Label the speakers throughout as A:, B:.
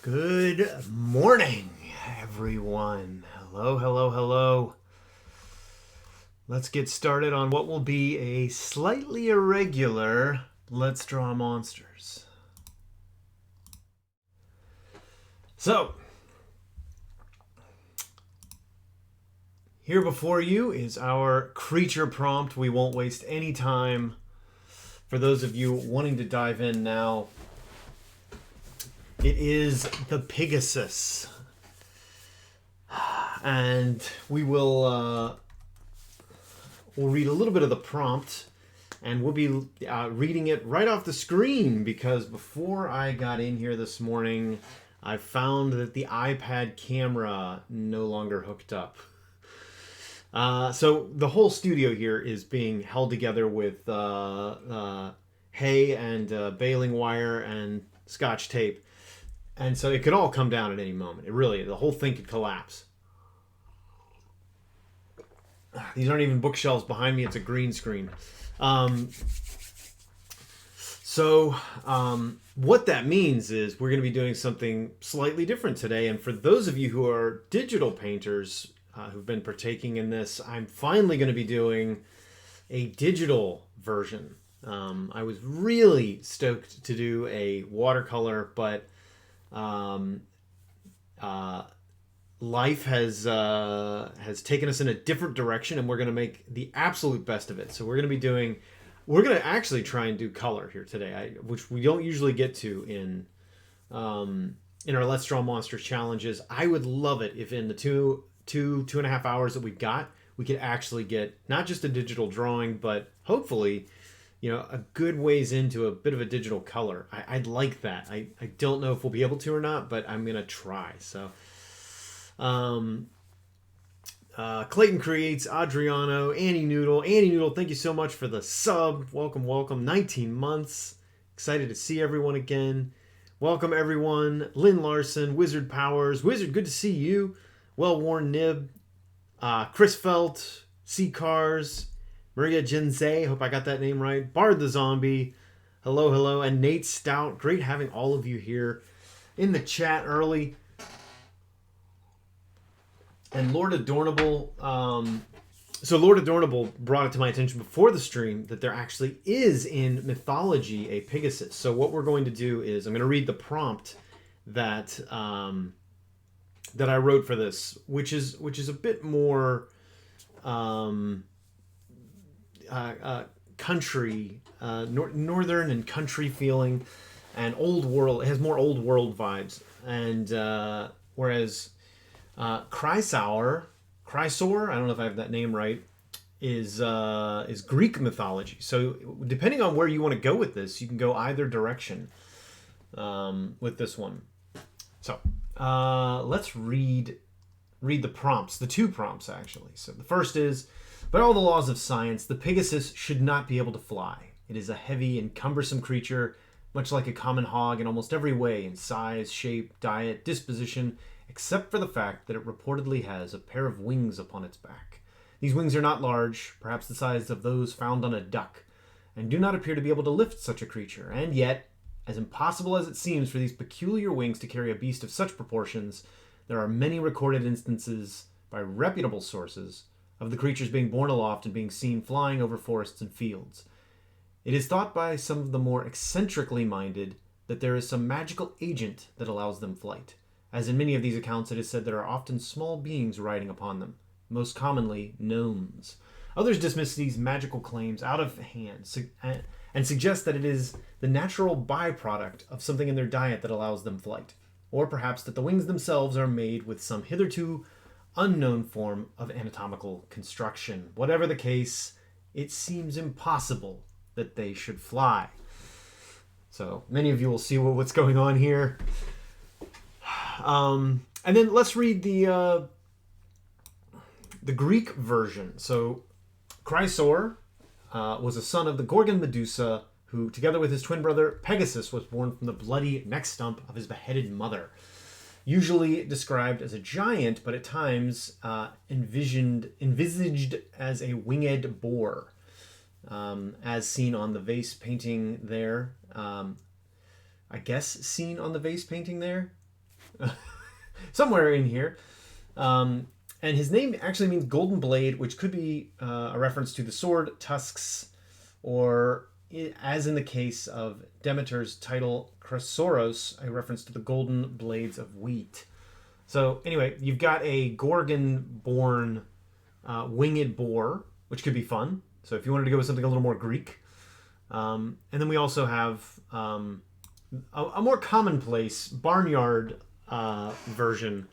A: Good morning, everyone. Hello, hello, hello. Let's get started on what will be a slightly irregular Let's Draw Monsters. So, here before you is our creature prompt. We won't waste any time. For those of you wanting to dive in now, it is the Pigasus. And we'll read a little bit of the prompt, and we'll be reading it right off the screen, because before I got in here this morning, I found that the iPad camera no longer hooked up. So the whole studio here is being held together with hay and baling wire and scotch tape. And so it could all come down at any moment. The whole thing could collapse. These aren't even bookshelves behind me. It's a green screen. What that means is we're going to be doing something slightly different today. And for those of you who are digital painters who've been partaking in this, I'm finally going to be doing a digital version. I was really stoked to do a watercolor, but life has taken us in a different direction, and we're going to make the absolute best of it. So we're going to actually try and do color here today, which we don't usually get to in our Let's Draw Monsters challenges. I would love it if in the two and a half hours that we've got, we could actually get not just a digital drawing, but hopefully, a good ways into a bit of a digital color. I'd like that. I don't know if we'll be able to or not, but I'm going to try. So, Clayton Creates, Adriano, Annie Noodle, thank you so much for the sub. Welcome. 19 months. Excited to see everyone again. Welcome, everyone. Lynn Larson, Wizard Powers. Wizard, good to see you. Well-worn Nib. Chris Felt, C Cars. Maria Jinze, hope I got that name right. Bard the Zombie, hello. And Nate Stout, great having all of you here in the chat early. And Lord Adornable, Lord Adornable brought it to my attention before the stream that there actually is in mythology a Pigasus. So what we're going to do is I'm going to read the prompt that that I wrote for this, which is a bit more country, northern and country feeling, and old world. It has more old world vibes. And whereas Chrysaor, I don't know if I have that name right, is Greek mythology. So depending on where you want to go with this, you can go either direction with this one. So let's read the prompts, the two prompts actually. So the first is, by all the laws of science, the Pigasus should not be able to fly. It is a heavy and cumbersome creature, much like a common hog in almost every way, in size, shape, diet, disposition, except for the fact that it reportedly has a pair of wings upon its back. These wings are not large, perhaps the size of those found on a duck, and do not appear to be able to lift such a creature. And yet, as impossible as it seems for these peculiar wings to carry a beast of such proportions, there are many recorded instances by reputable sources of the creatures being borne aloft and being seen flying over forests and fields. It is thought by some of the more eccentrically minded that there is some magical agent that allows them flight, as in many of these accounts it is said there are often small beings riding upon them, most commonly gnomes. Others dismiss these magical claims out of hand and suggest that it is the natural byproduct of something in their diet that allows them flight, or perhaps that the wings themselves are made with some hitherto unknown form of anatomical construction. Whatever the case, it seems impossible that they should fly. So many of you will see what's going on here. And then let's read the Greek version. So Chrysaor was a son of the Gorgon Medusa, who, together with his twin brother Pigasus, was born from the bloody neck stump of his beheaded mother. Usually described as a giant, but at times envisaged as a winged boar, as seen on the vase painting there. I guess seen on the vase painting there. somewhere in here. And his name actually means golden blade, which could be a reference to the sword, tusks, or as in the case of Demeter's title Chrysoros, a reference to the golden blades of wheat. So anyway, you've got a Gorgon-born winged boar, which could be fun. So if you wanted to go with something a little more Greek. And then we also have a more commonplace barnyard version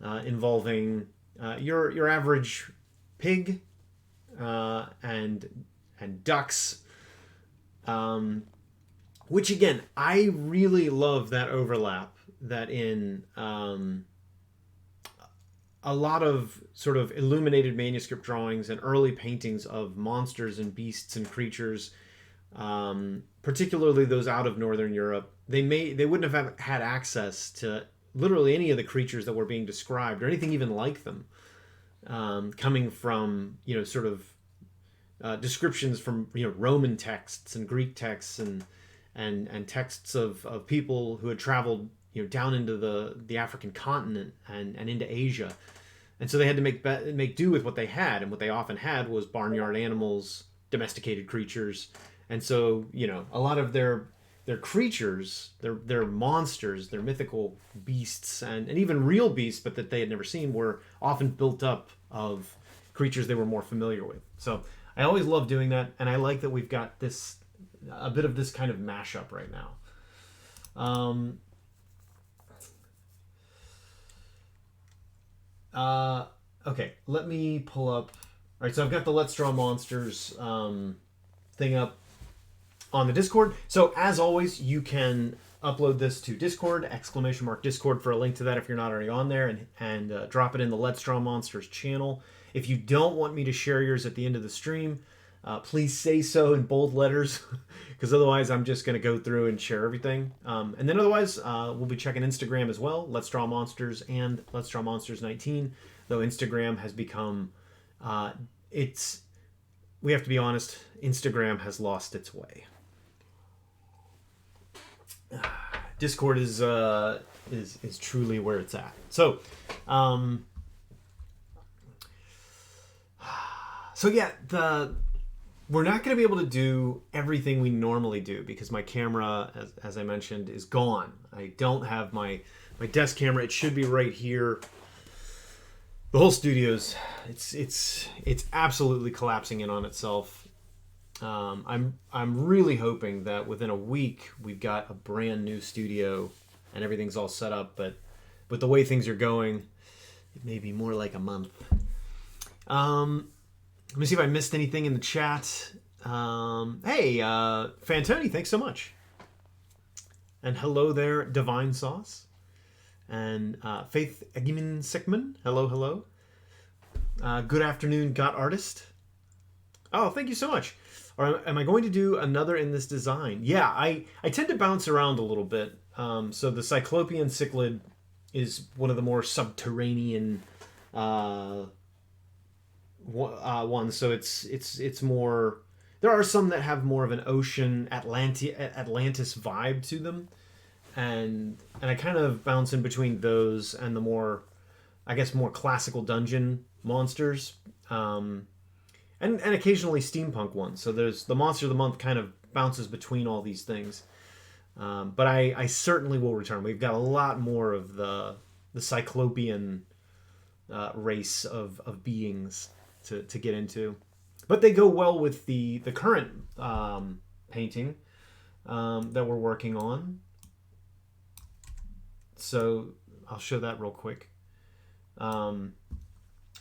A: involving your average pig and ducks. Which again, I really love that overlap that in a lot of sort of illuminated manuscript drawings and early paintings of monsters and beasts and creatures, particularly those out of Northern Europe, they wouldn't have had access to literally any of the creatures that were being described or anything even like them, coming from sort of descriptions from Roman texts and Greek texts and texts of people who had traveled down into the African continent and into Asia. And so they had to make do with what they had, and what they often had was barnyard animals, domesticated creatures. And so, a lot of their creatures, their monsters, their mythical beasts, and even real beasts, but that they had never seen, were often built up of creatures they were more familiar with. So I always love doing that, and I like that we've got a bit of this kind of mashup right now. Okay, let me pull up. All right, so I've got the Let's Draw Monsters thing up on the Discord. So as always, you can upload this to Discord, !Discord for a link to that if you're not already on there, and drop it in the Let's Draw Monsters channel. If you don't want me to share yours at the end of the stream, please say so in bold letters, because otherwise I'm just going to go through and share everything. And then otherwise, we'll be checking Instagram as well, Let's Draw Monsters and Let's Draw Monsters 19, though Instagram has become, we have to be honest, Instagram has lost its way. Discord is truly where it's at. So, yeah, we're not going to be able to do everything we normally do because my camera, as I mentioned, is gone. I don't have my desk camera. It should be right here. The whole studio's it's absolutely collapsing in on itself. I'm really hoping that within a week we've got a brand new studio and everything's all set up. But with the way things are going, it may be more like a month. Let me see if I missed anything in the chat. Hey, Fantoni, thanks so much. And hello there, Divine Sauce. And Faith Egimin Sickman, hello. Good afternoon, Got Artist. Oh, thank you so much. Or am I going to do another in this design? Yeah, I tend to bounce around a little bit. So the Cyclopean Cichlid is one of the more subterranean ones. So it's more. There are some that have more of an ocean Atlantis vibe to them, and I kind of bounce in between those and the more, I guess, more classical dungeon monsters. And occasionally steampunk ones. So there's the Monster of the Month kind of bounces between all these things. But I certainly will return. We've got a lot more of the Cyclopean race of beings to get into. But they go well with the current painting that we're working on. So I'll show that real quick.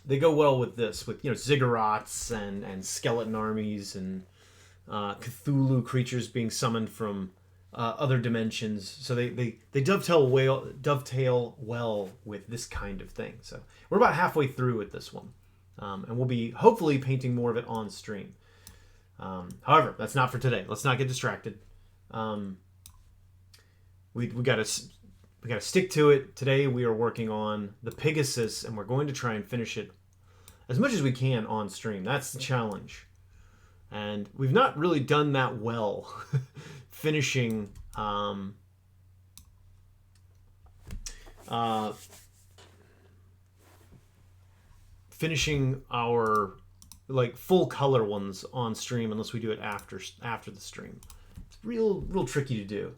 A: They go well with this, with ziggurats and skeleton armies and Cthulhu creatures being summoned from other dimensions. So they dovetail well with this kind of thing. So we're about halfway through with this one, and we'll be hopefully painting more of it on stream. However, that's not for today. Let's not get distracted. We gotta stick to it. Today we are working on the Pigasus, and we're going to try and finish it as much as we can on stream. That's the challenge. And we've not really done that well finishing our like full color ones on stream unless we do it after the stream. It's real tricky to do.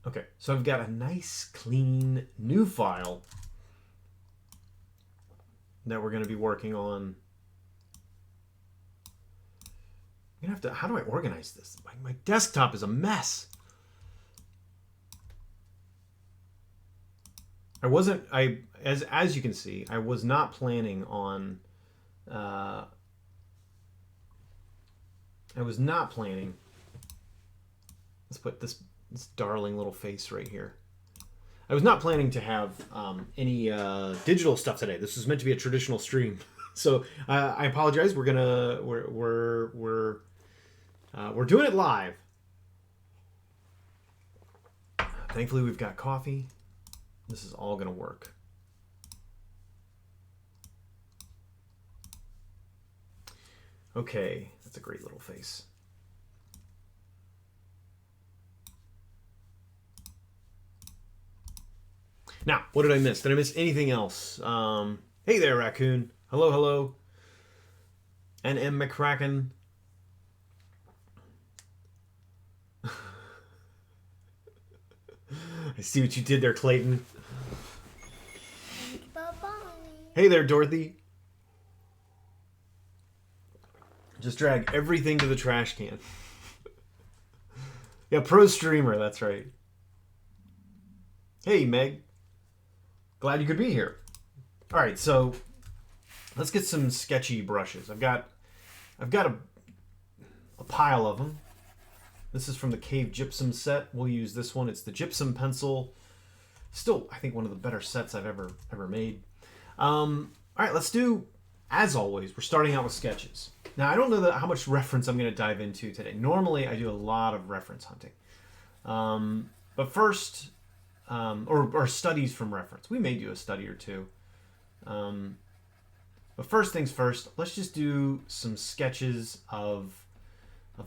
A: Okay, so I've got a nice clean new file that we're going to be working on. I'm gonna have to. How do I organize this? My desktop is a mess. As you can see, I was not planning on. I was not planning. Let's put this darling little face right here. I was not planning to have any digital stuff today. This was meant to be a traditional stream, so I apologize. We're doing it live. Thankfully, we've got coffee. This is all gonna work. Okay, that's a great little face. Now, what did I miss? Did I miss anything else? Hey there, Raccoon. Hello, hello. And M. McCracken. I see what you did there, Clayton.
B: Bye-bye.
A: Hey there, Dorothy. Just drag everything to the trash can. Yeah, pro streamer, that's right. Hey, Meg. Glad you could be here. All right, so let's get some sketchy brushes. I've got a pile of them. This is from the Cave Gypsum set. We'll use this one. It's the Gypsum pencil. Still, I think one of the better sets I've ever made. All right, let's do, as always, we're starting out with sketches. Now, I don't know how much reference I'm going to dive into today. Normally, I do a lot of reference hunting. But first, or studies from reference. We may do a study or two. But first things first, let's just do some sketches of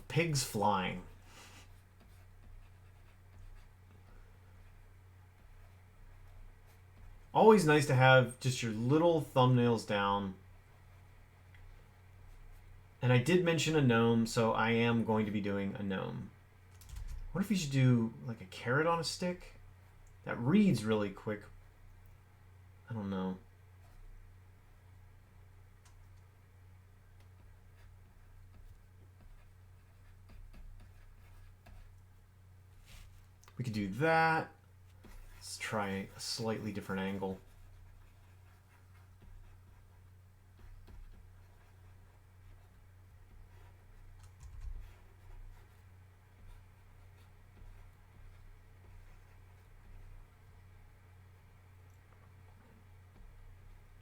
A: pigs flying. Always nice to have just your little thumbnails down. And I did mention a gnome, so I am going to be doing a gnome. What if we should do like a carrot on a stick? That reads really quick. I don't know. We could do that. Let's try a slightly different angle.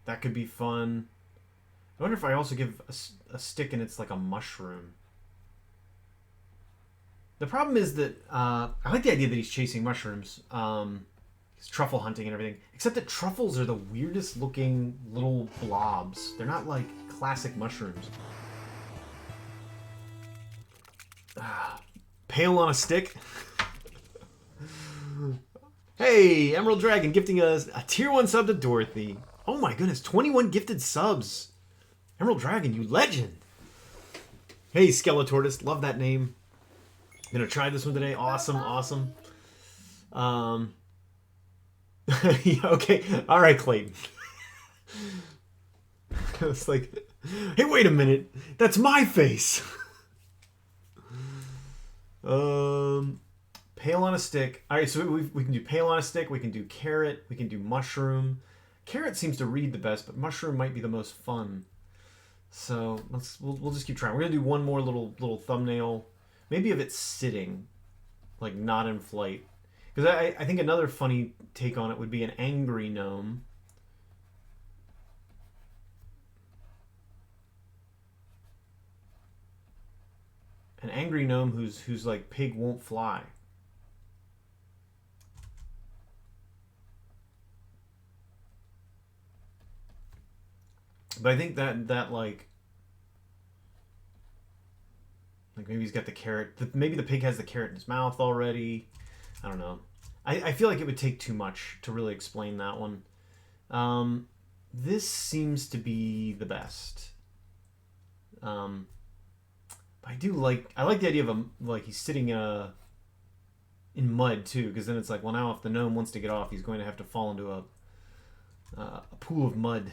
A: That could be fun. I wonder if I also give a stick and it's like a mushroom. The problem is that I like the idea that he's chasing mushrooms. He's truffle hunting and everything. Except that truffles are the weirdest looking little blobs. They're not like classic mushrooms. Pale on a stick. Hey, Emerald Dragon gifting us a tier 1 sub to Dorothy. Oh my goodness, 21 gifted subs. Emerald Dragon, you legend. Hey, Skeletortus, love that name. Gonna try this one today. Awesome, awesome. Yeah, okay, all right, Clayton. It's like, hey, wait a minute, that's my face. Pale on a stick. All right, so we can do pale on a stick. We can do carrot. We can do mushroom. Carrot seems to read the best, but mushroom might be the most fun. So we'll just keep trying. We're gonna do one more little thumbnail. Maybe of it sitting, like not in flight. Because I think another funny take on it would be an angry gnome. An angry gnome who's like pig won't fly. But I think that like maybe he's got the carrot. Maybe the pig has the carrot in his mouth already. I don't know. I feel like it would take too much to really explain that one. This seems to be the best. I like the idea of him, like he's sitting in mud too, because then it's like, well, now if the gnome wants to get off, he's going to have to fall into a pool of mud.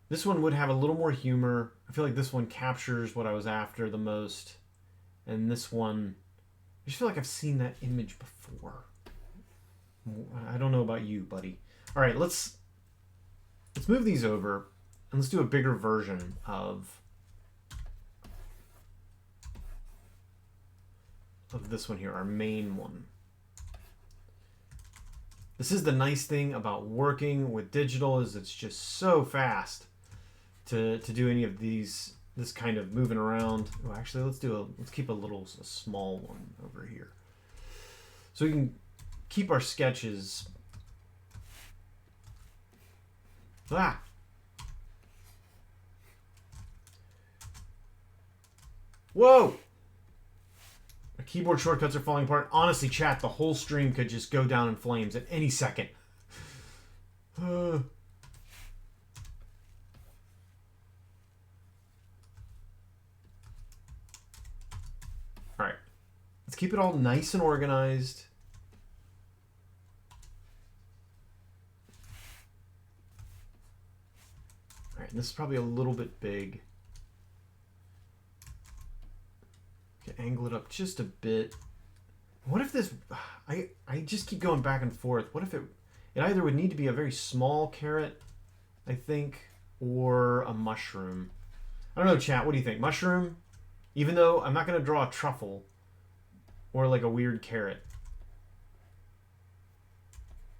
A: This one would have a little more humor. I feel like this one captures what I was after the most. And this one, I just feel like I've seen that image before. I don't know about you, buddy. All right, let's move these over and let's do a bigger version of this one here, our main one. This is the nice thing about working with digital, is it's just so fast to do any of these, this kind of moving around. Oh, actually, let's keep a small one over here, so we can keep our sketches. Whoa! My keyboard shortcuts are falling apart. Honestly, chat, the whole stream could just go down in flames at any second. Alright. Let's keep it all nice and organized. Alright, this is probably a little bit big. Angle it up just a bit. What if this... I just keep going back and forth. What if it either would need to be a very small carrot, I think, or a mushroom. I don't know, chat. What do you think? Mushroom? Even though I'm not going to draw a truffle or like a weird carrot.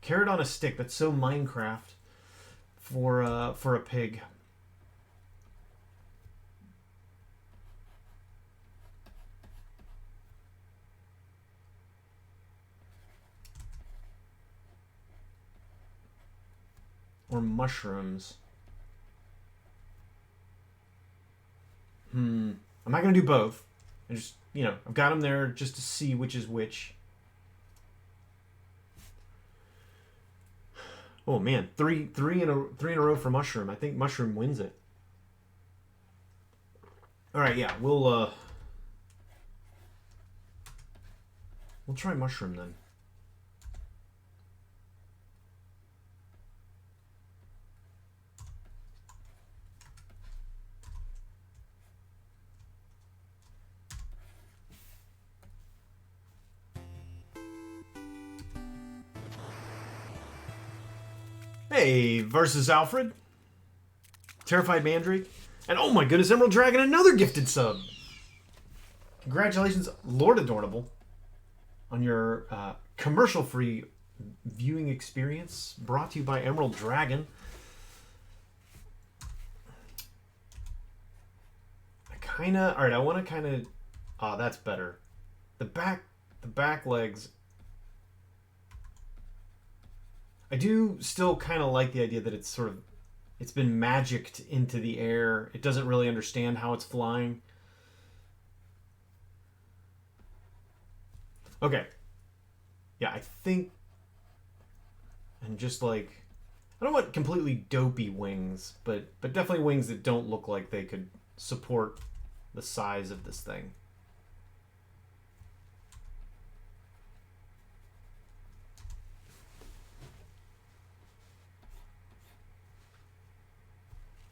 A: Carrot on a stick. That's so Minecraft for a pig. Or mushrooms. I'm not going to do both. I just, I've got them there just to see which is which. Oh man, three in a row for mushroom. I think mushroom wins it. All right, yeah, we'll try mushroom then. Hey, versus Alfred. Terrified Mandrake. And oh my goodness, Emerald Dragon, another gifted sub. Congratulations, Lord Adornable, on your commercial-free viewing experience brought to you by Emerald Dragon. Alright, I want to kind of... Oh, that's better. The back legs... I do still kind of like the idea that it's been magicked into the air. It doesn't really understand how it's flying. Okay. Yeah, I think... And just like... I don't want completely dopey wings, but definitely wings that don't look like they could support the size of this thing.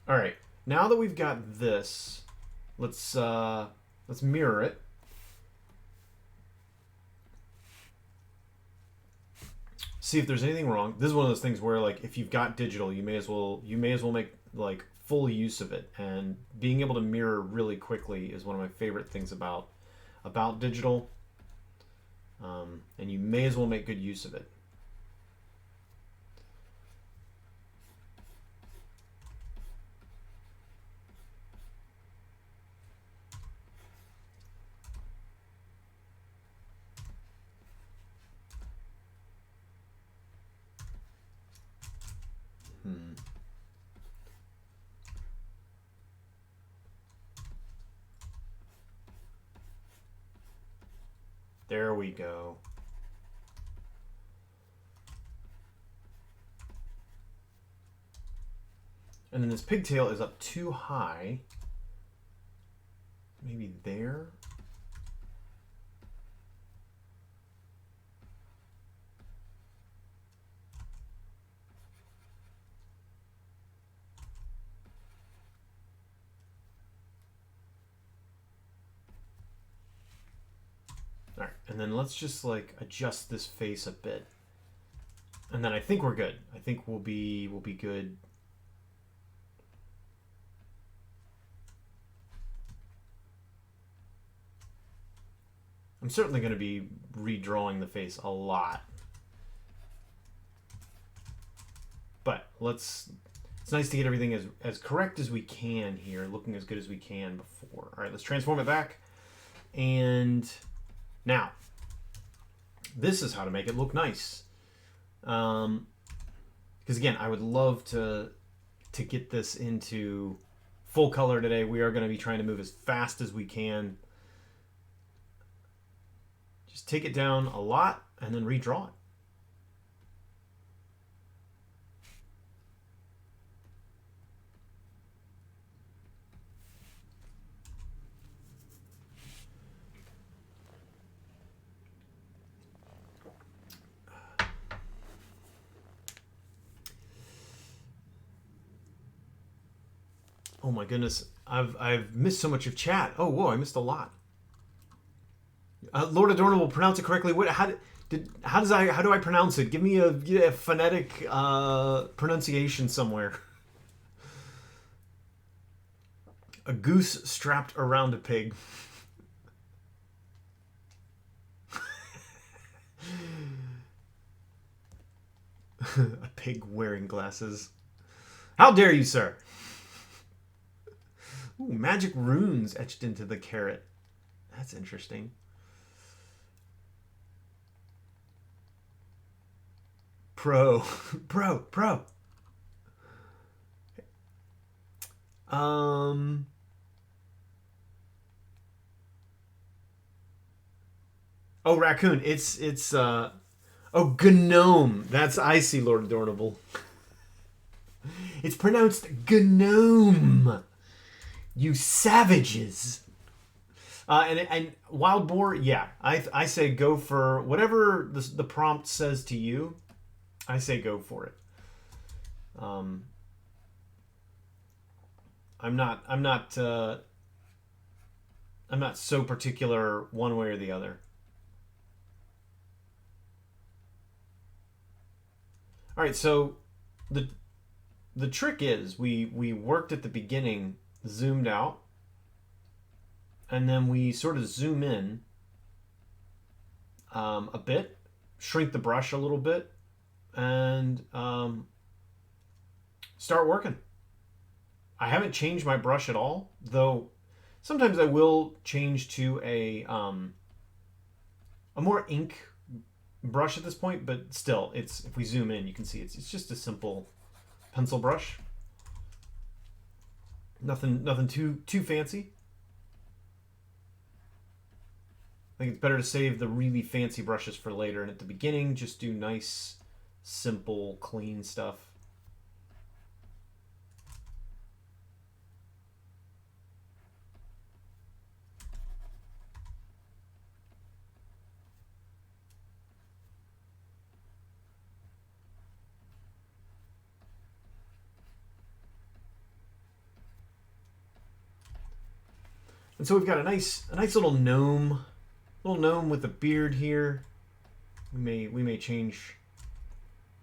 A: All right, now that we've got this, let's mirror it. See if there's anything wrong. This is one of those things where, like, if you've got digital, you may as well make like full use of it. And being able to mirror really quickly is one of my favorite things about digital. And you may as well make good use of it. There we go. And then this pigtail is up too high. Maybe there. All right, and then let's just like adjust this face a bit. And then I think we're good. I think we'll be good. I'm certainly going to be redrawing the face a lot. But it's nice to get everything as correct as we can here, looking as good as we can before. All right, let's transform it back. And now, this is how to make it look nice. Because again, I would love to get this into full color today. We are going to be trying to move as fast as we can. Just take it down a lot and then redraw it. Oh my goodness, I've missed so much of chat. Oh whoa, I missed a lot. Lord Adornable, pronounce it correctly. What? How do I pronounce it? Give me a phonetic pronunciation somewhere. A goose strapped around a pig. A pig wearing glasses. How dare you, sir? Ooh, magic runes etched into the carrot. That's interesting. Pro. Oh, raccoon. It's oh, gnome. I see, Lord Adornable. It's pronounced gnome. You savages. And wild boar, yeah. I say go for whatever the prompt says to you. I say go for it. I'm not so particular one way or the other. All right, so the trick is we worked at the beginning, zoomed out, and then we sort of zoom in a bit, shrink the brush a little bit, and start working. I haven't changed my brush at all, though sometimes I will change to a more ink brush at this point, but still, if we zoom in, you can see it's just a simple pencil brush. Nothing too fancy. I think it's better to save the really fancy brushes for later, and at the beginning, just do nice, simple, clean stuff. And so we've got a nice little gnome with a beard here. We may change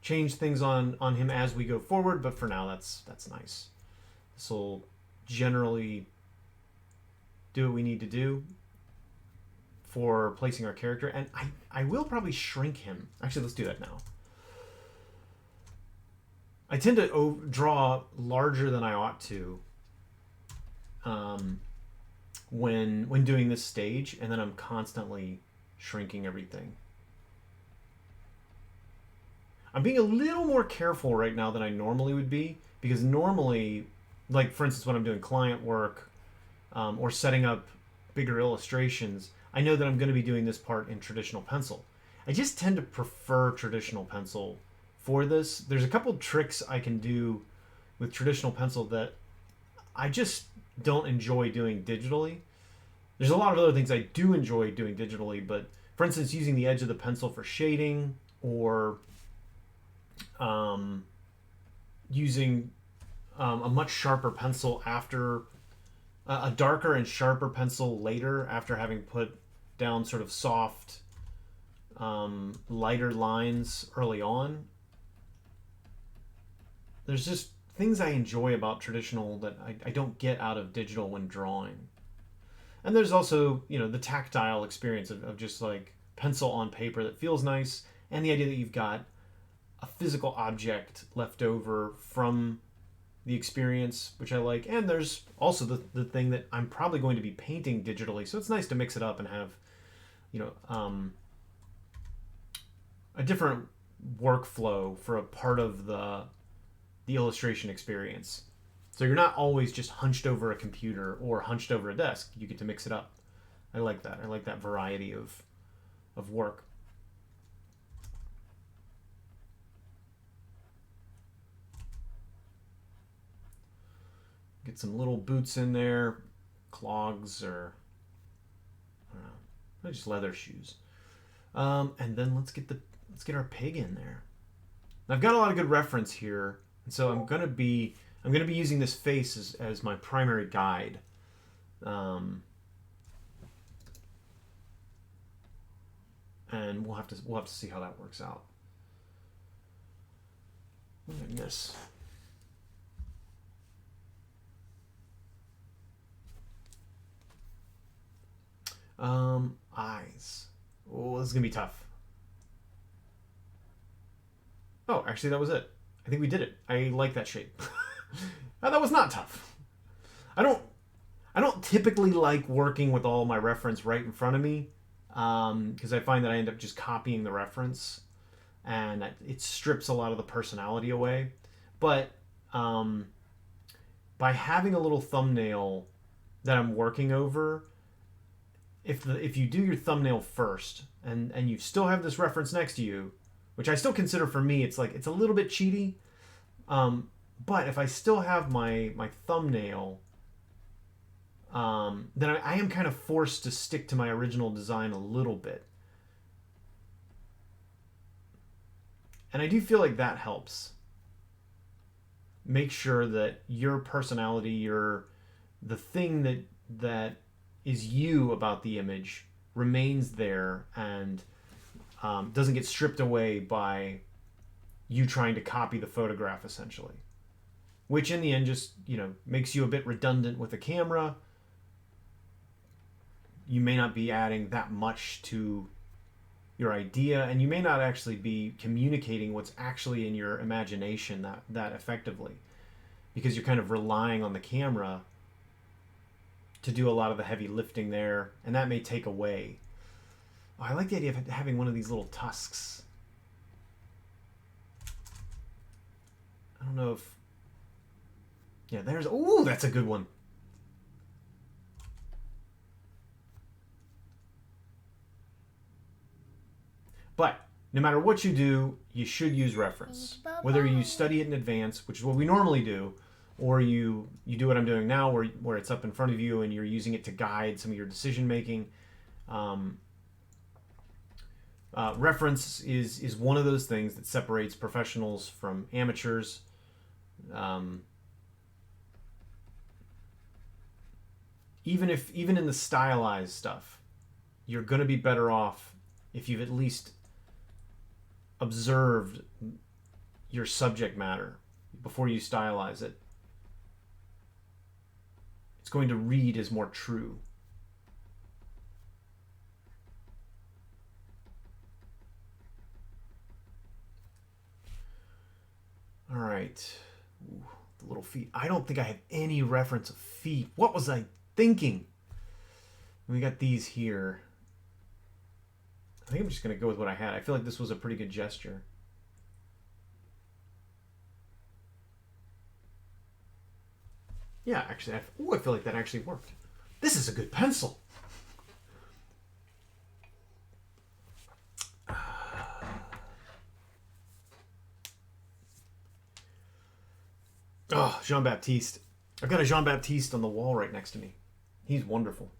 A: things on him as we go forward, but for now that's nice. This will generally do what we need to do for placing our character, and I will probably shrink him. Actually, let's do that now. I tend to draw larger than I ought to when doing this stage, and then I'm constantly shrinking everything. I'm being a little more careful right now than I normally would be, because normally, like for instance when I'm doing client work or setting up bigger illustrations, I know that I'm going to be doing this part in traditional pencil. I just tend to prefer traditional pencil for this. There's a couple tricks I can do with traditional pencil that I just don't enjoy doing digitally. There's a lot of other things I do enjoy doing digitally, but for instance, using the edge of the pencil for shading, or using a much sharper pencil after a darker and sharper pencil later after having put down sort of soft, lighter lines early on. There's just things I enjoy about traditional that I don't get out of digital when drawing. And there's also, the tactile experience of just like pencil on paper that feels nice, and the idea that you've got a physical object left over from the experience, which I like. And there's also the thing that I'm probably going to be painting digitally, so it's nice to mix it up and have, a different workflow for a part of the illustration experience. So you're not always just hunched over a computer or hunched over a desk. You get to mix it up. I like that. I like that variety of work. Get some little boots in there, clogs, or just leather shoes. And then let's get our pig in there. I've got a lot of good reference here, and so I'm gonna be using this face as my primary guide. And we'll have to see how that works out. What did I miss? Eyes. Oh, this is gonna be tough. Oh, actually, that was it. I think we did it. I like that shape. That was not tough. I don't typically like working with all my reference right in front of me, because I find that I end up just copying the reference, and it strips a lot of the personality away. But by having a little thumbnail that I'm working over, if you do your thumbnail first and you still have this reference next to you, which I still consider, for me, it's a little bit cheaty, but if I still have my thumbnail, then I am kind of forced to stick to my original design a little bit. And I do feel like that helps. Make sure that your personality, the thing that is you about the image remains there, and doesn't get stripped away by you trying to copy the photograph, essentially. Which in the end just, makes you a bit redundant with the camera. You may not be adding that much to your idea, and you may not actually be communicating what's actually in your imagination that effectively, because you're kind of relying on the camera to do a lot of the heavy lifting there, and that may take away. Oh, I like the idea of having one of these little tusks. I don't know if... Yeah, there's... Ooh, that's a good one. But no matter what you do, you should use reference. Whether you study it in advance, which is what we normally do, or you do what I'm doing now, where it's up in front of you and you're using it to guide some of your decision making. Reference is one of those things that separates professionals from amateurs. Even in the stylized stuff, you're going to be better off if you've at least observed your subject matter before you stylize it. It's going to read as more true. All right. Ooh, the little feet. I don't think I have any reference of feet. What was I thinking? We got these here. I think I'm just going to go with what I had. I feel like this was a pretty good gesture. Yeah, actually, I feel like that actually worked. This is a good pencil. Oh, Jean Baptiste. I've got a Jean Baptiste on the wall right next to me. He's wonderful.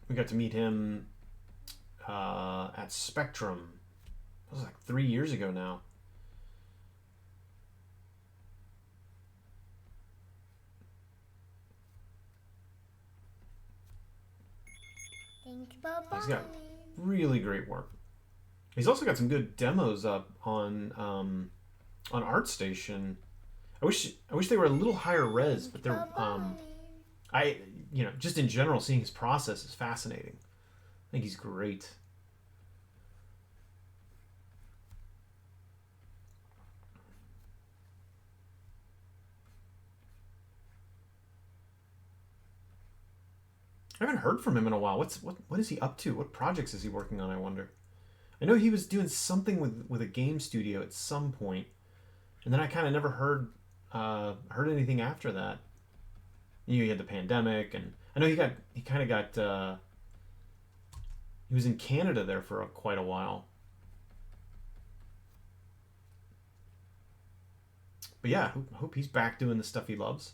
A: We got to meet him at Spectrum. It was like 3 years ago now.
B: Thank you, bye-bye.
A: He's got really great work. He's also got some good demos up on ArtStation. I wish they were a little higher res, but they're I just in general seeing his process is fascinating. I think he's great. I haven't heard from him in a while. What is he up to? What projects is he working on, I wonder? I know he was doing something with a game studio at some point, and then I kind of never heard anything after that. He had the pandemic, and I know he was in Canada there for quite a while. But yeah, I hope he's back doing the stuff he loves.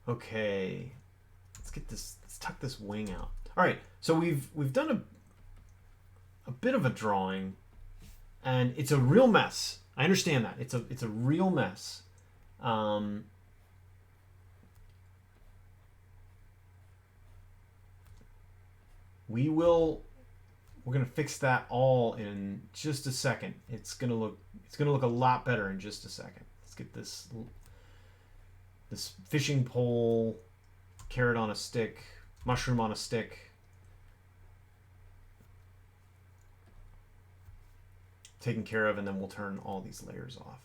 A: Okay, let's tuck this wing out. All right, so we've done a bit of a drawing, and it's a real mess. I understand that it's a real mess. Um, we're gonna fix that all in just a second. It's gonna look a lot better in just a second. Let's get this fishing pole, carrot on a stick, mushroom on a stick taken care of, and then we'll turn all these layers off.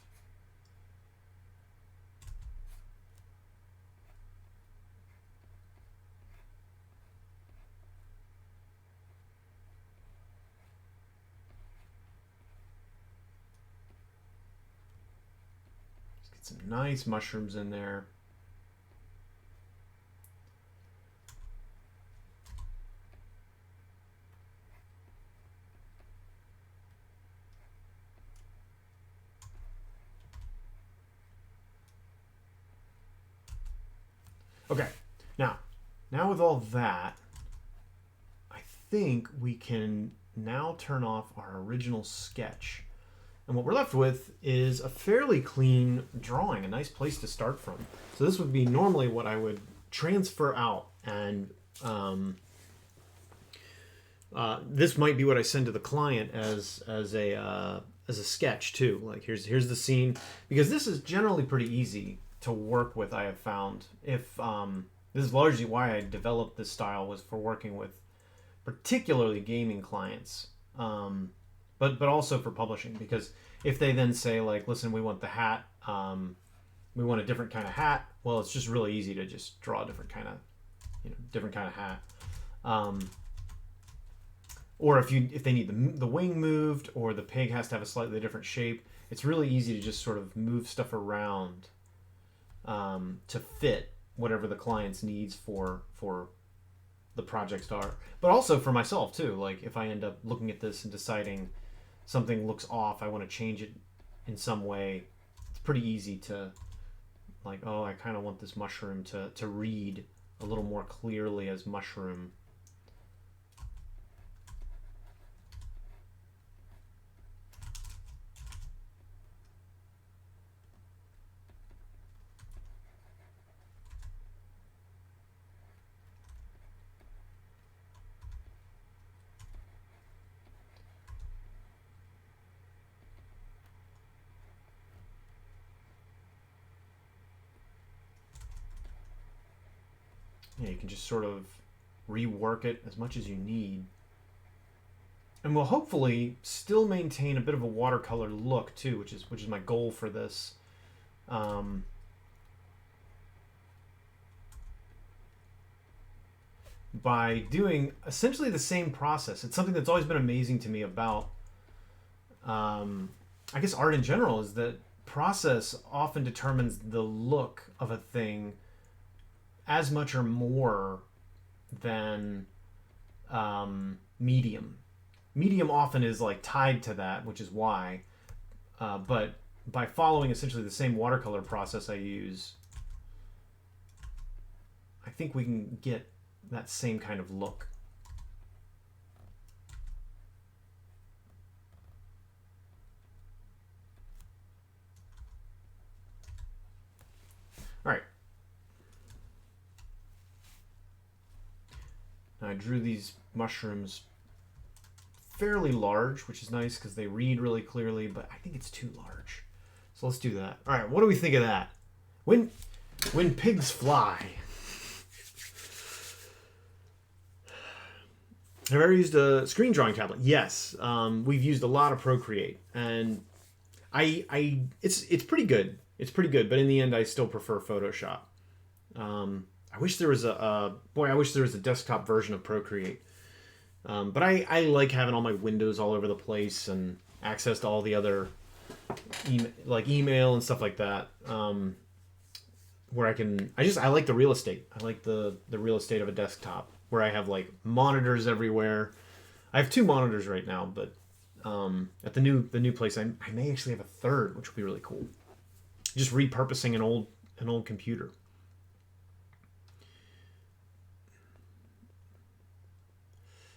A: Just get some nice mushrooms in there. Okay, now with all that, I think we can now turn off our original sketch. And what we're left with is a fairly clean drawing, a nice place to start from. So this would be normally what I would transfer out, and this might be what I send to the client as a sketch too. Like here's the scene, because this is generally pretty easy to work with. I have found, if this is largely why I developed this style, was for working with particularly gaming clients, but also for publishing, because if they then say like, listen, we want the hat, we want a different kind of hat, well, it's just really easy to just draw a different kind of hat. Or if they need the wing moved, or the pig has to have a slightly different shape, it's really easy to just sort of move stuff around to fit whatever the client's needs for the project's are. But also for myself too, like if I end up looking at this and deciding something looks off, I want to change it in some way, it's pretty easy to, like, oh, I kind of want this mushroom to read a little more clearly as mushroom. Yeah, you can just sort of rework it as much as you need. And we'll hopefully still maintain a bit of a watercolor look too, which is my goal for this. By doing essentially the same process. It's something that's always been amazing to me about, I guess, art in general, is that process often determines the look of a thing as much or more than medium. Medium often is like tied to that, which is why. But by following essentially the same watercolor process I use, I think we can get that same kind of look. All right. Now I drew these mushrooms fairly large, which is nice because they read really clearly, but I think it's too large. So let's do that. All right, what do we think of that? When pigs fly. Have I ever used a screen drawing tablet? Yes. We've used a lot of Procreate, and it's pretty good. It's pretty good, but in the end, I still prefer Photoshop. I wish there was I wish there was a desktop version of Procreate. But I like having all my windows all over the place and access to all the other email and stuff like that. Where I like the real estate. I like the real estate of a desktop where I have like monitors everywhere. I have 2 monitors right now, but at the new place I may actually have a third, which would be really cool. Just repurposing an old computer.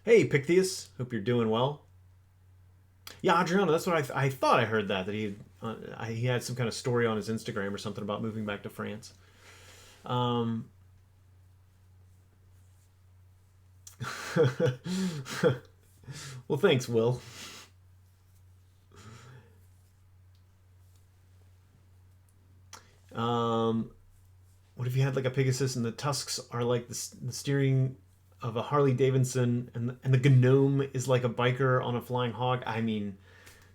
A: Hey, Pigasus. Hope you're doing well. Yeah, Adriano, that's what I thought I heard that he had some kind of story on his Instagram or something about moving back to France. Well, thanks, Will. What if you had like a Pigasus and the tusks are like the steering of a Harley Davidson and the gnome is like a biker on a flying hog? I mean,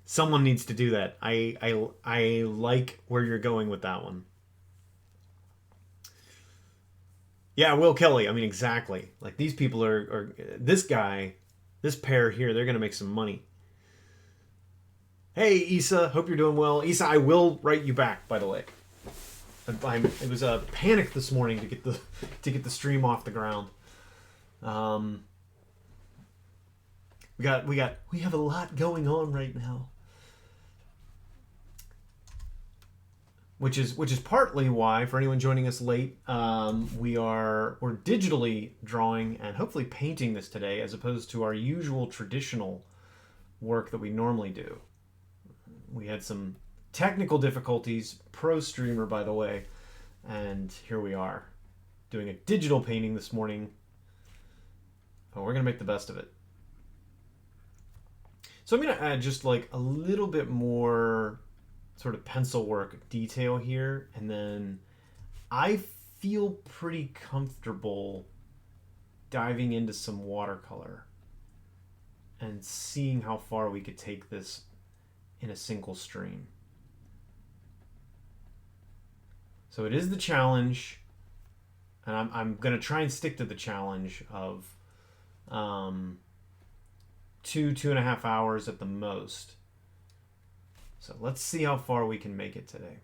A: someone needs to do that. I like where you're going with that one. Yeah, Will Kelly. I mean, exactly. Like these people are this guy, this pair here, they're going to make some money. Hey, Issa, hope you're doing well. Issa, I will write you back, by the way. It was a panic this morning to get the stream off the ground. We have a lot going on right now, which is partly why, for anyone joining us late, we're digitally drawing and hopefully painting this today, as opposed to our usual traditional work that we normally do. We had some technical difficulties, pro streamer by the way, and here we are doing a digital painting this morning. But we're gonna make the best of it. So I'm gonna add just like a little bit more sort of pencil work detail here, and then I feel pretty comfortable diving into some watercolor and seeing how far we could take this in a single stream. So it is the challenge, and I'm gonna try and stick to the challenge of 2.5 hours at the most. So let's see how far we can make it today.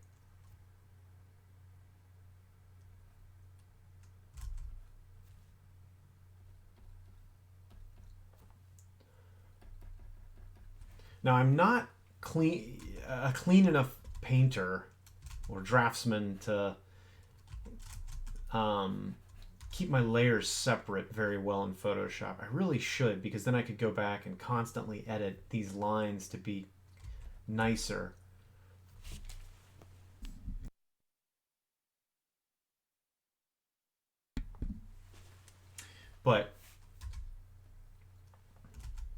A: Now I'm not a clean enough painter or draftsman to keep my layers separate very well in Photoshop. I really should, because then I could go back and constantly edit these lines to be nicer. But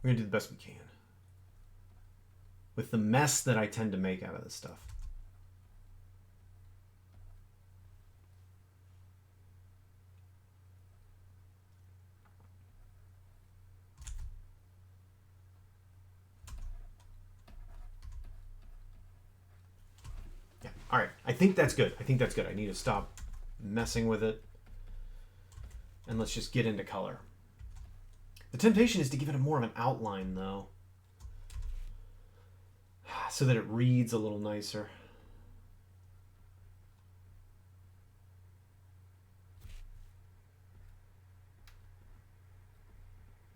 A: we're gonna do the best we can with the mess that I tend to make out of this stuff. Yeah, all right. I think that's good. I need to stop messing with it, and let's just get into color. The temptation is to give it more of an outline, though, so that it reads a little nicer.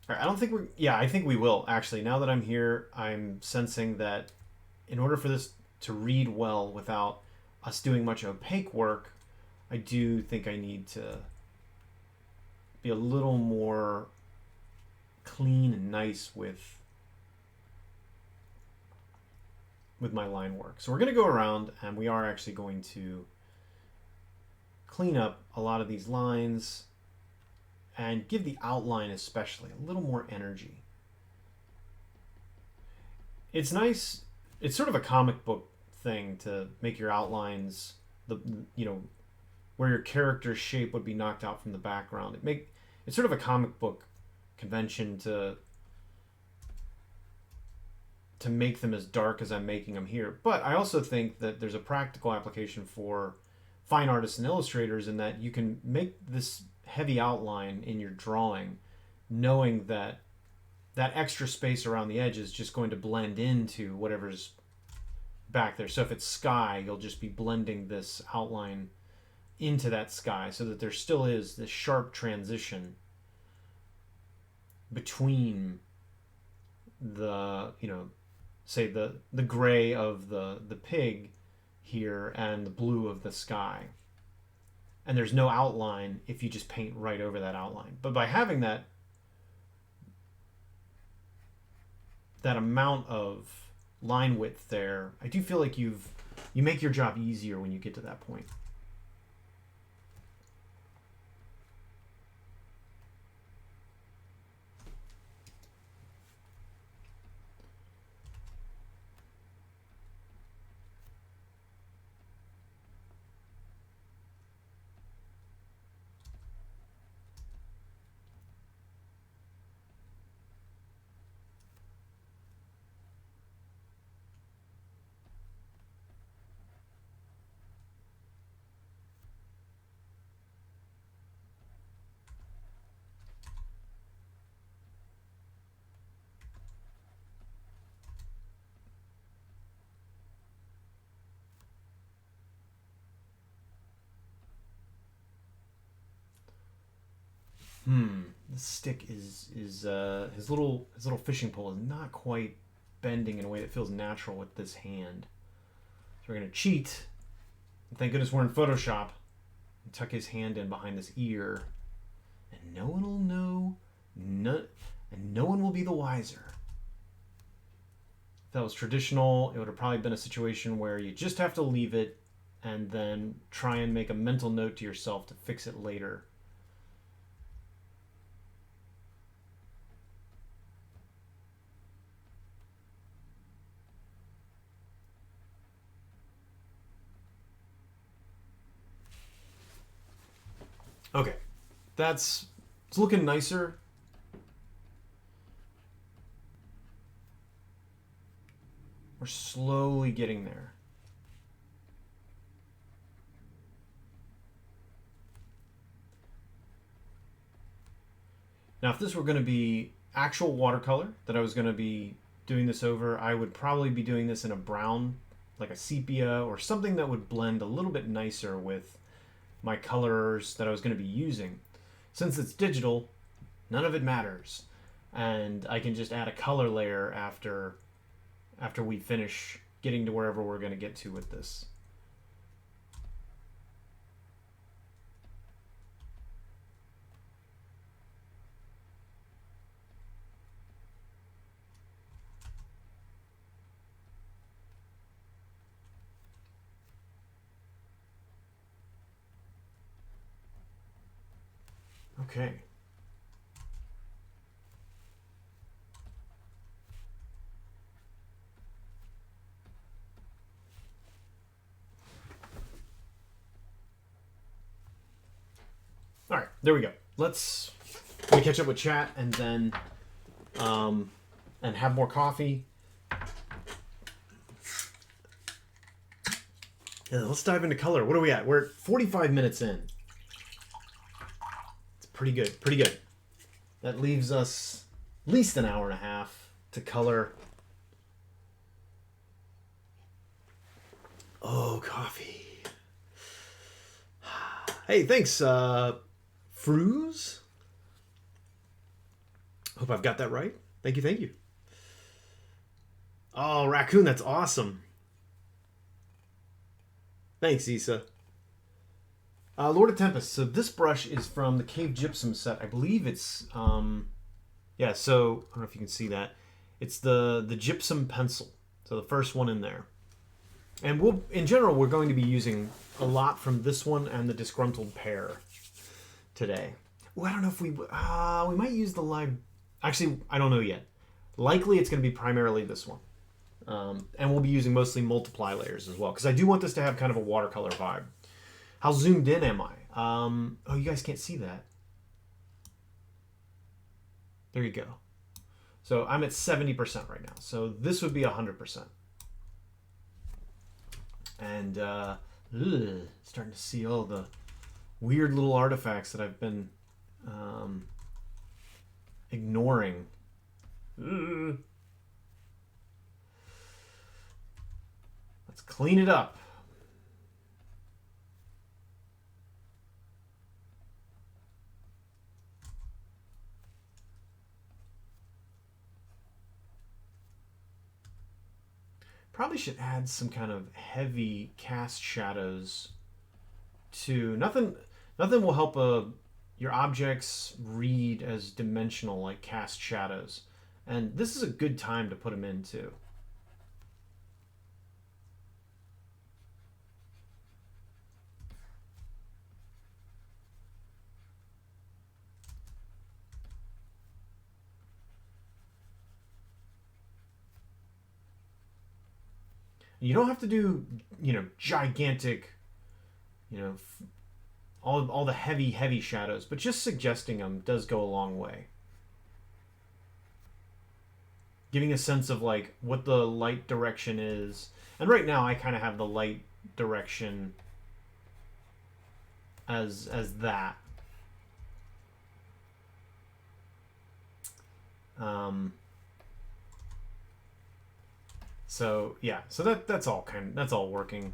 A: All right, I don't think we. Yeah, I think we will actually. Now that I'm here, I'm sensing that in order for this to read well without us doing much opaque work, I do think I need to be a little more clean and nice with my line work. So we're going to go around and we are actually going to clean up a lot of these lines and give the outline especially a little more energy. It's nice. It's sort of a comic book thing to make your outlines the you know where your character's shape would be knocked out from the background. It's sort of a comic book convention to make them as dark as I'm making them here. But I also think that there's a practical application for fine artists and illustrators in that you can make this heavy outline in your drawing knowing that that extra space around the edge is just going to blend into whatever's back there. So if it's sky, you'll just be blending this outline into that sky so that there still is this sharp transition between the, say the gray of the pig here and the blue of the sky. And there's no outline if you just paint right over that outline. But by having that amount of line width there, I do feel like you make your job easier when you get to that point. This stick is his little fishing pole is not quite bending in a way that feels natural with this hand. So we're gonna cheat. Thank goodness we're in Photoshop. And tuck his hand in behind this ear, and no one will know. And no one will be the wiser. If that was traditional, it would have probably been a situation where you just have to leave it and then try and make a mental note to yourself to fix it later. Okay, it's looking nicer. We're slowly getting there. Now, if this were going to be actual watercolor that I was going to be doing this over, I would probably be doing this in a brown, like a sepia, or something that would blend a little bit nicer with my colors that I was going to be using. Since it's digital, none of it matters. And I can just add a color layer after we finish getting to wherever we're going to get to with this. Okay. All right, there we go. Let me catch up with chat and then and have more coffee. Yeah, let's dive into color. What are we at? We're 45 minutes in. It's pretty good. Pretty good. That leaves us at least an hour and a half to color. Oh, coffee. Hey, thanks, Fruz. Hope I've got that right. Thank you, thank you. Oh, raccoon, that's awesome. Thanks, Issa. Lord of Tempest. So this brush is from the Cave Gypsum set. I believe it's, yeah, so, I don't know if you can see that. It's the Gypsum Pencil. So the first one in there. And in general, we're going to be using a lot from this one and the Disgruntled Pair today. Ooh, I don't know if we might use the live. Actually, I don't know yet. Likely, it's going to be primarily this one, and we'll be using mostly multiply layers as well because I do want this to have kind of a watercolor vibe. How zoomed in am I? Oh, you guys can't see that. There you go. So I'm at 70% right now. So this would be 100%. And starting to see all the weird little artifacts that I've been ignoring. Let's clean it up. Probably should add some kind of heavy cast shadows to nothing will help your objects read as dimensional like cast shadows. And this is a good time to put them in too. You don't have to do, gigantic, all the heavy shadows, but just suggesting them does go a long way. Giving a sense of like what the light direction is. And right now I kind of have the light direction as that. So yeah, so that's all working.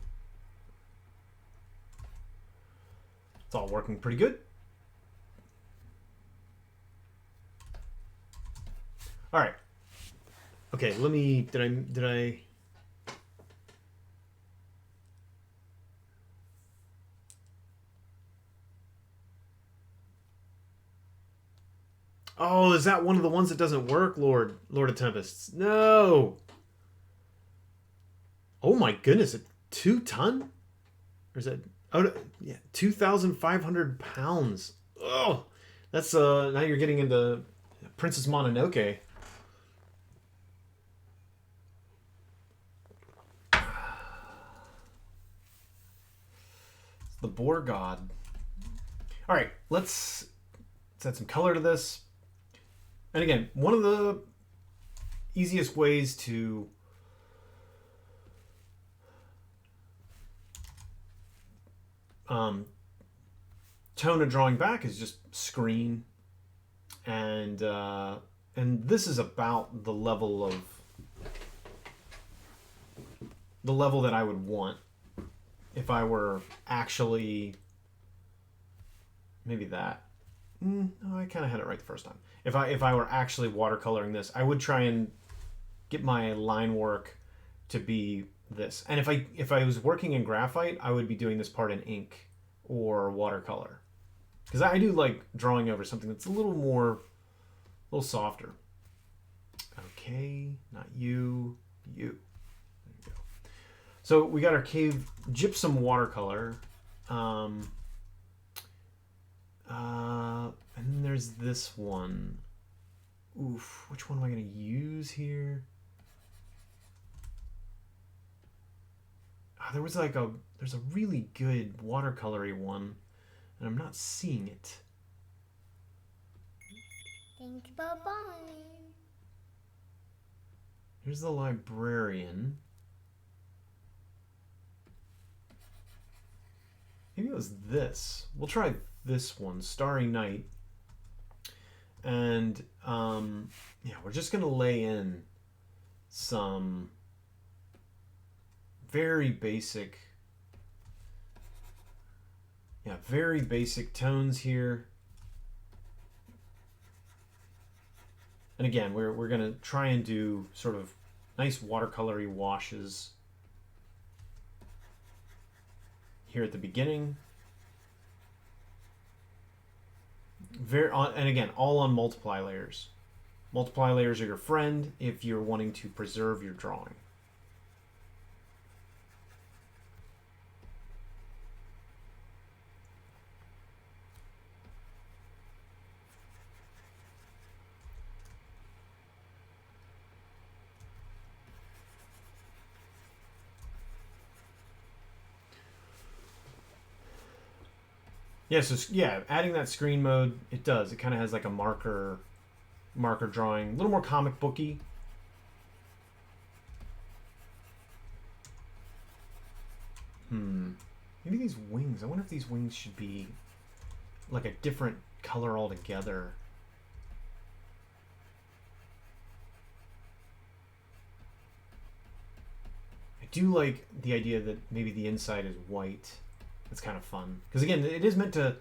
A: It's all working pretty good. All right. Okay, let me. Did I? Oh, is that one of the ones that doesn't work, Lord of Tempests? No. Oh my goodness, a 2 ton? Or is that? Oh yeah, 2,500 pounds. Oh, that's now you're getting into Princess Mononoke. The Boar God. All right, let's add some color to this. And again, one of the easiest ways to tone a drawing back is just screen, and this is about the level that I would want if I were actually maybe that. No, I kind of had it right the first time. If I were actually watercoloring this, I would try and get my line work to be this. And if I was working in graphite, I would be doing this part in ink or watercolor. Because I do like drawing over something that's a little softer. Okay, not you, you. There you go. So we got our Cave Gypsum watercolor. And then there's this one. Oof, which one am I going to use here? There's a really good watercolory one, and I'm not seeing it.
B: Thank you, bye-bye.
A: Here's the Librarian. Maybe it was this. We'll try this one, Starry Night. And yeah, we're just gonna lay in some very basic tones here. And again, we're going to try and do sort of nice watercolory washes here at the beginning. And again, all on multiply layers. Multiply layers are your friend if you're wanting to preserve your drawing. Yeah, so yeah, adding that screen mode, it does. It kind of has like a marker drawing, a little more comic booky. Maybe these wings. I wonder if these wings should be like a different color altogether. I do like the idea that maybe the inside is white. It's kind of fun because again, it is meant to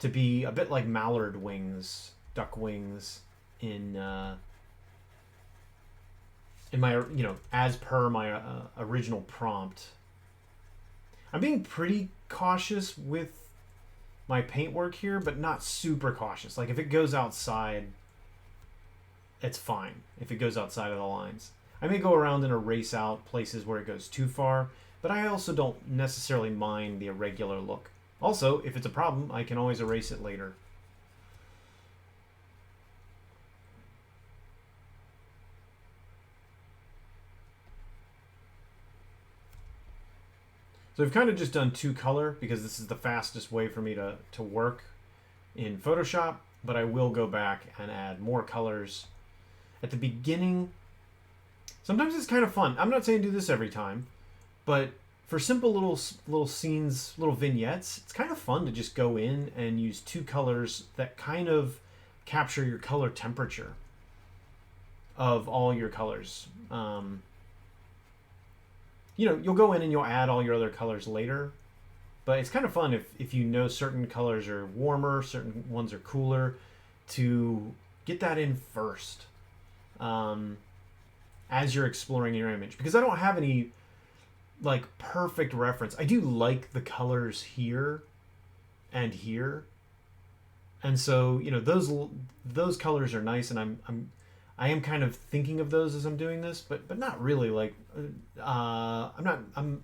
A: be a bit like mallard wings, duck wings in my as per my original prompt. I'm being pretty cautious with my paintwork here, but not super cautious. Like if it goes outside, it's fine. If it goes outside of the lines, I may go around and erase out places where it goes too far. But I also don't necessarily mind the irregular look. Also, if it's a problem, I can always erase it later. So I've kind of just done 2-color because this is the fastest way for me to work in Photoshop, but I will go back and add more colors. At the beginning, sometimes it's kind of fun. I'm not saying do this every time, but for simple little scenes, little vignettes, it's kind of fun to just go in and use 2 colors that kind of capture your color temperature of all your colors. You'll go in and you'll add all your other colors later, but it's kind of fun if you know certain colors are warmer, certain ones are cooler, to get that in first as you're exploring your image. Because I don't have any like perfect reference. I do like the colors here and here, and so those colors are nice, and I am kind of thinking of those as I'm doing this, but not really. Like I'm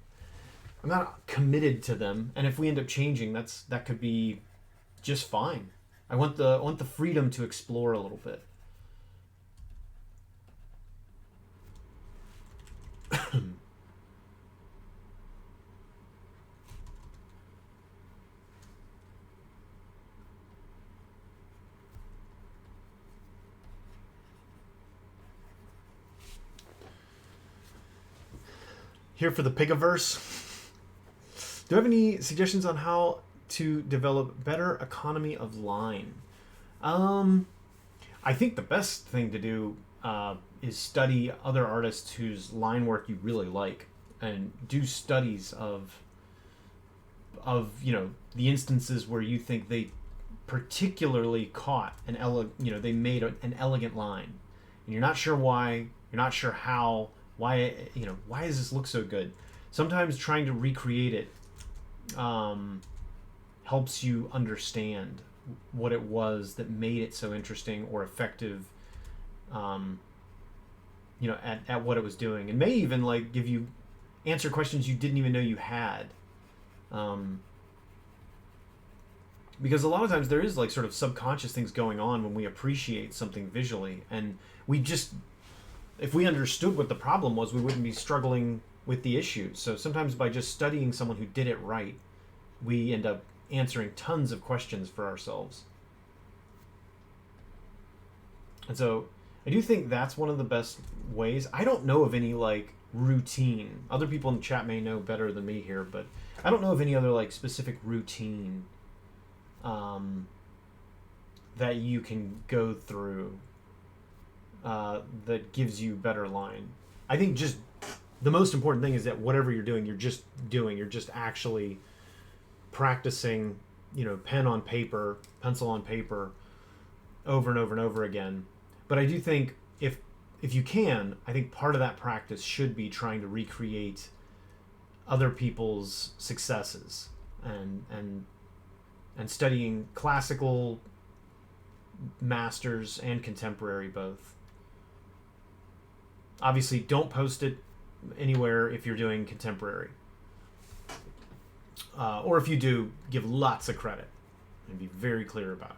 A: not committed to them, and if we end up changing, that could be just fine. I want the freedom to explore a little bit. Here for the Pigaverse. Do you have any suggestions on how to develop better economy of line? I think the best thing to do is study other artists whose line work you really like, and do studies of the instances where you think they particularly caught they made an elegant line, and you're not sure why, you're not sure how. Why does this look so good? Sometimes trying to recreate it helps you understand what it was that made it so interesting or effective at what it was doing, and may even like give you answer questions you didn't even know you had, because a lot of times there is like sort of subconscious things going on when we appreciate something visually, and if we understood what the problem was, we wouldn't be struggling with the issues. So sometimes by just studying someone who did it right, we end up answering tons of questions for ourselves. And so I do think that's one of the best ways. I don't know of any like routine. Other people in the chat may know better than me here, but I don't know of any other like specific routine that you can go through that gives you better line. I think just the most important thing is that whatever you're doing, you're just actually practicing, pen on paper, pencil on paper, over and over and over again. But I do think if you can, I think part of that practice should be trying to recreate other people's successes and studying classical masters and contemporary both. Obviously, don't post it anywhere if you're doing contemporary. Or if you do, give lots of credit and be very clear about it.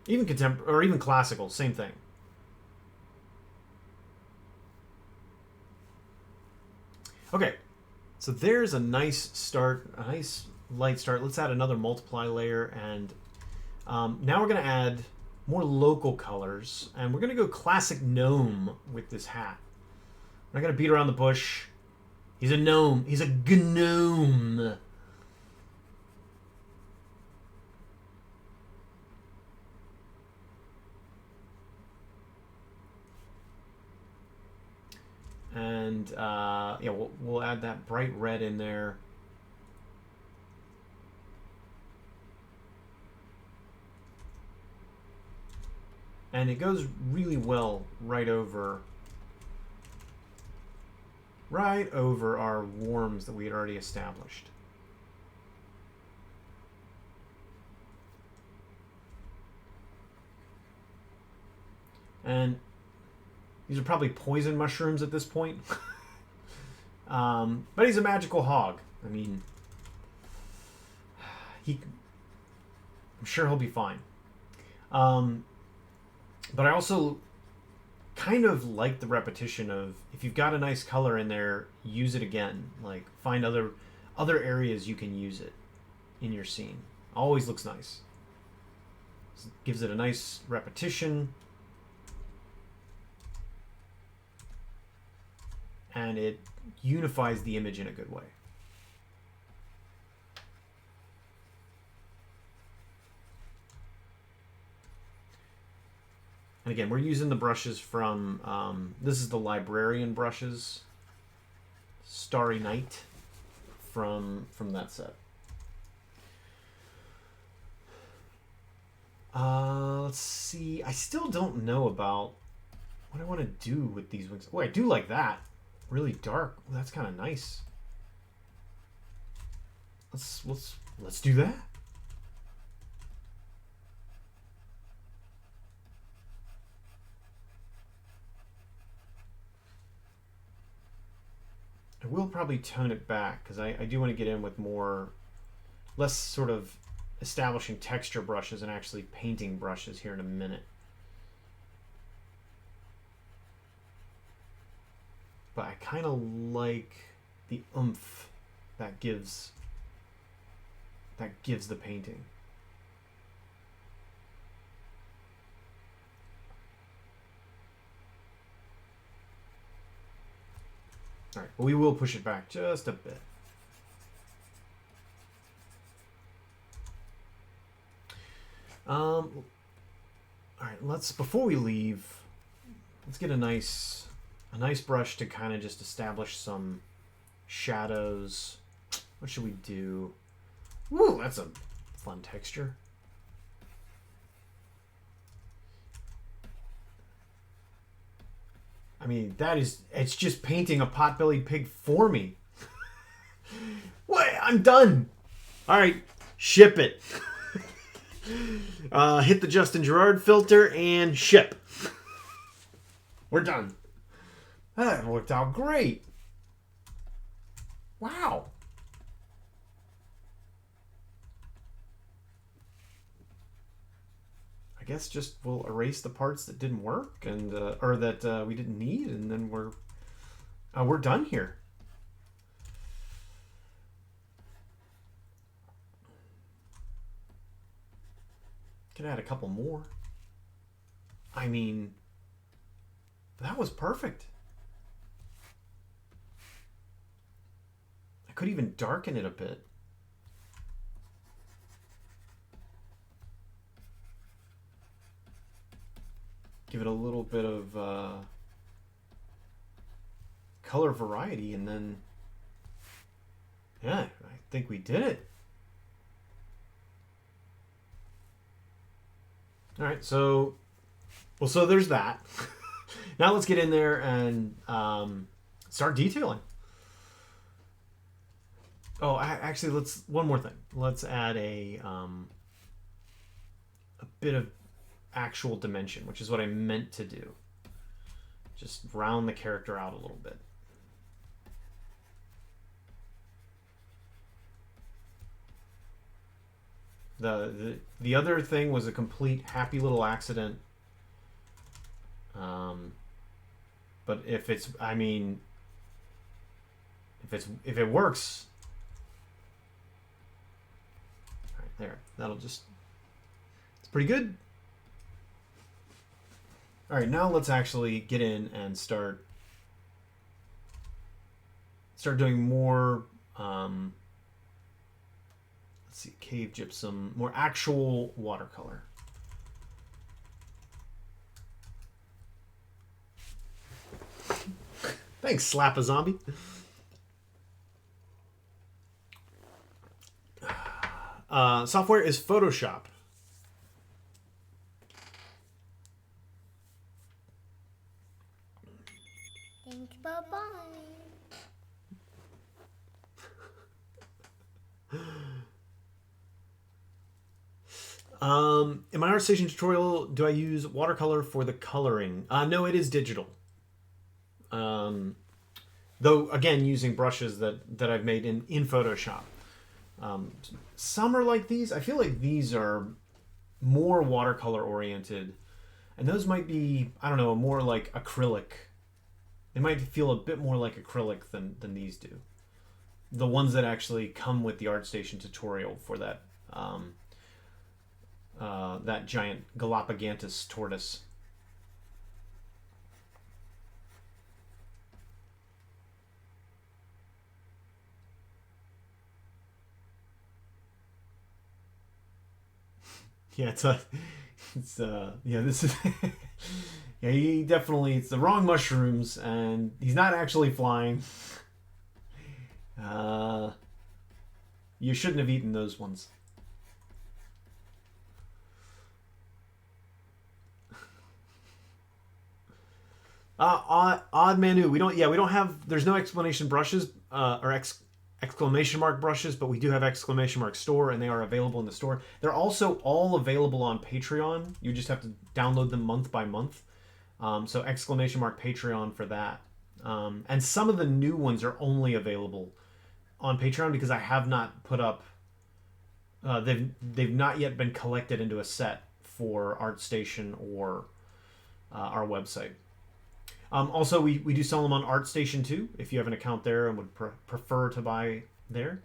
A: Even contemporary or even classical, same thing. Okay, so there's a nice start, a nice light start. Let's add another multiply layer, and now we're going to add more local colors, and we're going to go classic gnome with this hat. We're not going to beat around the bush. He's a gnome. He's a gnome. And yeah, we'll add that bright red in there. And it goes really well right over our worms that we had already established. And these are probably poison mushrooms at this point. But he's a magical hog. I mean, I'm sure he'll be fine. But I also kind of like the repetition of, if you've got a nice color in there, use it again. Like, find other areas you can use it in your scene. Always looks nice. Gives it a nice repetition. And it unifies the image in a good way. And again, we're using the brushes from, this is the Librarian brushes, Starry Night, from that set. Let's see. I still don't know about what I want to do with these wings. Oh, I do like that. Really dark. Well, that's kind of nice. Let's do that. I will probably tone it back because I do want to get in with less sort of establishing texture brushes and actually painting brushes here in a minute. But I kind of like the oomph that gives the painting. All right, but we will push it back just a bit. All right, before we leave, let's get a nice brush to kind of just establish some shadows. What should we do? Woo, that's a fun texture. I mean, it's just painting a pot-bellied pig for me. What? I'm done. All right, ship it. Hit the Justin Gerard filter and ship. We're done. That worked out great. Wow. I guess just we'll erase the parts that didn't work and or that we didn't need, and then we're done here. Could add a couple more. I mean, that was perfect. I could even darken it a bit. Give it a little bit of color variety, and then, yeah, I think we did it. All right, so Well, so there's that. Now let's get in there and start detailing. Oh, actually, let's one more thing. Let's add a bit of actual dimension, which is what I meant to do. Just round the character out a little bit. The other thing was a complete happy little accident. But if it's, I mean, if it works, all right, there, that'll just, it's pretty good. All right, now let's actually get in and start doing more. Let's see, cave gypsum, more actual watercolor. Thanks, Slap a Zombie. Software is Photoshop.
B: Thank you. Bye-bye.
A: In my ArtStation tutorial, do I use watercolor for the coloring? No, it is digital. Though, again, using brushes that I've made in Photoshop. Some are like these. I feel like these are more watercolor oriented. And those might be, I don't know, more like acrylic. They might feel a bit more like acrylic than these do. The ones that actually come with the ArtStation tutorial for that that giant Galapagos tortoise. Yeah, yeah, this is, yeah, he definitely, it's the wrong mushrooms, and he's not actually flying. You shouldn't have eaten those ones. Odd Manu. We don't have. There's no explanation brushes or exclamation mark brushes, but we do have exclamation mark store, and they are available in the store. They're also all available on Patreon. You just have to download them month by month. So exclamation mark Patreon for that. And some of the new ones are only available on Patreon because I have not put up. They've not yet been collected into a set for ArtStation or our website. Also, we do sell them on ArtStation too, if you have an account there and would prefer to buy there.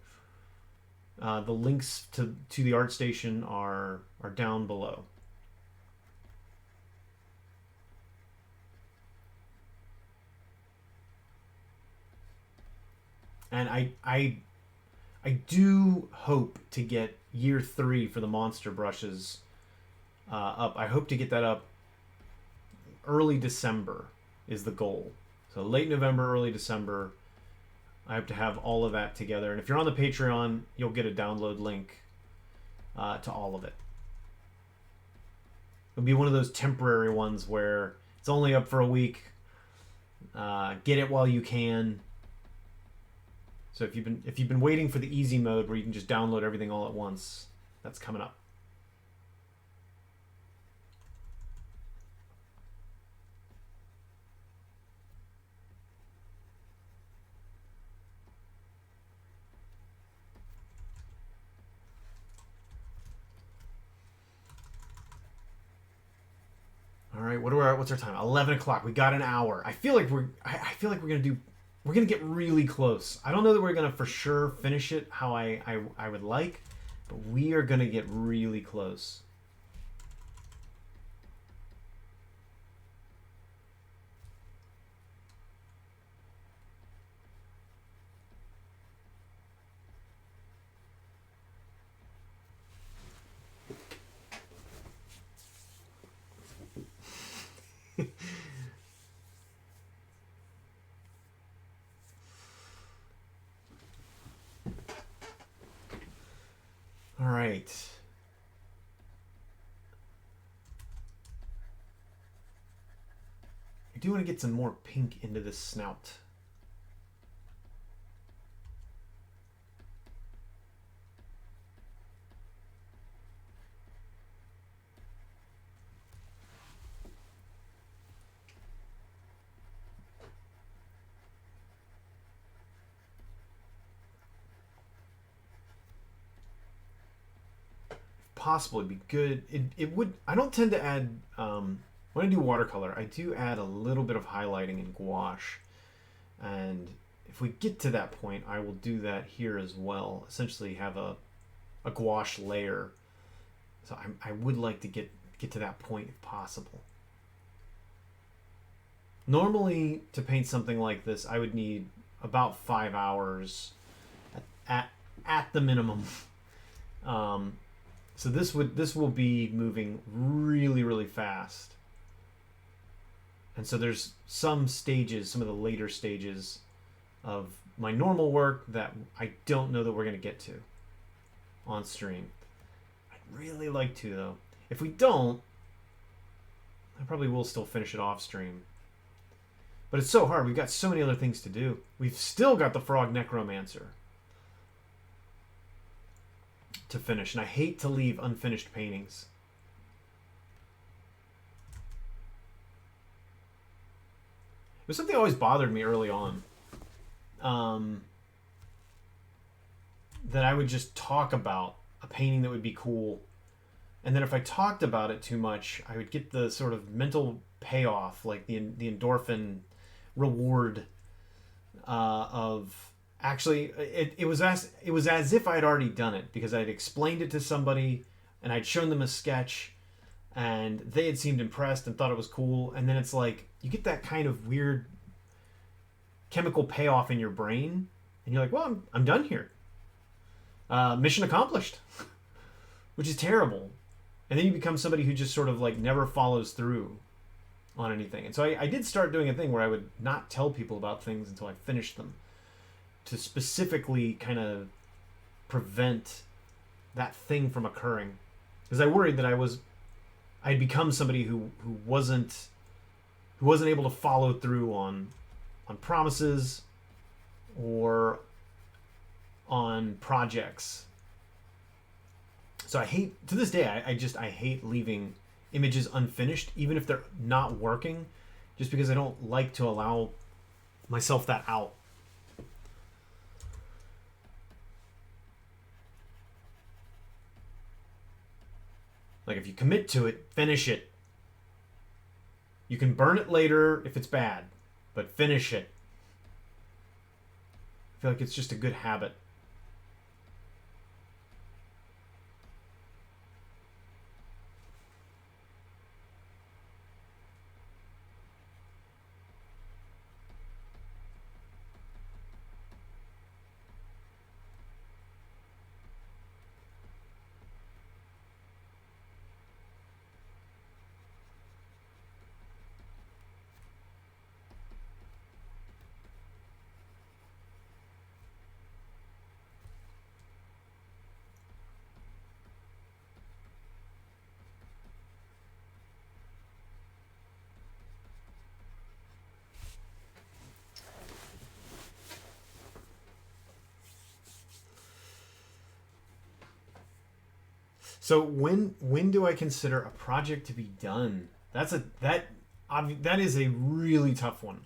A: The links to the ArtStation are down below. And I do hope to get year 3 for the monster brushes up. I hope to get that up early December is the goal. So late November, early December, I hope to have all of that together. And if you're on the Patreon, you'll get a download link to all of it. It'll be one of those temporary ones where it's only up for a week. Get it while you can. So if you've been waiting for the easy mode where you can just download everything all at once, that's coming up. All right, what's our time? 11 o'clock. We got an hour. I feel like we're gonna get really close. I don't know that we're gonna for sure finish it how I would like, but we are gonna get really close. All right. I do want to get some more pink into this snout. Possibly be good. It would. I don't tend to add when I do watercolor. I do add a little bit of highlighting in gouache, and if we get to that point, I will do that here as well. Essentially, have a gouache layer. So I would like to get to that point if possible. Normally, to paint something like this, I would need about 5 hours at the minimum. So this will be moving really, really fast. And so there's some stages, some of the later stages of my normal work that I don't know that we're going to get to on stream. I'd really like to, though. If we don't, I probably will still finish it off stream. But it's so hard. We've got so many other things to do. We've still got the Frog Necromancer to finish, and I hate to leave unfinished paintings. It was something that always bothered me early on. That I would just talk about a painting that would be cool, and then if I talked about it too much, I would get the sort of mental payoff, like the endorphin reward of... Actually, it was as if I had already done it, because I'd explained it to somebody and I'd shown them a sketch and they had seemed impressed and thought it was cool, and then it's like you get that kind of weird chemical payoff in your brain and you're like, well, I'm done here. Mission accomplished. Which is terrible. And then you become somebody who just sort of like never follows through on anything. And so I did start doing a thing where I would not tell people about things until I finished them, to specifically kind of prevent that thing from occurring, because I worried that I'd become somebody who wasn't able to follow through on promises or on projects. So I hate, to this day, I hate leaving images unfinished, even if they're not working, just because I don't like to allow myself that out. Like, if you commit to it, finish it. You can burn it later if it's bad, but finish it. I feel like it's just a good habit. So when do I consider a project to be done? That is a really tough one.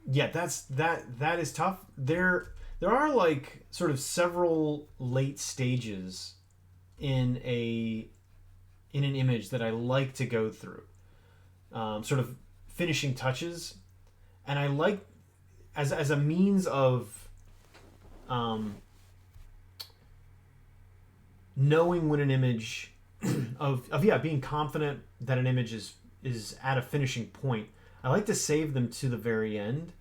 A: Yeah, that is tough. There are like sort of several late stages in an image that I like to go through. Sort of finishing touches, and I like as a means of knowing when an image of being confident that an image is at a finishing point. I like to save them to the very end,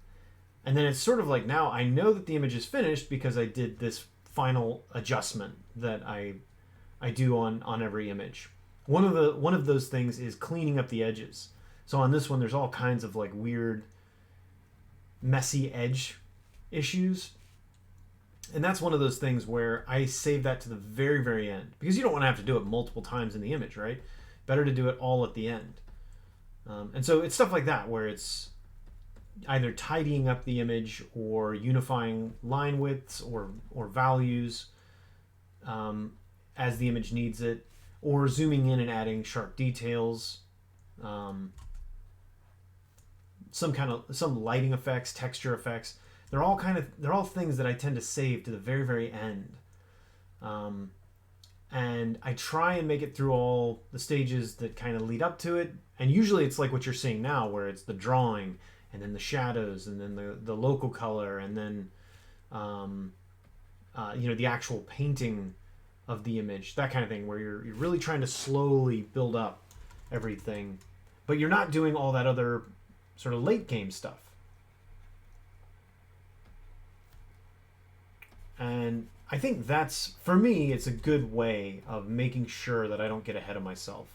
A: and then it's sort of like, now I know that the image is finished because I did this final adjustment that I do on every image. One of those things is cleaning up the edges. So on this one, there's all kinds of like weird, messy edge issues. And that's one of those things where I save that to the very, very end, because you don't want to have to do it multiple times in the image, right? Better to do it all at the end. And so it's stuff like that where it's either tidying up the image or unifying line widths or values as the image needs it, or zooming in and adding sharp details, some lighting effects, texture effects. They're all things that I tend to save to the very, very end. And I try and make it through all the stages that kind of lead up to it. And usually it's like what you're seeing now, where it's the drawing and then the shadows and then the local color and then the actual painting of the image, that kind of thing, where you're really trying to slowly build up everything, but you're not doing all that other sort of late game stuff. And I think that's, for me, it's a good way of making sure that I don't get ahead of myself.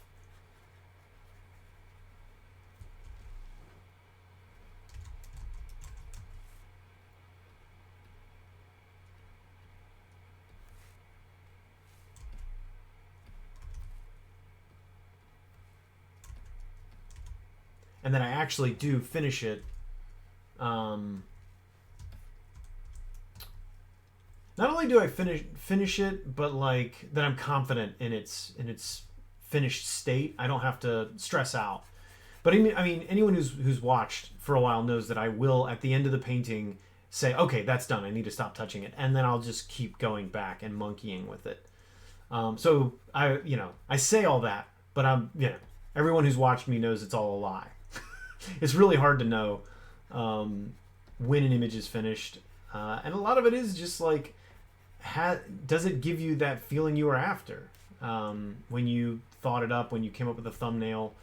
A: And then I actually do finish it. Not only do I finish it, but like that I'm confident in its finished state. I don't have to stress out. But I mean, anyone who's watched for a while knows that I will, at the end of the painting, say, okay, that's done. I need to stop touching it, and then I'll just keep going back and monkeying with it. So I say all that, but everyone who's watched me knows it's all a lie. It's really hard to know when an image is finished, and a lot of it is just like, does it give you that feeling you were after when you thought it up, when you came up with a thumbnail?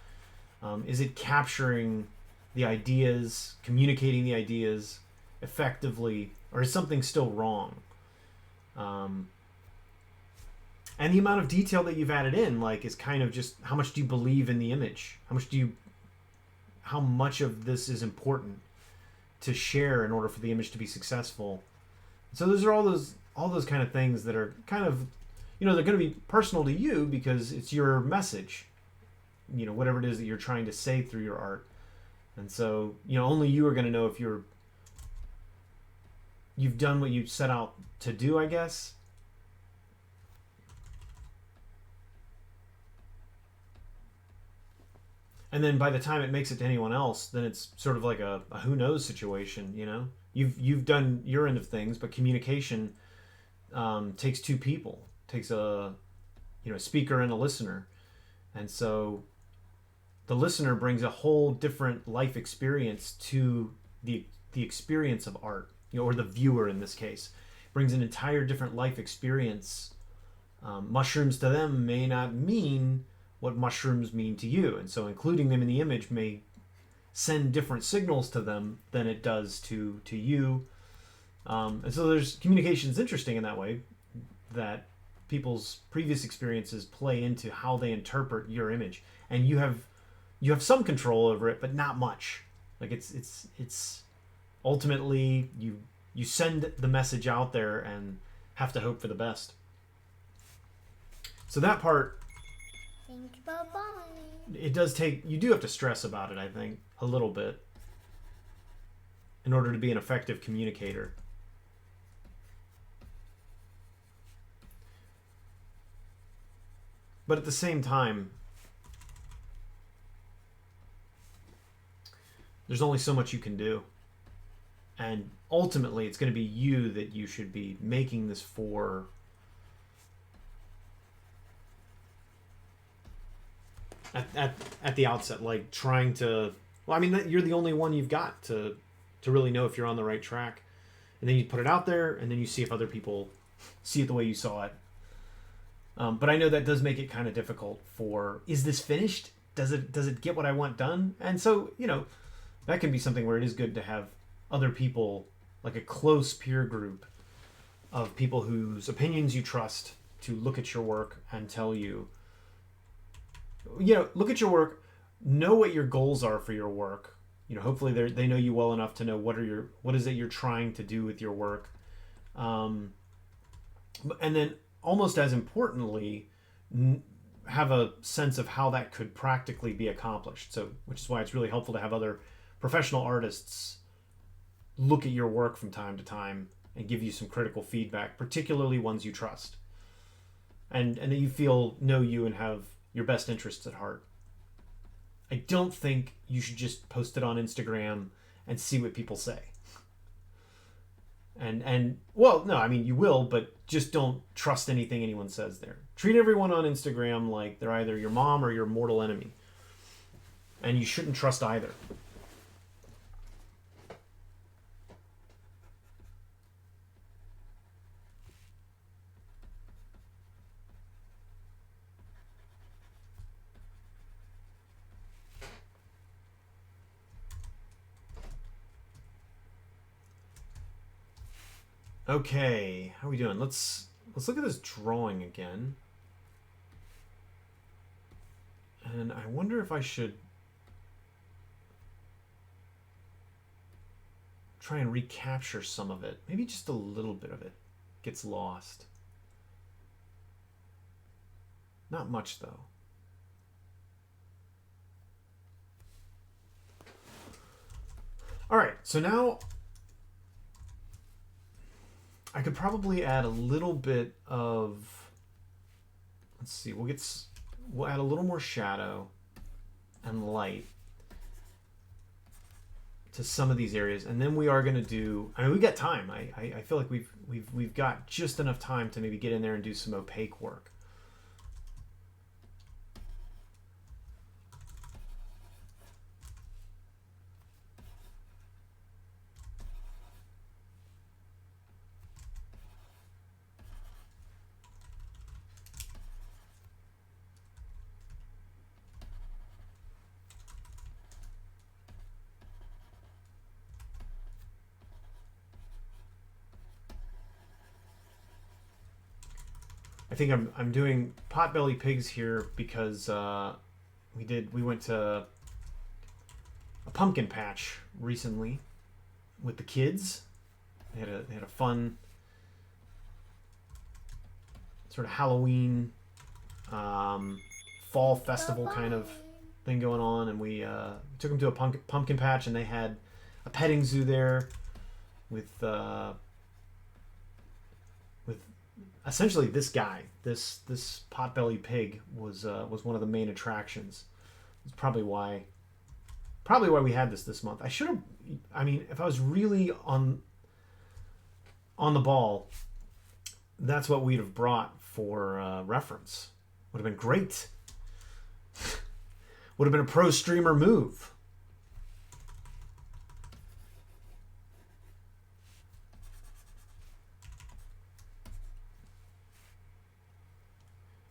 A: Is it capturing the ideas, communicating the ideas effectively, or is something still wrong? And the amount of detail that you've added in, like, is kind of just how much do you believe in the image? How much of this is important to share in order for the image to be successful? So those are all those kind of things that are kind of, they're going to be personal to you because it's your message, whatever it is that you're trying to say through your art. And so, only you are going to know if you've done what you set out to do, I guess. And then by the time it makes it to anyone else, then it's sort of like a who knows situation, You've done your end of things, but communication takes two people. Takes a speaker and a listener. And so the listener brings a whole different life experience to the experience of art, or the viewer in this case. Brings an entire different life experience. Mushrooms to them may not mean what mushrooms mean to you, and so including them in the image may send different signals to them than it does to you. And so there's communication is interesting in that way, that people's previous experiences play into how they interpret your image, and you have some control over it, but not much. Like it's ultimately you send the message out there and have to hope for the best. So that part,
B: Thank you, bye-bye.
A: it does take, you do have to stress about it, I think, a little bit in order to be an effective communicator. But at the same time, there's only so much you can do. And ultimately, it's going to be you that you should be making this for. At the outset, like trying to, well, I mean, you're the only one you've got to really know if you're on the right track. And then you put it out there, and then you see if other people see it the way you saw it. But I know that does make it kind of difficult for, is this finished? Does it get what I want done? And so, that can be something where it is good to have other people, like a close peer group of people whose opinions you trust, to look at your work and tell you, look at your work, know what your goals are for your work. Hopefully they know you well enough to know what is it you're trying to do with your work. And then, almost as importantly, have a sense of how that could practically be accomplished. So, which is why it's really helpful to have other professional artists look at your work from time to time and give you some critical feedback, particularly ones you trust, and that you feel know you and have your best interests at heart. I don't think you should just post it on Instagram and see what people say. And well, no, I mean you will, but just don't trust anything anyone says there. Treat everyone on Instagram like they're either your mom or your mortal enemy. And you shouldn't trust either. Okay, how are we doing? Let's look at this drawing again. And I wonder if I should try and recapture some of it. Maybe just a little bit of it gets lost. Not much, though. All right, so now I could probably add a little bit of, let's see, we'll add a little more shadow and light to some of these areas, and then we are going to do, I mean, we got time. I feel like we've got just enough time to maybe get in there and do some opaque work. I think I'm doing potbelly pigs here because we went to a pumpkin patch recently with the kids. They had a fun sort of Halloween fall festival kind of thing going on, and we took them to a pumpkin patch, and they had a petting zoo there with essentially this guy, this potbelly pig was one of the main attractions. It's probably why we had this month. I should have. I mean, if I was really on the ball, that's what we'd have brought for reference. Would have been great. Would have been a pro streamer move.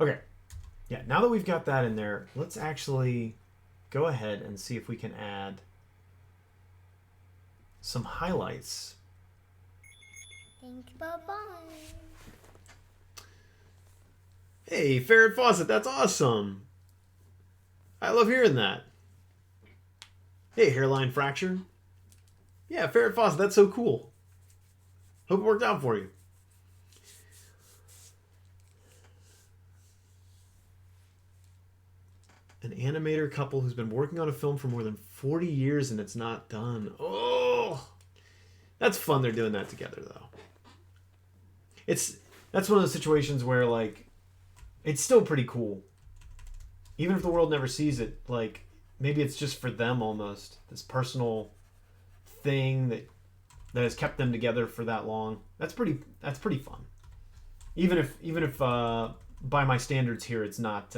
A: Okay, yeah, now that we've got that in there, let's actually go ahead and see if we can add some highlights.
B: Thank you, bye-bye.
A: Hey, Ferret Fawcett, that's awesome. I love hearing that. Hey, hairline fracture. Yeah, Ferret Fawcett, that's so cool. Hope it worked out for you. An animator couple who's been working on a film for more than 40 years and it's not done. Oh, that's fun. They're doing that together, though. That's one of those situations where, like, it's still pretty cool. Even if the world never sees it, like, maybe it's just for them almost. This personal thing that has kept them together for that long. That's pretty fun. Even if by my standards here, it's not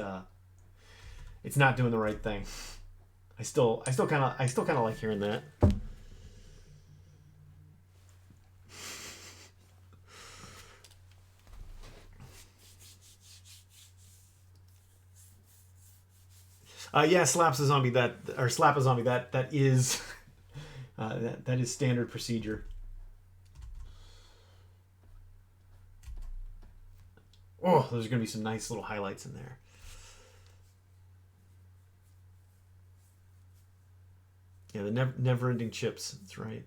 A: doing the right thing. I still kind of like hearing that. Yeah, slap a zombie. That is that is standard procedure. Oh, there's gonna be some nice little highlights in there. Yeah, the never-ending chips. That's right.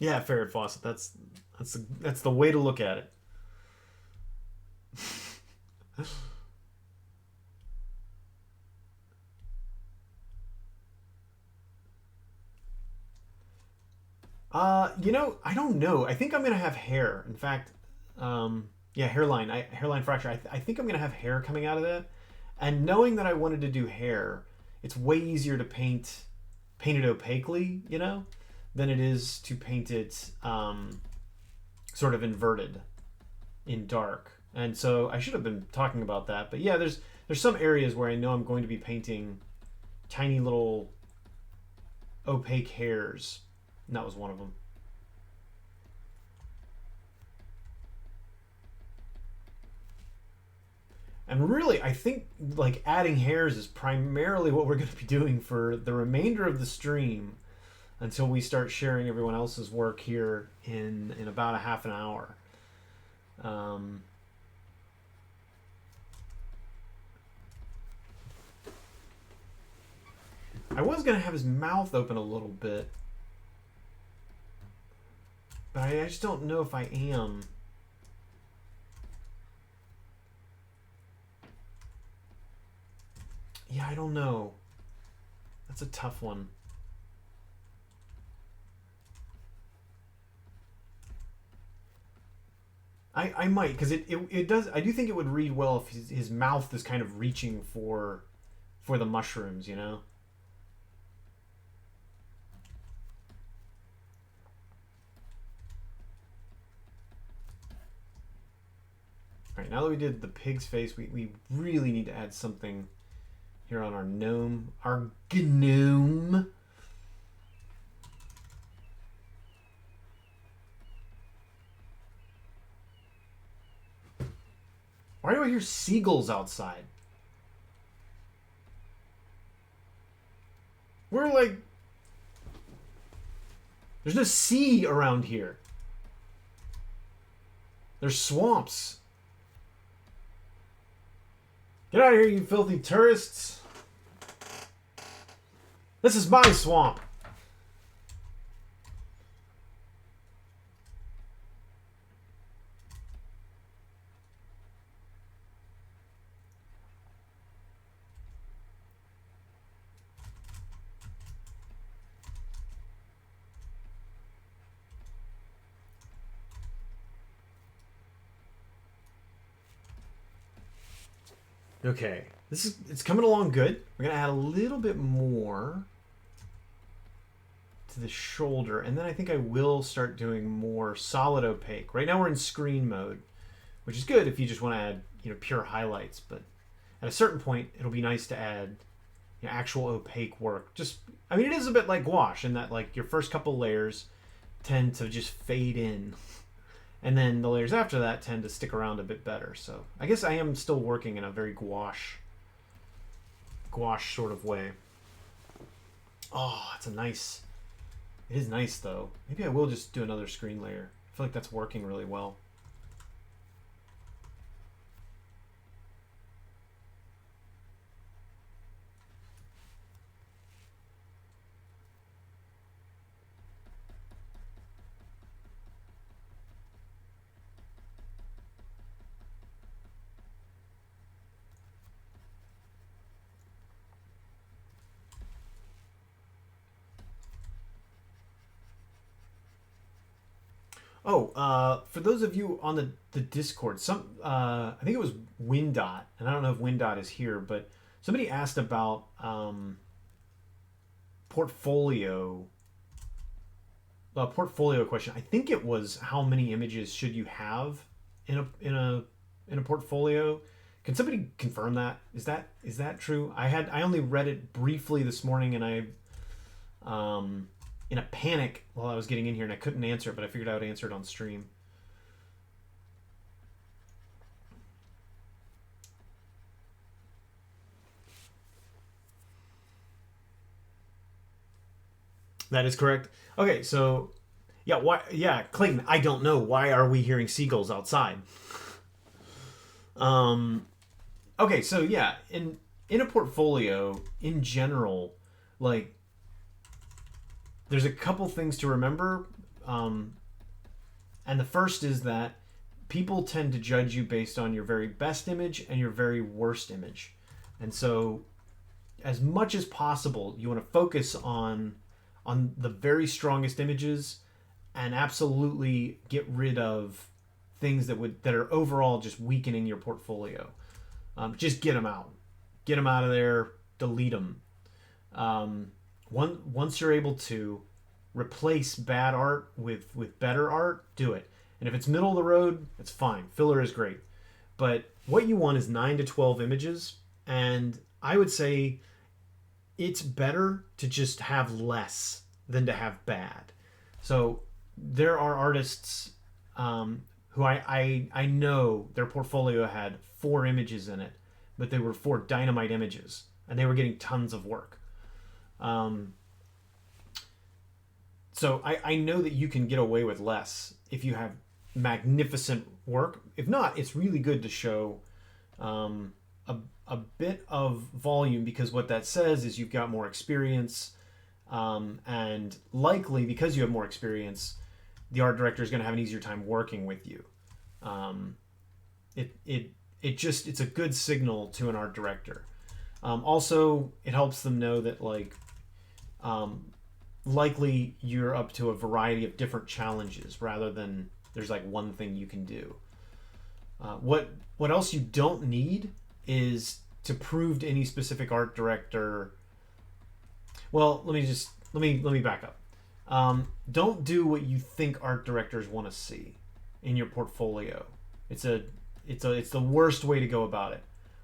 A: Yeah, ferret faucet. That's the way to look at it. I don't know. I think I'm gonna have hair. In fact, yeah, hairline. Hairline fracture. I think I'm gonna have hair coming out of that. And knowing that I wanted to do hair, it's way easier to paint it opaquely, than it is to paint it sort of inverted in dark. And so I should have been talking about that. But yeah, there's some areas where I know I'm going to be painting tiny little opaque hairs. And that was one of them. And really, I think like adding hairs is primarily what we're going to be doing for the remainder of the stream until we start sharing everyone else's work here in about a half an hour. I was going to have his mouth open a little bit, but I just don't know if I am. Yeah, I don't know. That's a tough one. I might, because it does. I do think it would read well if his mouth is kind of reaching for the mushrooms, All right, now that we did the pig's face, we really need to add something here on our gnome. Our gnome. Why do I hear seagulls outside? We're like... There's no sea around here. There's swamps. Get out of here, you filthy tourists. This is my swamp. Okay, it's coming along good. We're gonna add a little bit more to the shoulder, and then I think I will start doing more solid opaque. Right now we're in screen mode, which is good if you just want to add pure highlights, but at a certain point it'll be nice to add actual opaque work. I mean, it is a bit like gouache in that like your first couple layers tend to just fade in. And then the layers after that tend to stick around a bit better. So I guess I am still working in a very gouache sort of way. Oh, it's it is nice though. Maybe I will just do another screen layer. I feel like that's working really well. Oh, for those of you on the Discord, I think it was Windot, and I don't know if Windot is here, but somebody asked about portfolio question. I think it was how many images should you have in a portfolio. Can somebody confirm that? Is that true? I only read it briefly this morning, and I in a panic while I was getting in here, and I couldn't answer it, but I figured I would answer it on stream. That is correct. Okay, so yeah, Clayton, I don't know. Why are we hearing seagulls outside? Okay, so yeah, in a portfolio in general, like there's a couple things to remember. And the first is that people tend to judge you based on your very best image and your very worst image. And so as much as possible, you want to focus on the very strongest images and absolutely get rid of things that are overall just weakening your portfolio. Just get them out. Get them out of there. Delete them. Once you're able to replace bad art with better art, do it. And if it's middle of the road, it's fine. Filler is great. But what you want is 9 to 12 images. And I would say it's better to just have less than to have bad. So there are artists who I know their portfolio had 4 images in it, but they were 4 dynamite images, and they were getting tons of work. So I know that you can get away with less if you have magnificent work. If not, it's really good to show a bit of volume, because what that says is you've got more experience, and likely because you have more experience, the art director is going to have an easier time working with you. It's a good signal to an art director. Also, it helps them know that likely you're up to a variety of different challenges rather than there's like one thing you can do. What else you don't need is to prove to any specific art director. Well, let me back up. Don't do what you think art directors want to see in your portfolio. It's the worst way to go about it.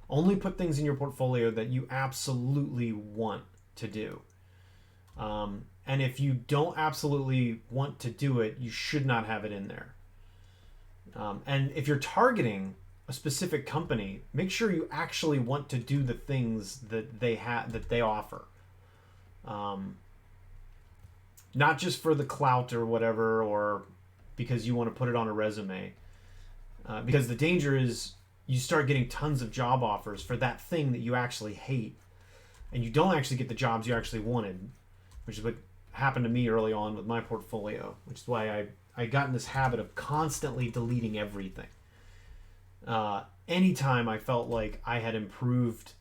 A: Only put things in your portfolio that you absolutely want to do. And if you don't absolutely want to do it, you should not have it in there. And if you're targeting a specific company, make sure you actually want to do the things that they offer. Not just for the clout or whatever, or because you want to put it on a resume. Because the danger is you start getting tons of job offers for that thing that you actually hate, and you don't actually get the jobs you actually wanted, which is what happened to me early on with my portfolio, which is why I got in this habit of constantly deleting everything. Anytime I felt like I had improved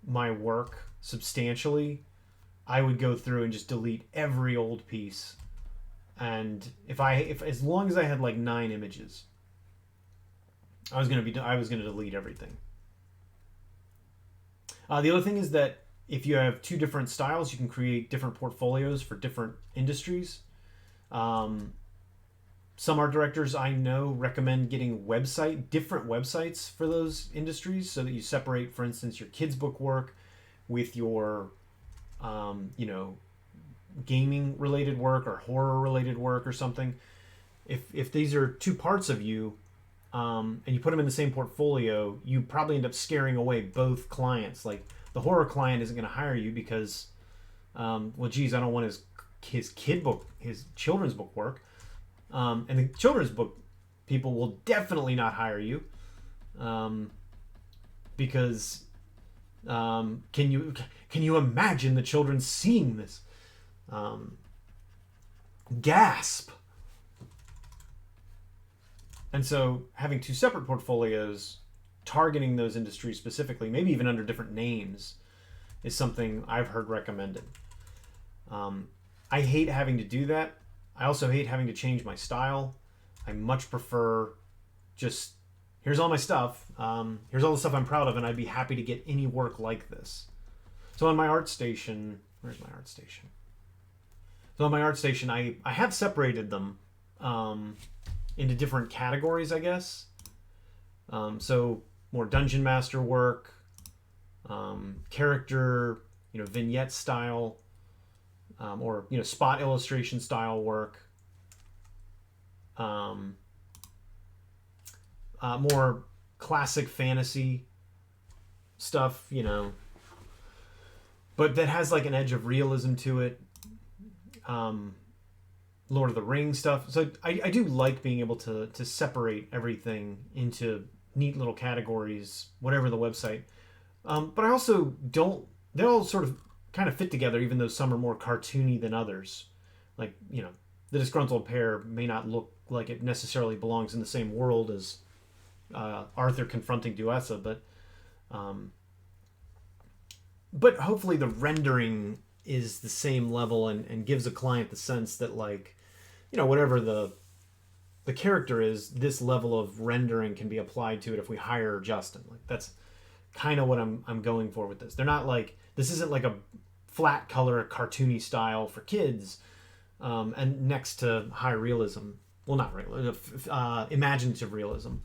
A: my work substantially, I would go through and just delete every old piece. And if as long as I had like 9 images, I was gonna delete everything. The other thing is that if you have 2 different styles, you can create different portfolios for different industries. Some art directors I know recommend getting different websites for those industries, so that you separate, for instance, your kids' book work with your, gaming related work or horror related work or something. If these are 2 parts of you, and you put them in the same portfolio, you probably end up scaring away both clients. Like, the horror client isn't going to hire you because, I don't want his children's book work. And the children's book people will definitely not hire you, because can you imagine the children seeing this? Gasp. And so having 2 separate portfolios, targeting those industries specifically, maybe even under different names, is something I've heard recommended. I hate having to do that. I also hate having to change my style. I much prefer just, here's all my stuff. Here's all the stuff I'm proud of, and I'd be happy to get any work like this. So on my ArtStation, where's my ArtStation? So on my ArtStation, I have separated them into different categories, I guess. So more Dungeon Master work, character, vignette style, or spot illustration style work, more classic fantasy stuff, but that has like an edge of realism to it. Lord of the Rings stuff. So I do like being able to separate everything into neat little categories, whatever the website. But I also don't. They all sort of kind of fit together, even though some are more cartoony than others. Like, the disgruntled pair may not look like it necessarily belongs in the same world as Arthur confronting Duessa, but hopefully the rendering is the same level and gives a client the sense that, like, you know, whatever the character is, this level of rendering can be applied to it if we hire Justin. Like, that's kind of what I'm going for with this. They're not like, this isn't like a flat color cartoony style for kids, and next to high realism. Well, not realism, imaginative realism.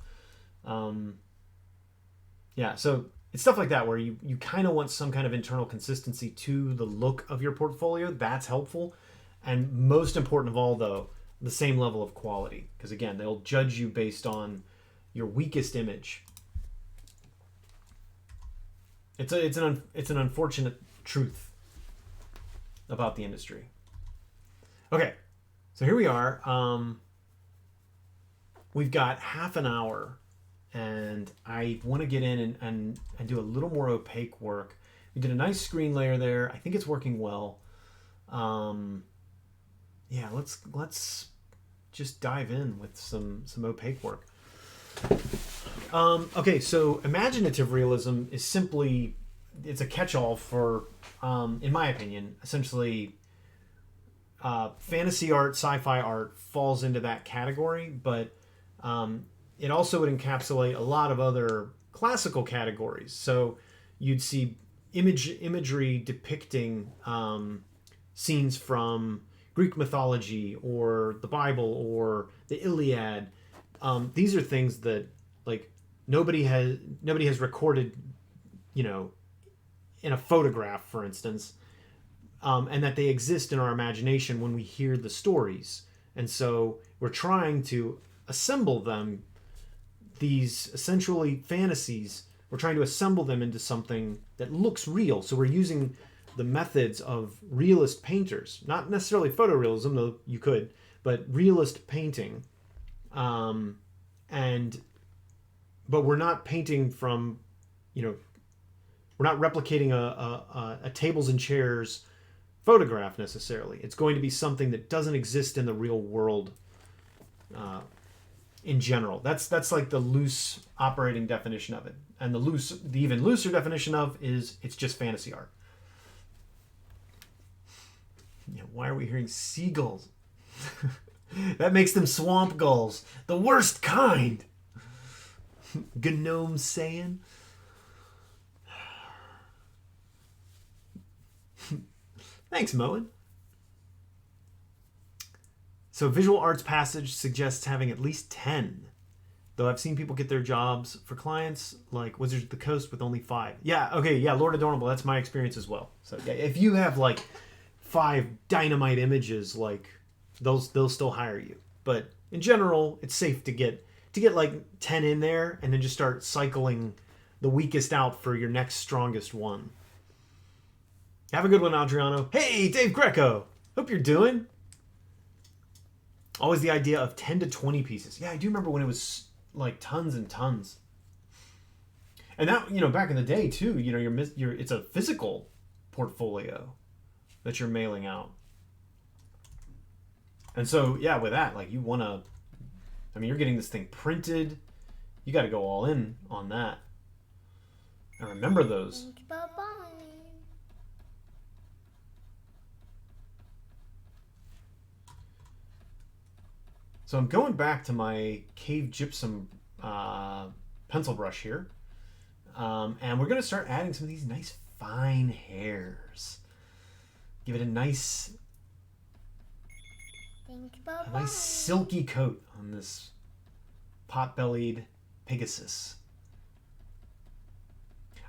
A: Yeah, so it's stuff like that where you kind of want some kind of internal consistency to the look of your portfolio. That's helpful. And most important of all, though, the same level of quality. Because again, they'll judge you based on your weakest image. It's an unfortunate truth about the industry. Okay, so here we are. We've got half an hour, and I want to get in and do a little more opaque work. We did a nice screen layer there. I think it's working well. Yeah, let's just dive in with some opaque work. Okay, so imaginative realism is simply, it's a catch-all for, in my opinion, essentially fantasy art, sci-fi art falls into that category, but it also would encapsulate a lot of other classical categories. So you'd see imagery depicting scenes from Greek mythology or the Bible or the Iliad. These are things that, like, nobody has recorded, you know, in a photograph, for instance, and that they exist in our imagination when we hear the stories. And so we're trying to assemble them, these essentially fantasies, we're trying to assemble them into something that looks real. So we're using the methods of realist painters, not necessarily photorealism, though you could, but realist painting. But we're not painting from, you know, we're not replicating a tables and chairs photograph necessarily. It's going to be something that doesn't exist in the real world in general. That's like the loose operating definition of it. And the even looser definition of is it's just fantasy art. Yeah, why are we hearing seagulls? That makes them swamp gulls. The worst kind. Gnome saying. Thanks, Moen. So visual arts passage suggests having at least 10. Though I've seen people get their jobs for clients like Wizards of the Coast with only 5. Yeah, okay, yeah, Lord Adorable, that's my experience as well. So yeah, if you have like 5 dynamite images, like they'll still hire you. But in general, it's safe to get like 10 in there and then just start cycling the weakest out for your next strongest one. Have a good one, Adriano. Hey, Dave Greco. Hope you're doing. Always the idea of 10 to 20 pieces. Yeah, I do remember when it was like tons and tons. And that, you know, back in the day too, you know, it's a physical portfolio that you're mailing out. And so, yeah, with that, like, you want to, I mean, you're getting this thing printed. You got to go all in on that. And remember those.
B: Bye-bye.
A: So I'm going back to my cave gypsum pencil brush here. And we're going to start adding some of these nice fine hairs. Give it a nice silky coat on this pot-bellied Pigasus.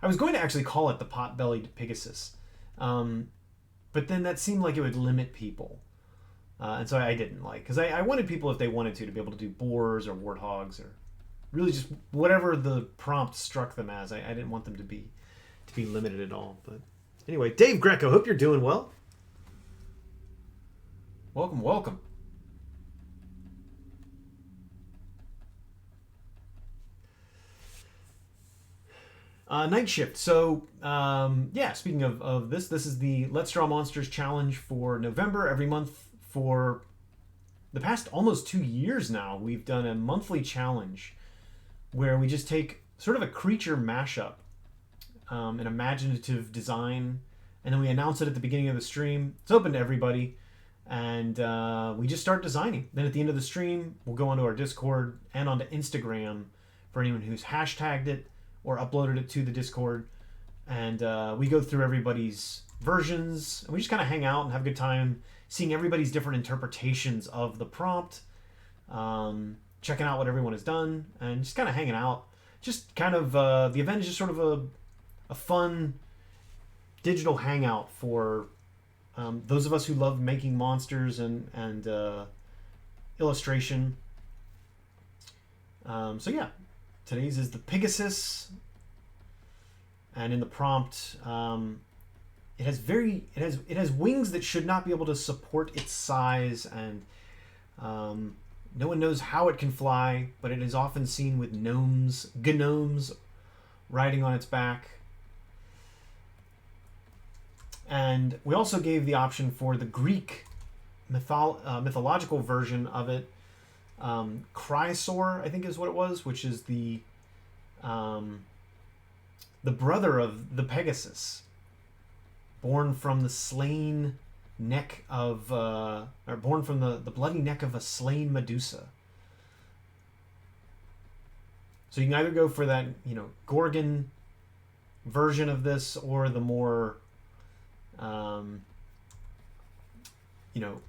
A: I was going to actually call it the pot-bellied Pigasus. But then that seemed like it would limit people. And so I didn't like, because I wanted people, if they wanted to be able to do boars or warthogs or really just whatever the prompt struck them as. I didn't want them to be limited at all. But anyway, Dave Greco, hope you're doing well. Welcome, welcome. Night Shift. So, yeah, speaking of this is the Let's Draw Monsters challenge for November. Every month for the past almost 2 years now, we've done a monthly challenge where we just take sort of a creature mashup, an imaginative design, and then we announce it at the beginning of the stream. It's open to everybody, and we just start designing. Then at the end of the stream, we'll go onto our Discord and onto Instagram for anyone who's hashtagged it or uploaded it to the Discord, and we go through everybody's versions, and we just kind of hang out and have a good time seeing everybody's different interpretations of the prompt, checking out what everyone has done, and just kind of hanging out. Just kind of, the event is just sort of a fun digital hangout for those of us who love making monsters and illustration. So yeah, today's is the Pigasus, and in the prompt, it has wings that should not be able to support its size, and no one knows how it can fly, but it is often seen with gnomes riding on its back. And we also gave the option for the Greek mythological version of it. Chrysaor, I think is what it was, which is the brother of the Pegasus, born from the slain neck of, or born from the bloody neck of a slain Medusa. So you can either go for that, Gorgon version of this, or the more,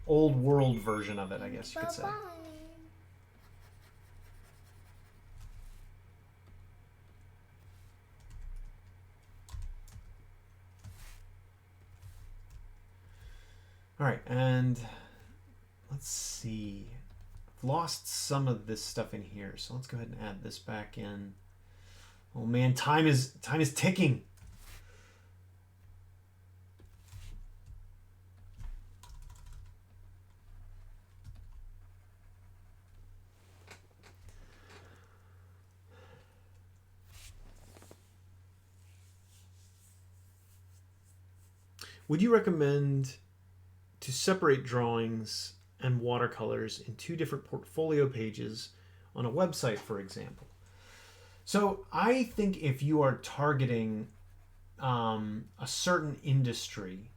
A: old world version of it, I guess you could say. All right, and let's see. I've lost some of this stuff in here, so let's go ahead and add this back in. Oh man, time is ticking. Would you recommend to separate drawings and watercolors in two different portfolio pages on a website, for example? So I think if you are targeting a certain industry,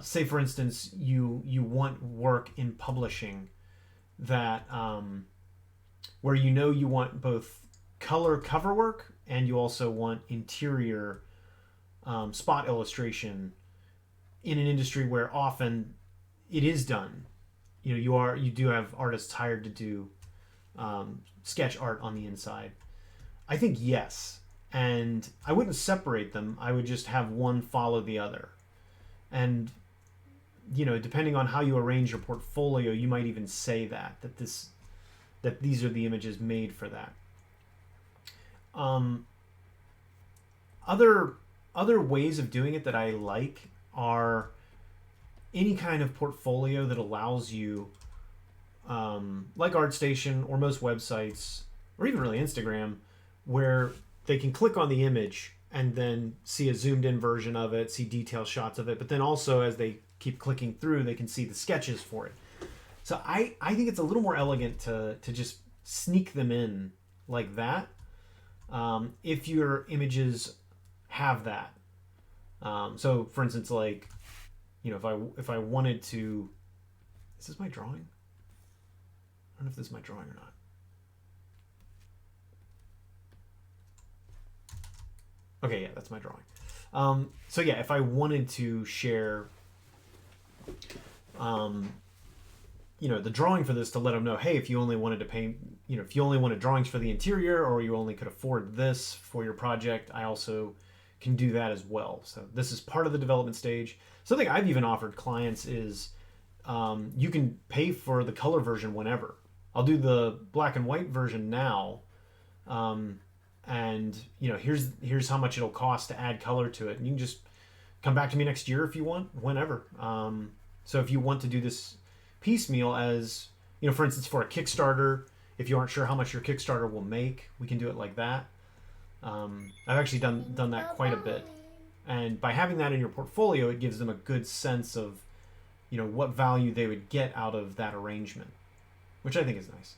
A: say for instance you want work in publishing that where you want both color cover work and you also want interior spot illustration in an industry where often it is done. You do have artists hired to do sketch art on the inside. I think yes, and I wouldn't separate them. I would just have one follow the other, and depending on how you arrange your portfolio, you might even say that these are the images made for that. Other ways of doing it that I like are any kind of portfolio that allows you, like ArtStation or most websites, or even really Instagram, where they can click on the image and then see a zoomed in version of it, see detailed shots of it, but then also as they keep clicking through, they can see the sketches for it. So I think it's a little more elegant to just sneak them in like that, if your images have that. So for instance, like, if I wanted to, is this my drawing? I don't know if this is my drawing or not. Okay, yeah, that's my drawing. So yeah, if I wanted to share, the drawing for this to let them know, hey, if you only wanted to paint, if you only wanted drawings for the interior, or you only could afford this for your project, I also can do that as well. So this is part of the development stage. Something I've even offered clients is you can pay for the color version whenever. I'll do the black and white version now, and here's how much it'll cost to add color to it, and you can just come back to me next year if you want, whenever. So if you want to do this piecemeal, as for instance, for a Kickstarter, if you aren't sure how much your Kickstarter will make, we can do it like that. I've actually done that quite a bit, and by having that in your portfolio, it gives them a good sense of what value they would get out of that arrangement, which I think is nice.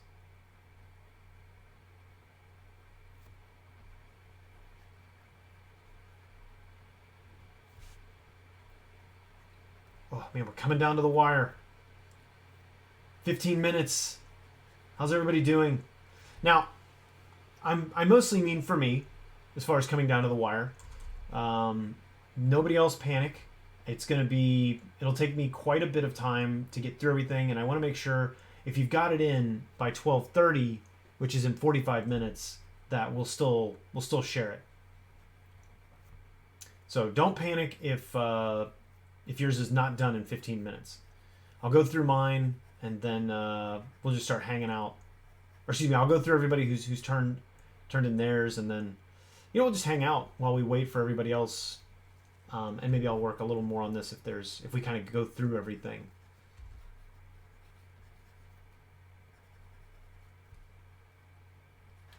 A: Oh man, we're coming down to the wire. 15 minutes. How's everybody doing? Now, I mostly mean for me, as far as coming down to the wire. Nobody else panic. It'll take me quite a bit of time to get through everything, and I want to make sure if you've got it in by 12:30, which is in 45 minutes, that we'll still share it. So don't panic if yours is not done in 15 minutes. I'll go through mine, and then we'll just start hanging out. Or excuse me, I'll go through everybody who's turned in theirs, and then we'll just hang out while we wait for everybody else. And maybe I'll work a little more on this if we kind of go through everything.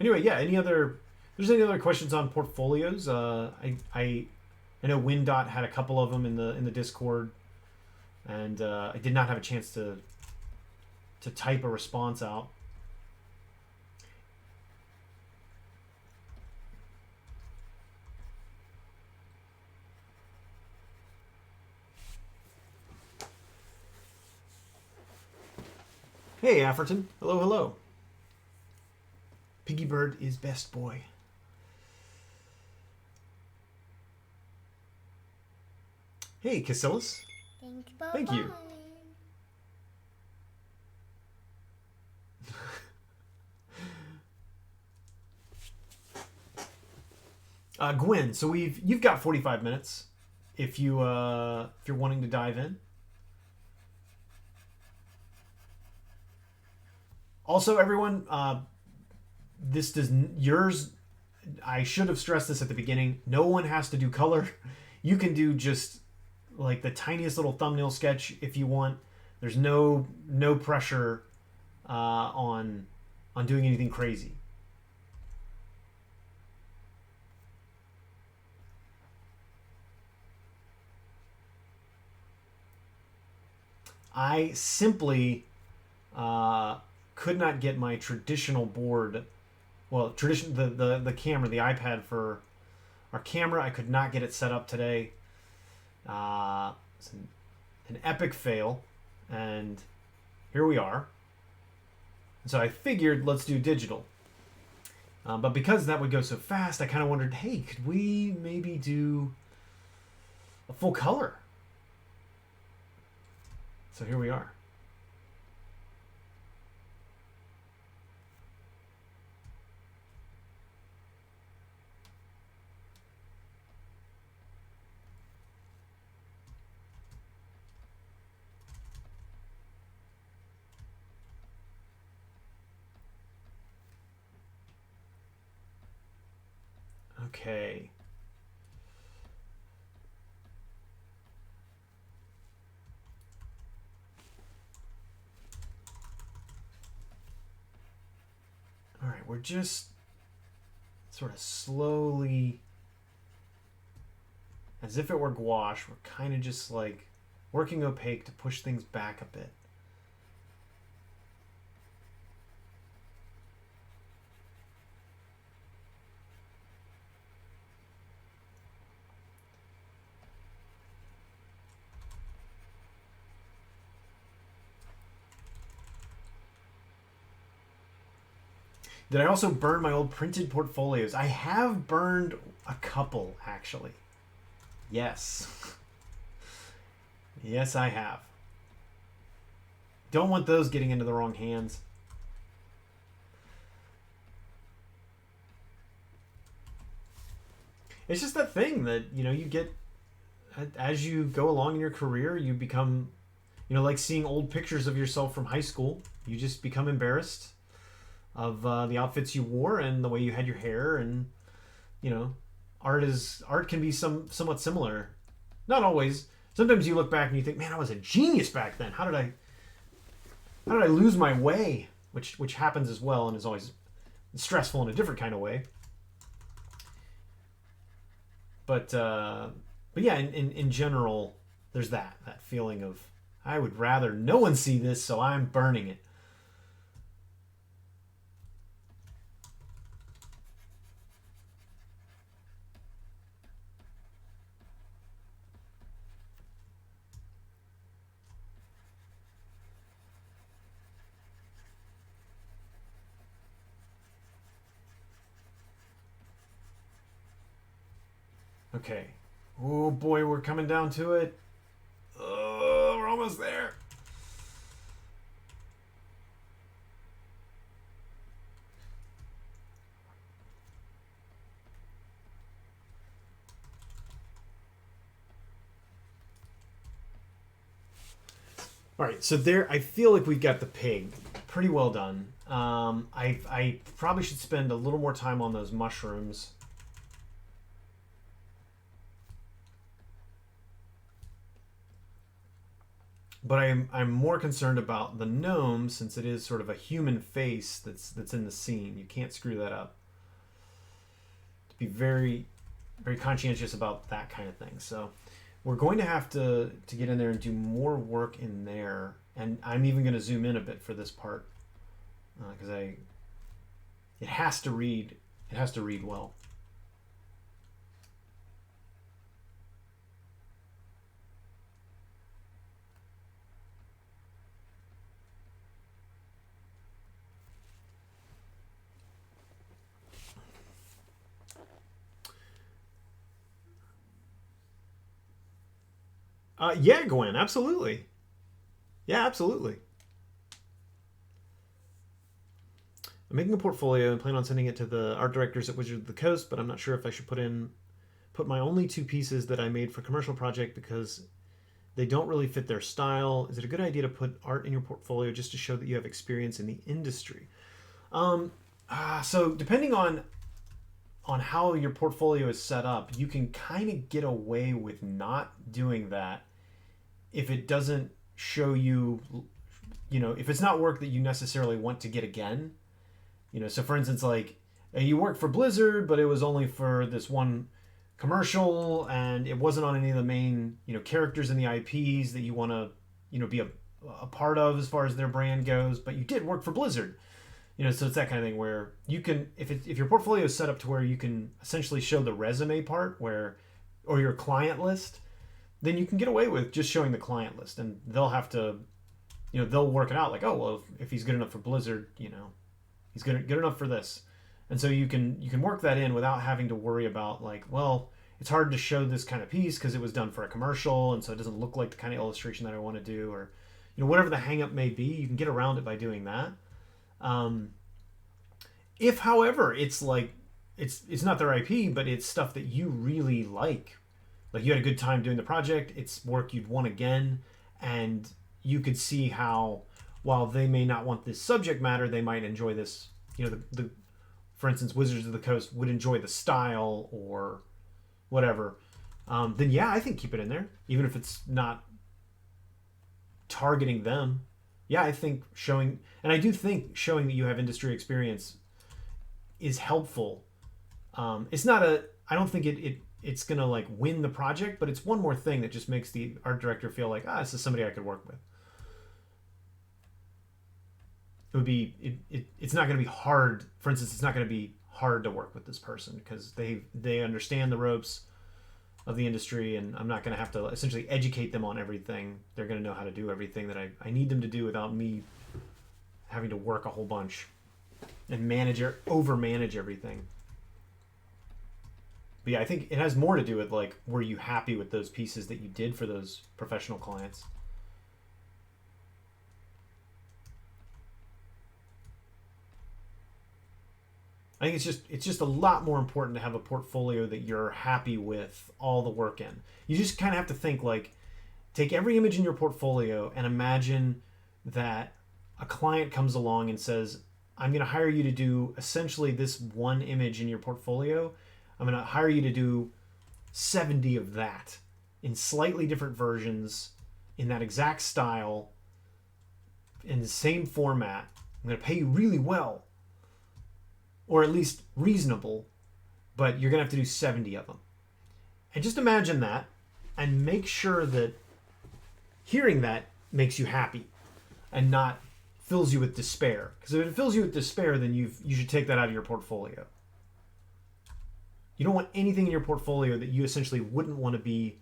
A: Anyway, yeah. If there's any other questions on portfolios? I know Windot had a couple of them in the Discord, and I did not have a chance to type a response out. Hey, Afferton. Hello, hello. Piggy Bird is best boy. Hey, Casillas.
B: Thank you, Baba.
A: Thank you. Gwen, so you've got 45 minutes if you're wanting to dive in. Also, everyone, yours. I should have stressed this at the beginning. No one has to do color. You can do just like the tiniest little thumbnail sketch if you want. There's no pressure on doing anything crazy. I simply could not get my traditional board. Well, the camera, the iPad for our camera, I could not get it set up today. It's an epic fail, and here we are. And so I figured let's do digital. But because that would go so fast, I kind of wondered, hey, could we maybe do a full color? So here we are. Okay. All right, we're just sort of slowly, as if it were gouache, we're kind of just like working opaque to push things back a bit. Did I also burn my old printed portfolios? I have burned a couple, actually. Yes. Yes, I have. Don't want those getting into the wrong hands. It's just that thing that, you get, as you go along in your career, you become, like seeing old pictures of yourself from high school. You just become embarrassed of the outfits you wore and the way you had your hair, and art can be somewhat similar. Not always. Sometimes you look back and you think, man, I was a genius back then. How did I lose my way? Which happens as well, and is always stressful in a different kind of way. But yeah, in general, there's that feeling of I would rather no one see this, so I'm burning it. Okay. Oh boy, we're coming down to it. Oh, we're almost there. All right, so there, I feel like we've got the pig pretty well done. I probably should spend a little more time on those mushrooms. But I'm more concerned about the gnome, since it is sort of a human face that's in the scene. You can't screw that up. To be very, very conscientious about that kind of thing. So we're going to have to get in there and do more work in there. And I'm even going to zoom in a bit for this part because it has to read well. Yeah, Gwen, absolutely. Yeah, absolutely. I'm making a portfolio and plan on sending it to the art directors at Wizards of the Coast, but I'm not sure if I should put my only two pieces that I made for commercial project because they don't really fit their style. Is it a good idea to put art in your portfolio just to show that you have experience in the industry? So depending on how your portfolio is set up, you can kind of get away with not doing that if it doesn't show you, if it's not work that you necessarily want to get again. So for instance, like you worked for Blizzard, but it was only for this one commercial and it wasn't on any of the main, characters in the IPs that you want to, be a part of as far as their brand goes, but you did work for Blizzard. So it's that kind of thing where you can, if your portfolio is set up to where you can essentially show the resume part or your client list, then you can get away with just showing the client list, and they'll have to, they'll work it out like, oh, well, if he's good enough for Blizzard, he's good enough for this. And so you can work that in without having to worry about like, well, it's hard to show this kind of piece because it was done for a commercial, and so it doesn't look like the kind of illustration that I want to do, or, whatever the hang up may be, you can get around it by doing that. If, however, it's like it's not their IP, but it's stuff that you really like you had a good time doing the project, it's work you'd want again, and you could see how while they may not want this subject matter, they might enjoy this. The for instance, Wizards of the Coast would enjoy the style or whatever. Then yeah, I think keep it in there, even if it's not targeting them. Yeah, I think showing that you have industry experience is helpful. It's not I don't think it's gonna like win the project, but it's one more thing that just makes the art director feel like, this is somebody I could work with. It would be it's not gonna be hard. For instance, it's not gonna be hard to work with this person because they understand the ropes of the industry, and I'm not going to have to essentially educate them on everything. They're going to know how to do everything that I need them to do without me having to work a whole bunch and overmanage everything. But yeah, I think it has more to do with like, were you happy with those pieces that you did for those professional clients? I think it's just a lot more important to have a portfolio that you're happy with all the work in. You just kind of have to think like, take every image in your portfolio and imagine that a client comes along and says, I'm going to hire you to do essentially this one image in your portfolio. I'm going to hire you to do 70 of that in slightly different versions in that exact style in the same format. I'm going to pay you really well, or at least reasonable, but you're going to have to do 70 of them. And just imagine that and make sure that hearing that, makes you happy and not fills you with despair. Because if it fills you with despair, then you should take that out of your portfolio. You don't want anything in your portfolio that you essentially wouldn't want to be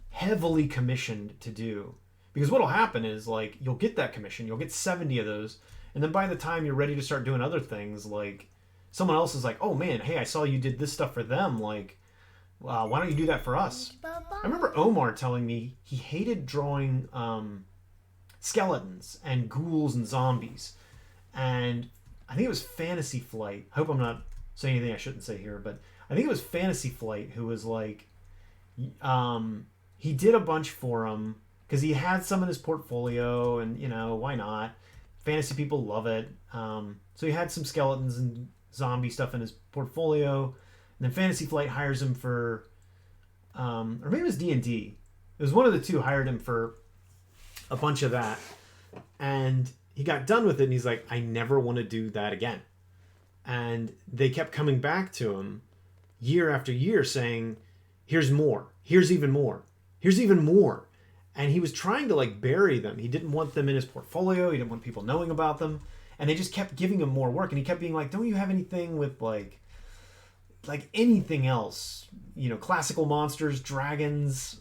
A: heavily commissioned to do. Because what'll happen is, like, you'll get that commission, you'll get 70 of those, and then by the time you're ready to start doing other things, like, someone else is like, oh man, hey, I saw you did this stuff for them, like, why don't you do that for us? I remember Omar telling me he hated drawing skeletons and ghouls and zombies. And I think it was Fantasy Flight. I hope I'm not saying anything I shouldn't say here, but I think it was Fantasy Flight who was like, he did a bunch for him because he had some in his portfolio, and you know, why not? Fantasy people love it. So he had some skeletons and zombie stuff in his portfolio, and then Fantasy Flight hires him for, or maybe it was D&D. It was one of the two, hired him for a bunch of that, and he got done with it, and he's like, I never want to do that again. And they kept coming back to him year after year saying, here's more, here's even more, here's even more. And he was trying to like bury them. He didn't want them in his portfolio. He didn't want people knowing about them. And they just kept giving him more work. And he kept being like, don't you have anything with like anything else? You know, classical monsters, dragons,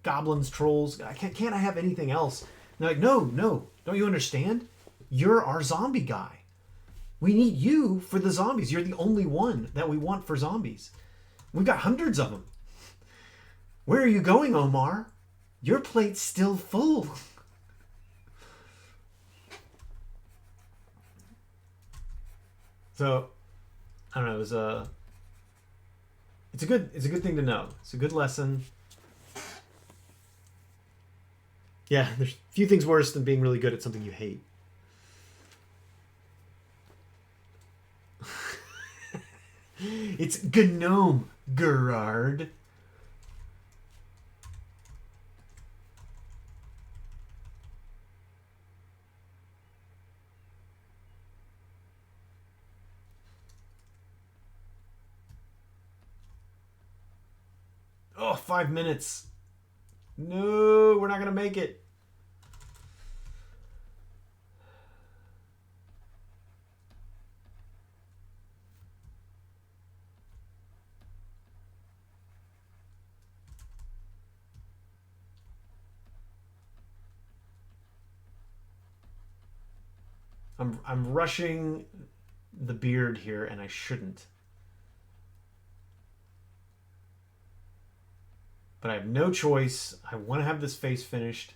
A: goblins, trolls. Can't I have anything else? And they're like, no. Don't you understand? You're our zombie guy. We need you for the zombies. You're the only one that we want for zombies. We've got hundreds of them. Where are you going, Omar? Your plate's still full. So, I don't know. It's a good thing to know. It's a good lesson. Yeah, there's few things worse than being really good at something you hate. It's Gnome, Gerard. Oh, 5 minutes. No, we're not going to make it. I'm rushing the beard here, and I shouldn't. But I have no choice. I want to have this face finished.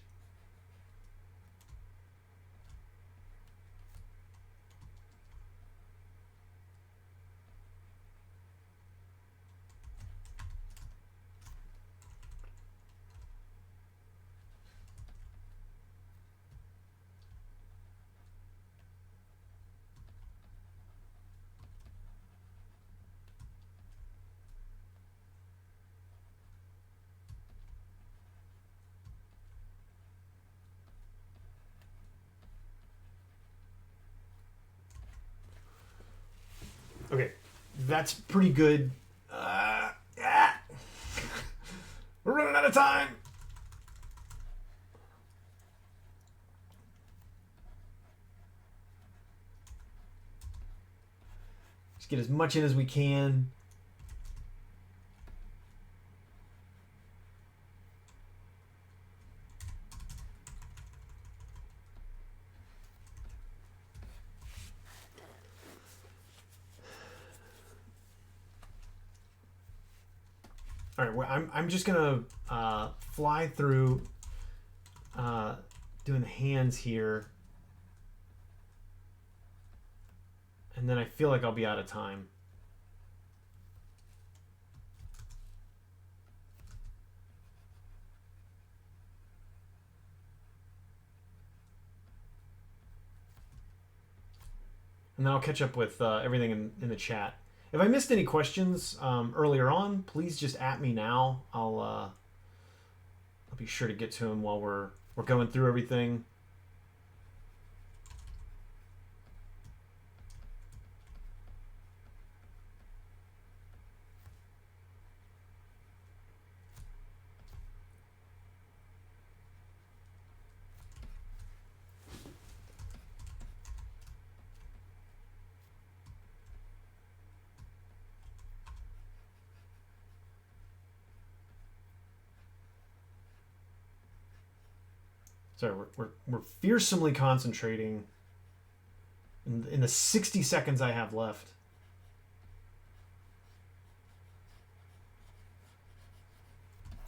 A: Okay, that's pretty good. We're running out of time. Just get as much in as we can. All right, well, I'm just gonna fly through doing the hands here, and then I feel like I'll be out of time. And then I'll catch up with everything in the chat. If I missed any questions earlier on, please just at me now. I'll be sure to get to them while we're going through everything. Sorry, we're fearsomely concentrating in the 60 seconds I have left.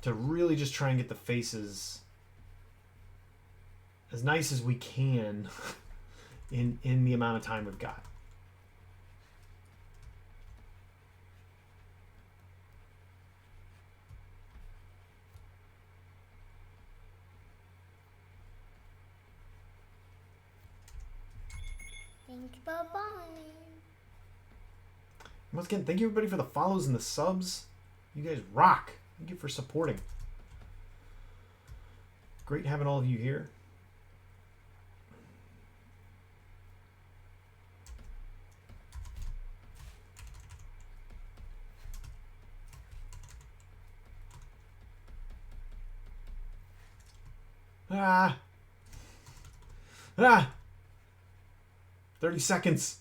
A: To really just try and get the faces as nice as we can in the amount of time we've got.
B: Thank you, bye-bye.
A: Once again, thank you everybody for the follows and the subs. You guys rock. Thank you for supporting. Great having all of you here. Ah. 30 seconds.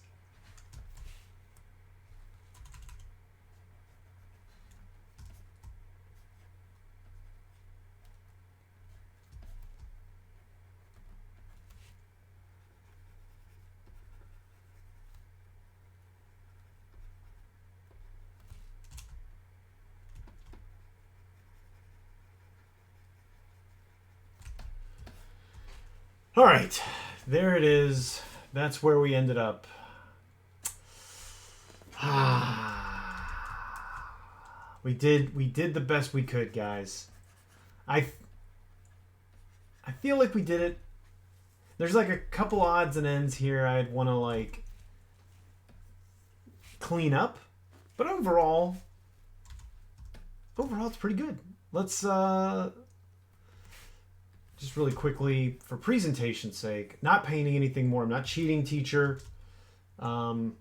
A: All right, there it is. That's where we ended up. We did the best we could, guys. I feel like we did it. There's like a couple odds and ends here I'd want to like clean up, but overall it's pretty good. Let's just really quickly, for presentation's sake, not painting anything more. I'm not cheating, teacher. Just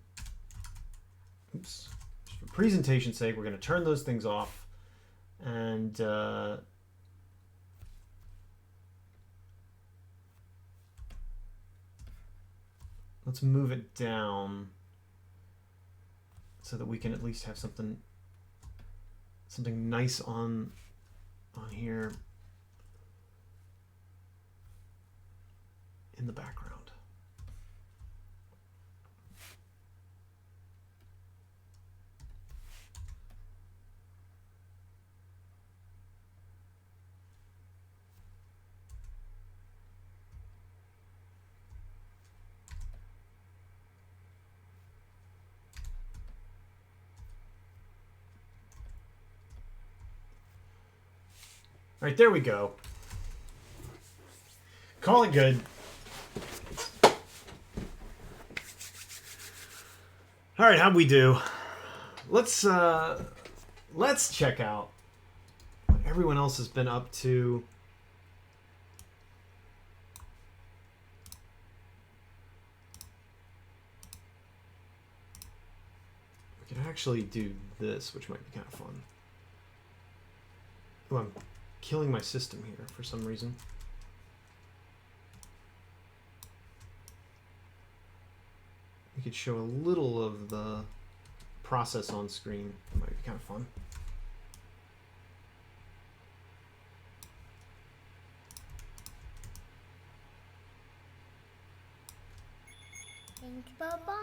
A: for presentation's sake, we're going to turn those things off. And let's move it down so that we can at least have something nice on here. In the background. All right, there we go. Call it good. All right, how'd we do? Let's check out what everyone else has been up to. We can actually do this, which might be kind of fun. Oh, I'm killing my system here for some reason. We could show a little of the process on screen. It might be kind of fun.
B: Thank you, bye-bye.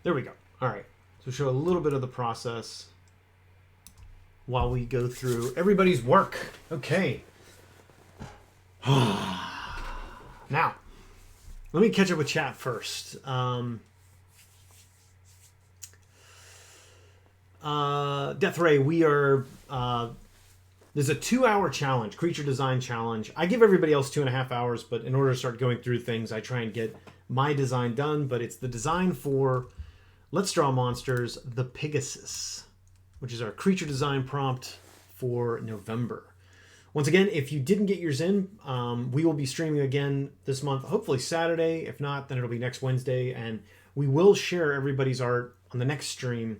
A: There we go. All right. So show a little bit of the process while we go through everybody's work. Okay. Now, let me catch up with chat first. Death Ray, we are... there's a 2-hour challenge, creature design challenge. I give everybody else 2.5 hours, but in order to start going through things, I try and get my design done. But it's the design for Let's Draw Monsters, the Pigasus, which is our creature design prompt for November. Once again, if you didn't get yours in, we will be streaming again this month, hopefully Saturday. If not, then it'll be next Wednesday. And we will share everybody's art on the next stream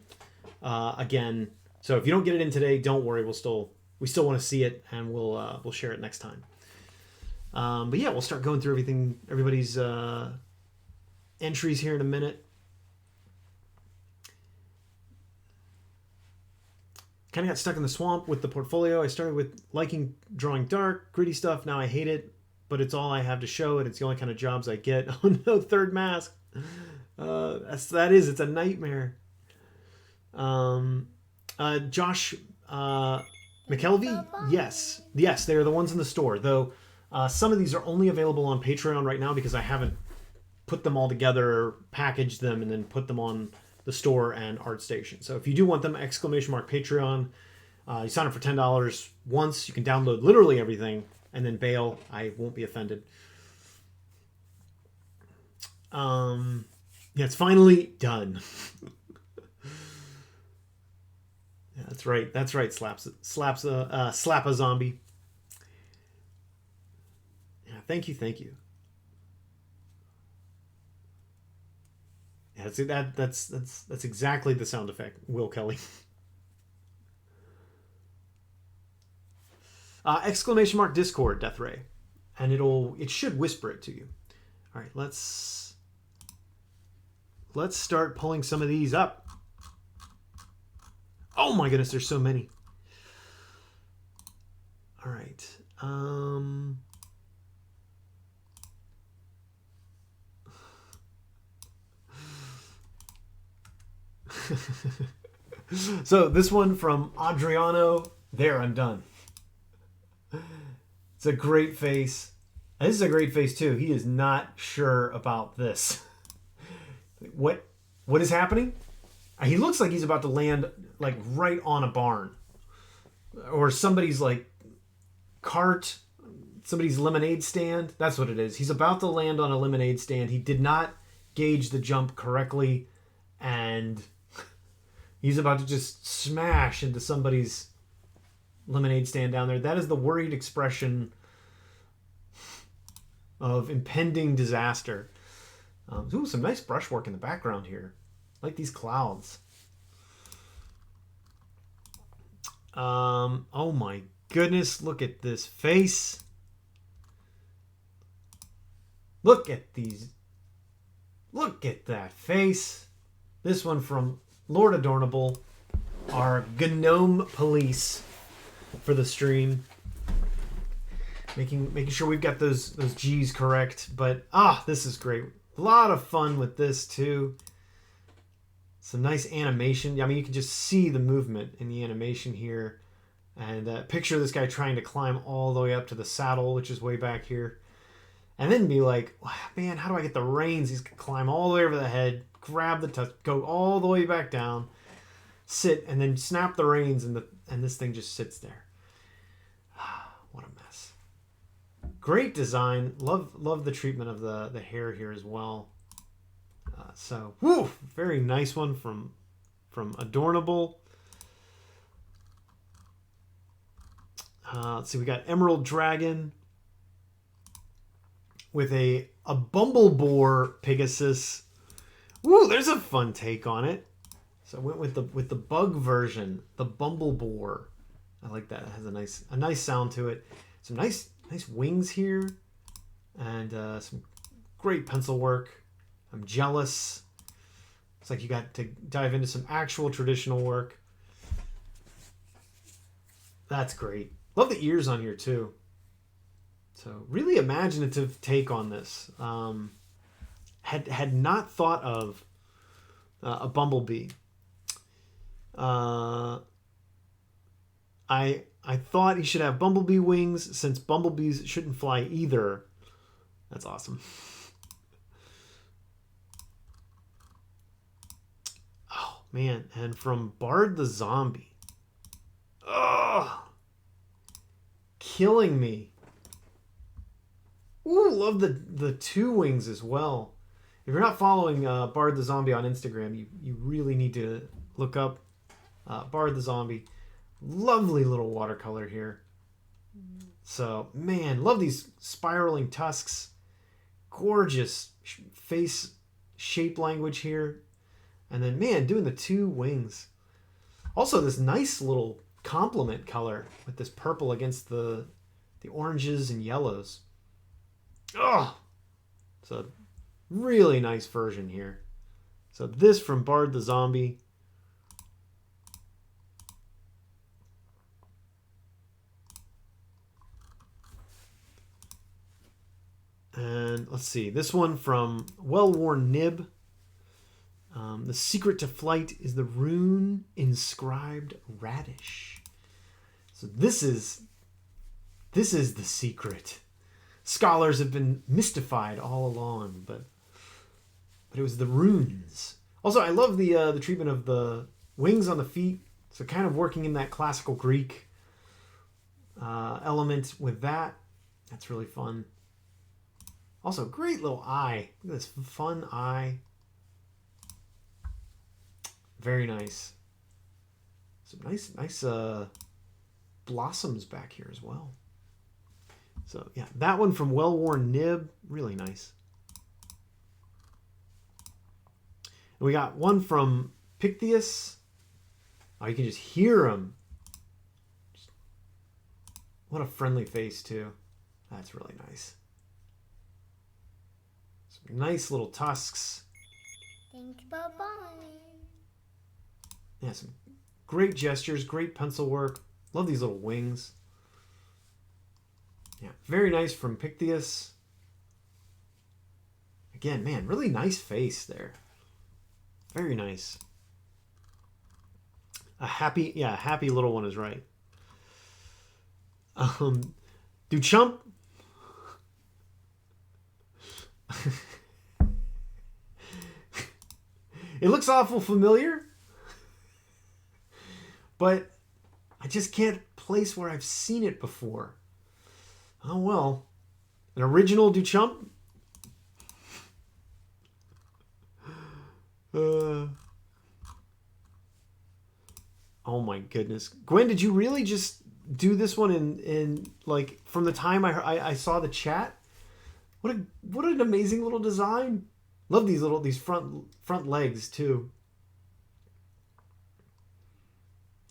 A: again. So if you don't get it in today, don't worry. We still want to see it, and we'll share it next time. But yeah, we'll start going through everybody's entries here in a minute. kind of got stuck in the swamp with the portfolio. I started with liking drawing dark, gritty stuff. Now I hate it, but it's all I have to show, and it's the only kind of jobs I get. Oh no, third mask. It's a nightmare. Josh McKelvey, yes, they are the ones in the store. Though some of these are only available on Patreon right now because I haven't put them all together, packaged them, and then put them on the store and ArtStation. So if you do want them, !Patreon. You sign up for $10 once. You can download literally everything and then bail. I won't be offended. Yeah, it's finally done. Yeah, that's right. Slap a zombie. Yeah, thank you. Yeah, that's exactly the sound effect, Will Kelly. !Discord, Death Ray, and it should whisper it to you. All right, let's start pulling some of these up. Oh my goodness, there's so many. All right. So this one from Adriano. There, I'm done. It's a great face. This is a great face too. He is not sure about this. What is happening? He looks like he's about to land like right on a barn, or somebody's like cart, somebody's lemonade stand. That's what it is. He's about to land on a lemonade stand. He did not gauge the jump correctly, and he's about to just smash into somebody's lemonade stand down there. That is the worried expression of impending disaster. Ooh, some nice brushwork in the background here. I like these clouds. Oh my goodness, look at this face. Look at these. Look at that face. This one from Lord Adornable, our Gnome Police for the stream. Making sure we've got those G's correct. But this is great. A lot of fun with this too. Some nice animation. I mean, you can just see the movement in the animation here. And picture this guy trying to climb all the way up to the saddle, which is way back here. And then be like, man, how do I get the reins? He's going to climb all the way over the head, grab the tusk, go all the way back down, sit, and then snap the reins, and this thing just sits there. What a mess. Great design. Love the treatment of the hair here as well. So, woo, very nice one from Adornable. Let's see, we got Emerald Dragon with a Bumbleboar Pigasus. Woo, there's a fun take on it. So I went with the bug version, the Bumbleboar. I like that. It has a nice sound to it. Some nice wings here, and some great pencil work. I'm jealous. It's like you got to dive into some actual traditional work. That's great. Love the ears on here too. So really imaginative take on this. Had not thought of a bumblebee. I thought he should have bumblebee wings since bumblebees shouldn't fly either. That's awesome. Oh man, and from Bard the Zombie. Ugh. Killing me. Ooh, love the two wings as well. If you're not following Bard the Zombie on Instagram, you really need to look up Bard the Zombie. Lovely little watercolor here. So, man, love these spiraling tusks. Gorgeous face shape language here. And then, man, doing the two wings. Also, this nice little complement color with this purple against the oranges and yellows. Oh, it's a really nice version here. So this from Bard the Zombie. And let's see, this one from Well-Worn Nib. The secret to flight is the rune inscribed radish. So this is the secret. Scholars have been mystified all along, but it was the runes. Also, I love the treatment of the wings on the feet. So kind of working in that classical Greek element with that. That's really fun. Also, great little eye. Look at this fun eye. Very nice. Some nice blossoms back here as well. So yeah, that one from Well-Worn Nib, really nice. And we got one from Pigasus. Oh, you can just hear him. What a friendly face too. That's really nice. Some nice little tusks.
B: Thank you. Bye-bye.
A: Yeah, some great gestures, great pencil work. Love these little wings. Yeah, very nice from Pigasus. Again, man, really nice face there. Very nice. A happy little one is right. Duchamp. It looks awful familiar, but I just can't place where I've seen it before. Oh well. An original Duchamp? Oh my goodness. Gwen, did you really just do this one in like from the time I saw the chat? What an amazing little design. Love these front legs too.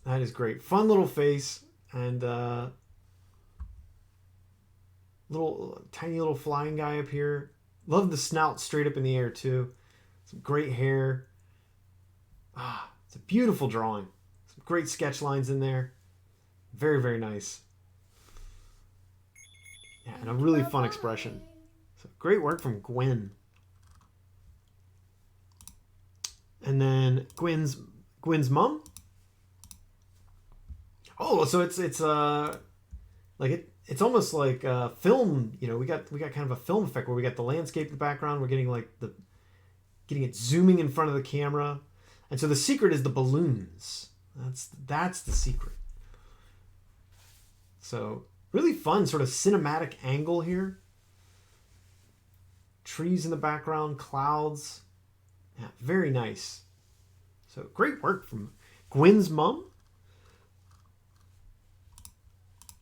A: That is great. Fun little face and tiny little flying guy up here. Love the snout straight up in the air too. Some great hair. It's a beautiful drawing. Some great sketch lines in there. Very, very nice. Yeah, and a really fun expression. So great work from Gwen. And then Gwen's mom. Oh, so it's almost like a film. You know, we got kind of a film effect where we got the landscape in the background. We're getting getting it zooming in front of the camera, and so the secret is the balloons. That's the secret. So really fun sort of cinematic angle here. Trees in the background, clouds. Yeah, very nice. So great work from Gwen's mom.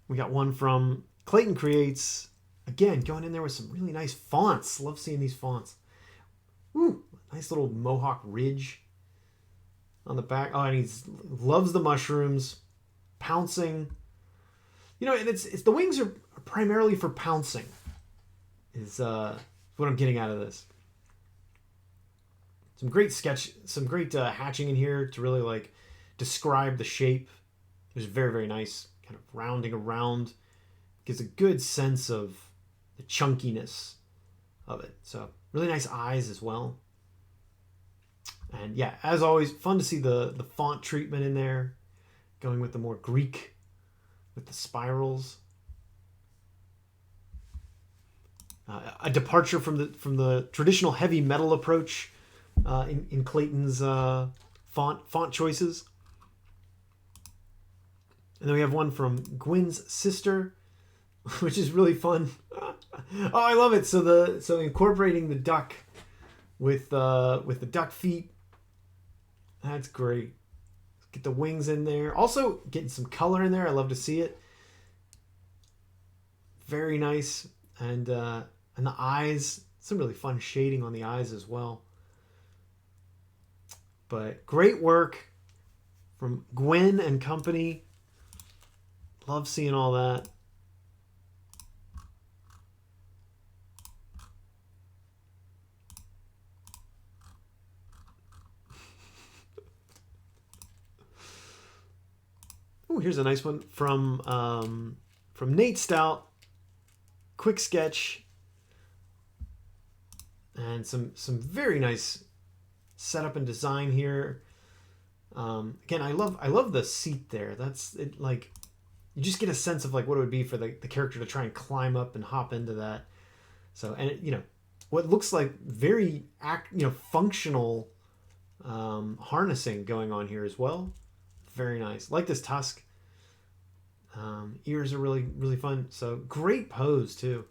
A: We got one from Clayton Creates. Again, going in there with some really nice fonts. Love seeing these fonts. Ooh, nice little mohawk ridge on the back. Oh, and he loves the mushrooms. Pouncing. You know, and it's the wings are primarily for pouncing. Is what I'm getting out of this. Some great hatching in here to really like describe the shape. It's very, very nice. Kind of rounding around. Gives a good sense of the chunkiness of it. So really nice eyes as well. And yeah, as always, fun to see the font treatment in there. Going with the more Greek, with the spirals. A departure from the traditional heavy metal approach in Clayton's font choices. And then we have one from Gwen's sister, which is really fun. Oh, I love it. So incorporating the duck with the duck feet. That's great. Get the wings in there. Also getting some color in there. I love to see it. Very nice. And the eyes, some really fun shading on the eyes as well. But great work from Gwen and company. Love seeing all that. Oh, here's a nice one from Nate Stout. Quick sketch And some very nice setup and design here. Again, I love the seat there. That's it. Like, you just get a sense of like what it would be for the character to try and climb up and hop into that. So, and you know, what looks like very functional harnessing going on here as well. Very nice. Like this tusk. Ears are really fun. So great pose too.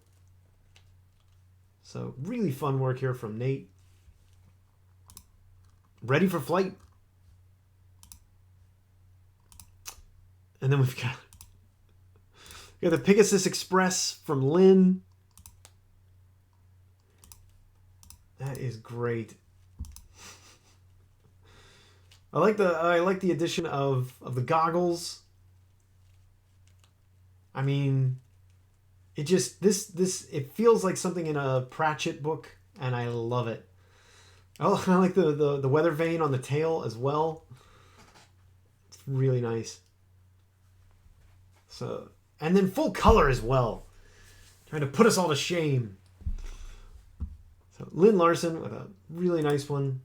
A: So really fun work here from Nate. Ready for flight. And then we've got the Pigasus Express from Lynn. That is great. I like the addition of the goggles. I mean, it just it feels like something in a Pratchett book, and I love it. Oh, I like the weather vane on the tail as well. It's really nice. So, and then full color as well. Trying to put us all to shame. So Lynn Larson with a really nice one.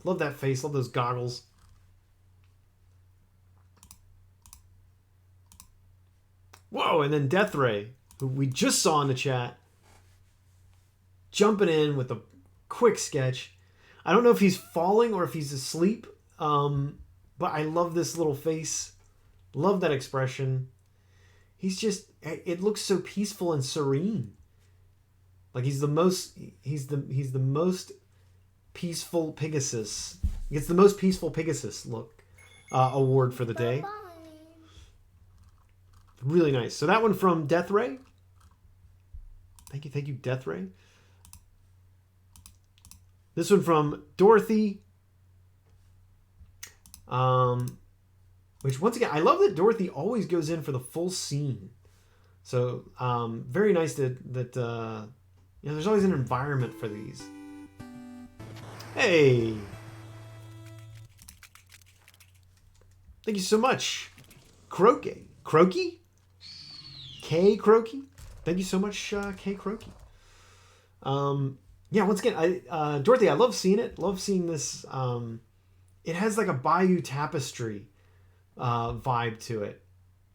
A: Love that face. Love those goggles. Whoa, and then Death Ray, who we just saw in the chat, jumping in with a quick sketch. I don't know if he's falling or if he's asleep, but I love this little face. Love that expression. He's just, it looks so peaceful and serene. Like he's the most peaceful Pigasus. He gets the most peaceful Pigasus look award for the day. Really nice. So that one from Death Ray. Thank you, Death Ray. This one from Dorothy. Which once again, I love that Dorothy always goes in for the full scene. So very nice that there's always an environment for these. Hey. Thank you so much. Croaky. K Croaky. Thank you so much, K Croaky. Yeah, once again, Dorothy, I love seeing it. Love seeing this. It has like a Bayou tapestry vibe to it.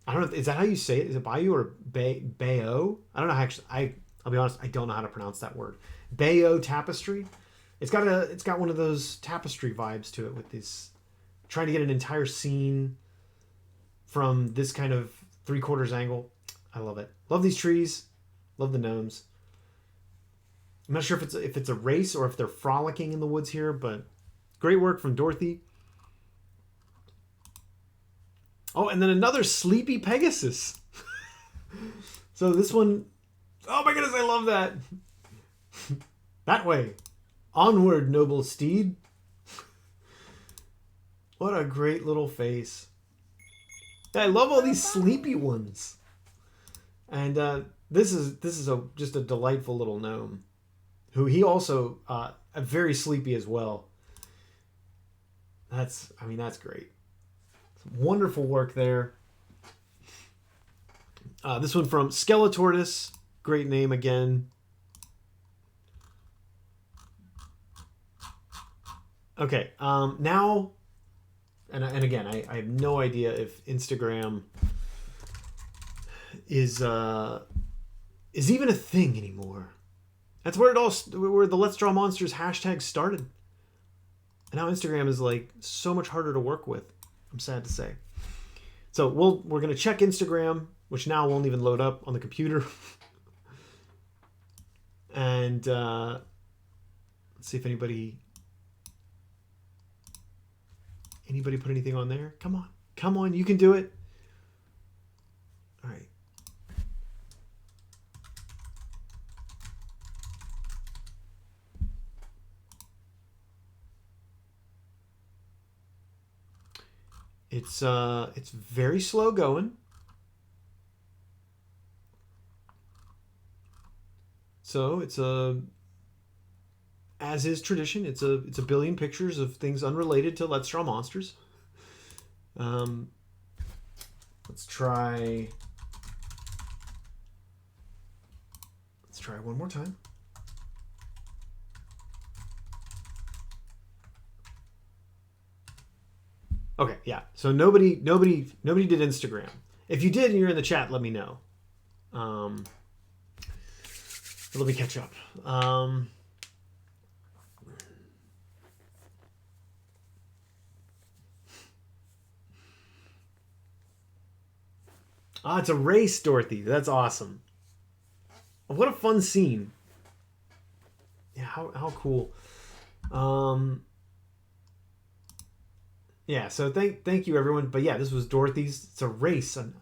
A: I don't know. Is that how you say it? Is it Bayou or Bayo? I don't know how actually. I'll be honest. I don't know how to pronounce that word. Bayo tapestry. It's got one of those tapestry vibes to it with this. Trying to get an entire scene from this kind of 3/4 angle. I love it. Love these trees. Love the gnomes. I'm not sure if it's a race or if they're frolicking in the woods here, but great work from Dorothy. Oh, and then another sleepy Pegasus. So this one, oh my goodness, I love that. That way. Onward, noble steed. What a great little face. I love all these sleepy ones. And this is just a delightful little gnome, who he also very sleepy as well. That's great. Some wonderful work there. This one from Skeletortus, great name again. Okay, now, and again, I have no idea if Instagram is even a thing anymore. That's where where the Let's Draw Monsters hashtag started. And now Instagram is like so much harder to work with. I'm sad to say. So we're gonna check Instagram, which now won't even load up on the computer. And let's see if anybody put anything on there. Come on, you can do it. All right. It's very slow going. So it's as is tradition, it's a billion pictures of things unrelated to Let's Draw Monsters. Let's try one more time. Okay, yeah. So nobody did Instagram. If you did and you're in the chat, let me know. Let me catch up. It's a race, Dorothy. That's awesome. What a fun scene. Yeah, how cool. Yeah, so thank you everyone. But yeah, this was Dorothy's. It's a race, a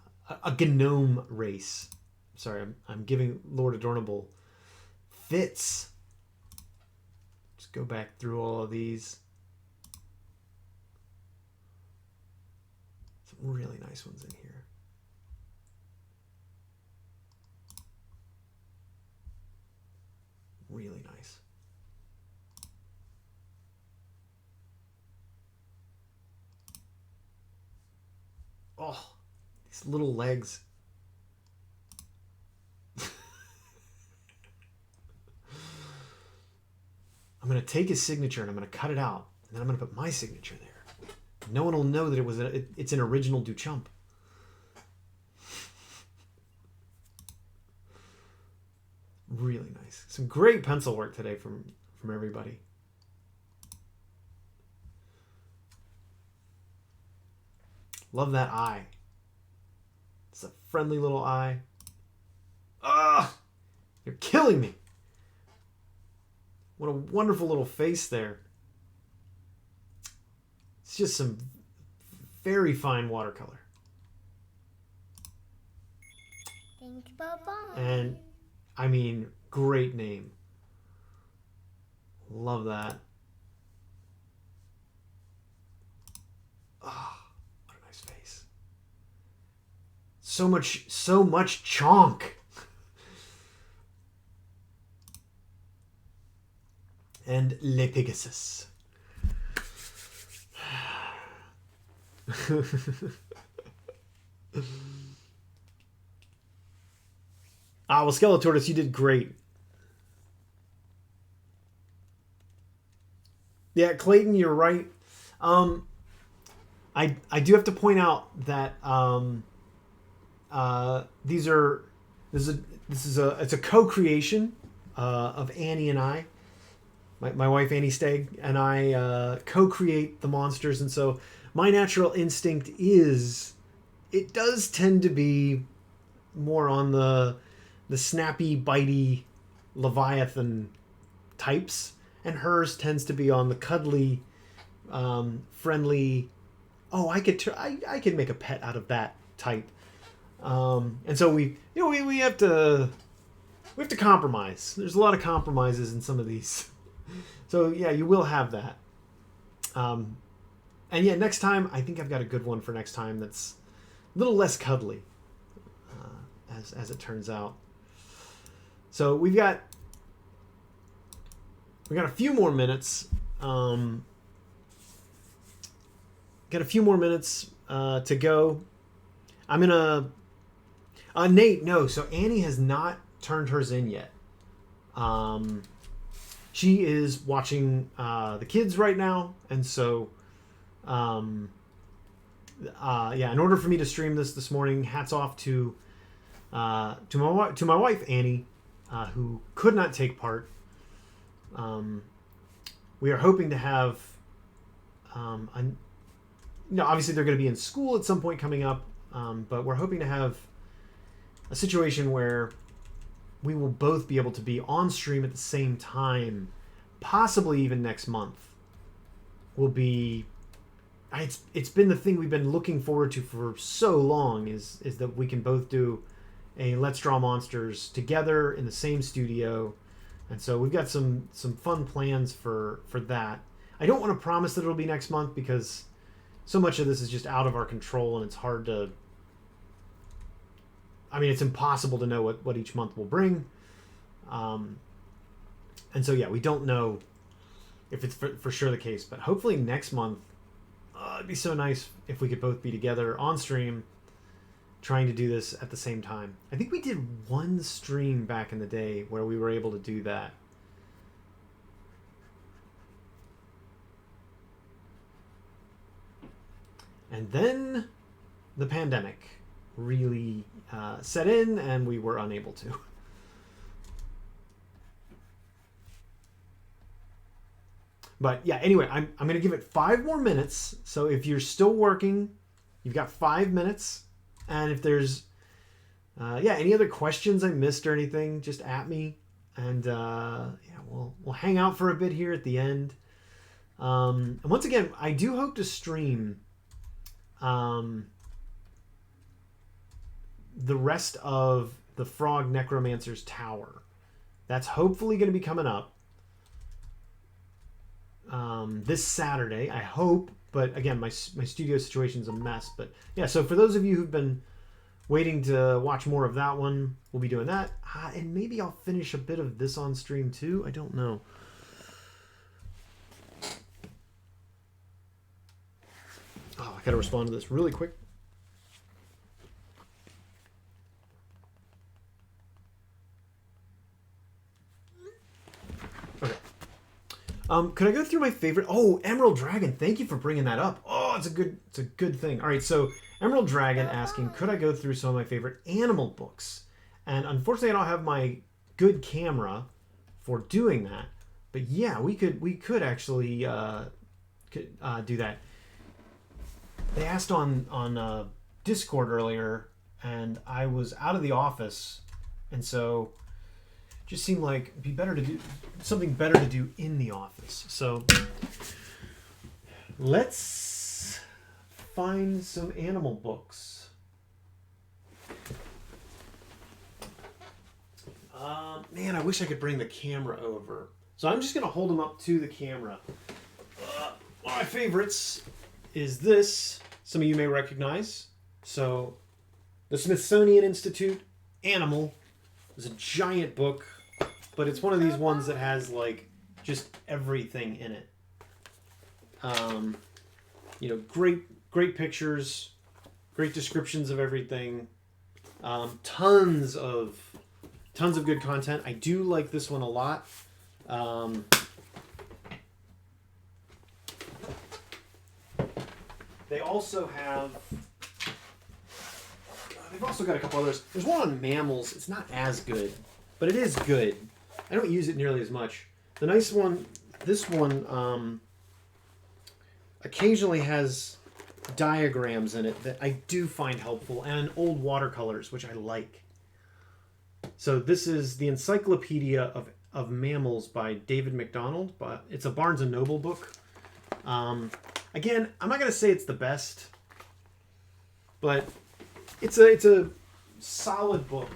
A: gnome race. Sorry, I'm giving Lord Adornable fits. Just go back through all of these. Some really nice ones in here. Really nice. Oh, these little legs. I'm going to take his signature and I'm going to cut it out. And then I'm going to put my signature there. No one will know that it's an original Duchamp. Really nice. Some great pencil work today from everybody. Love that eye. It's a friendly little eye. Ah! You're killing me. What a wonderful little face there. It's just some very fine watercolor.
B: Thank you, Bye-bye.
A: And, I mean, great name. Love that. Ah, what a nice face. So much chonk. And Le Pigasus. Well, Skeletortus, you did great. Yeah, Clayton, you're right. I do have to point out that it's a co-creation of Annie and I. My wife Annie Steg and I co-create the monsters, and so my natural instinct is it does tend to be more on the snappy, bitey Leviathan types, and hers tends to be on the cuddly, friendly. Oh, I could make a pet out of that type, and so we have to compromise. There's a lot of compromises in some of these. So yeah, you will have that. And yeah, next time, I think I've got a good one for next time that's a little less cuddly, as it turns out. So we got a few more minutes. Got a few more minutes to go. I'm gonna Nate, no. So Annie has not turned hers in yet. She is watching the kids right now, and so, yeah. In order for me to stream this morning, hats off to my wife Annie, who could not take part. We are hoping to have, obviously they're going to be in school at some point coming up, but we're hoping to have a situation where we will both be able to be on stream at the same time, possibly even next month. Will be, it's been the thing we've been looking forward to for so long, is that we can both do a Let's Draw Monsters together in the same studio, and so we've got some fun plans for that. I don't want to promise that it'll be next month because so much of this is just out of our control, and it's hard to. I mean, it's impossible to know what each month will bring. And so, yeah, we don't know if it's for sure the case. But hopefully next month, it'd be so nice if we could both be together on stream trying to do this at the same time. I think we did one stream back in the day where we were able to do that. And then the pandemic really set in, and we were unable to. But yeah, anyway, I'm going to give it 5 more minutes. So if you're still working, you've got 5 minutes. And if there's, any other questions I missed or anything, just at me. And we'll hang out for a bit here at the end. And once again, I do hope to stream the rest of the Frog Necromancer's Tower. That's hopefully going to be coming up this Saturday, I hope. But again, my studio situation's a mess. But yeah, so for those of you who've been waiting to watch more of that one, we'll be doing that. And maybe I'll finish a bit of this on stream too. I don't know. Oh, I gotta respond to this really quick. Okay. Could I go through my favorite? Oh, Emerald Dragon. Thank you for bringing that up. Oh, it's a good thing. All right, so Emerald Dragon asking, could I go through some of my favorite animal books? And unfortunately, I don't have my good camera for doing that. But yeah, we could actually do that. They asked on Discord earlier, and I was out of the office, and so it just seemed like it'd be better to do something better to do in the office. So let's find some animal books. Man, I wish I could bring the camera over. So I'm just gonna hold them up to the camera. One of my favorites is this. Some of you may recognize. So the Smithsonian Institute Animal is a giant book, but it's one of these ones that has like just everything in it. Great pictures, great descriptions of everything, tons of good content. I do like this one a lot. They also have. They've also got a couple others. There's one on mammals. It's not as good, but it is good. I don't use it nearly as much. The nice one, this one, occasionally has diagrams in it that I do find helpful, and old watercolors, which I like. So this is the Encyclopedia of Mammals by David MacDonald. But it's a Barnes & Noble book. Again, I'm not going to say it's the best, but it's a solid book.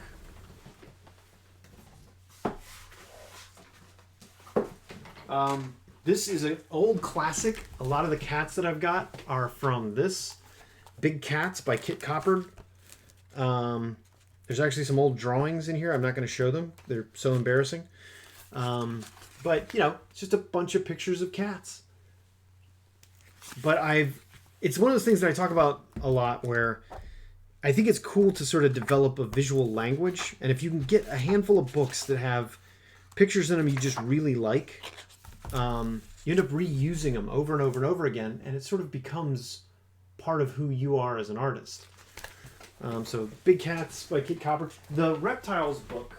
A: This is an old classic. A lot of the cats that I've got are from this. Big Cats by Kit Coppard. There's actually some old drawings in here. I'm not going to show them. They're so embarrassing. But, it's just a bunch of pictures of cats. But it's one of those things that I talk about a lot where I think it's cool to sort of develop a visual language. And if you can get a handful of books that have pictures in them you just really like, you end up reusing them over and over and over again. And it sort of becomes part of who you are as an artist. So Big Cats by Kit Coppard. The Reptiles book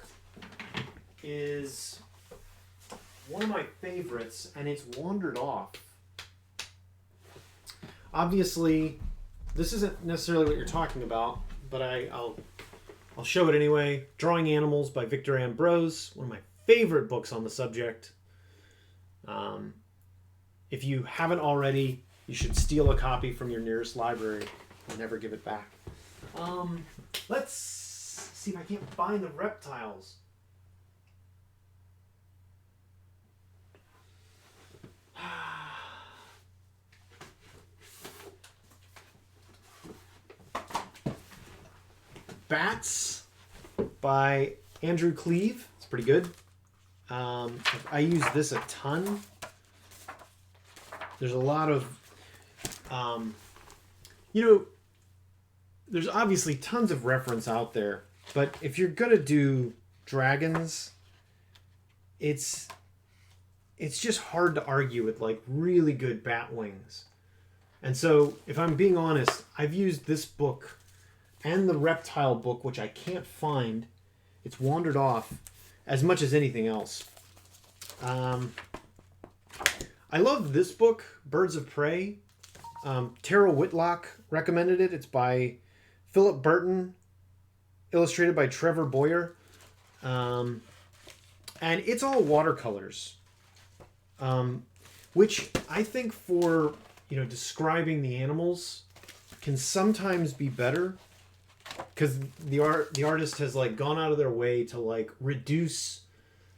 A: is one of my favorites, and it's wandered off. Obviously, this isn't necessarily what you're talking about, but I'll show it anyway. Drawing Animals by Victor Ambrose, one of my favorite books on the subject. If you haven't already, you should steal a copy from your nearest library and never give it back. Let's see if I can't find the Reptiles. Bats by Andrew Cleve. It's pretty good. I use this a ton. There's a lot of, there's obviously tons of reference out there, but if you're gonna do dragons, it's just hard to argue with like really good bat wings. And so, if I'm being honest, I've used this book and the reptile book, which I can't find. It's wandered off as much as anything else. I love this book, Birds of Prey. Tara Whitlock recommended it. It's by Philip Burton, illustrated by Trevor Boyer. And it's all watercolors. Which I think for, describing the animals can sometimes be better. Because the artist has gone out of their way to reduce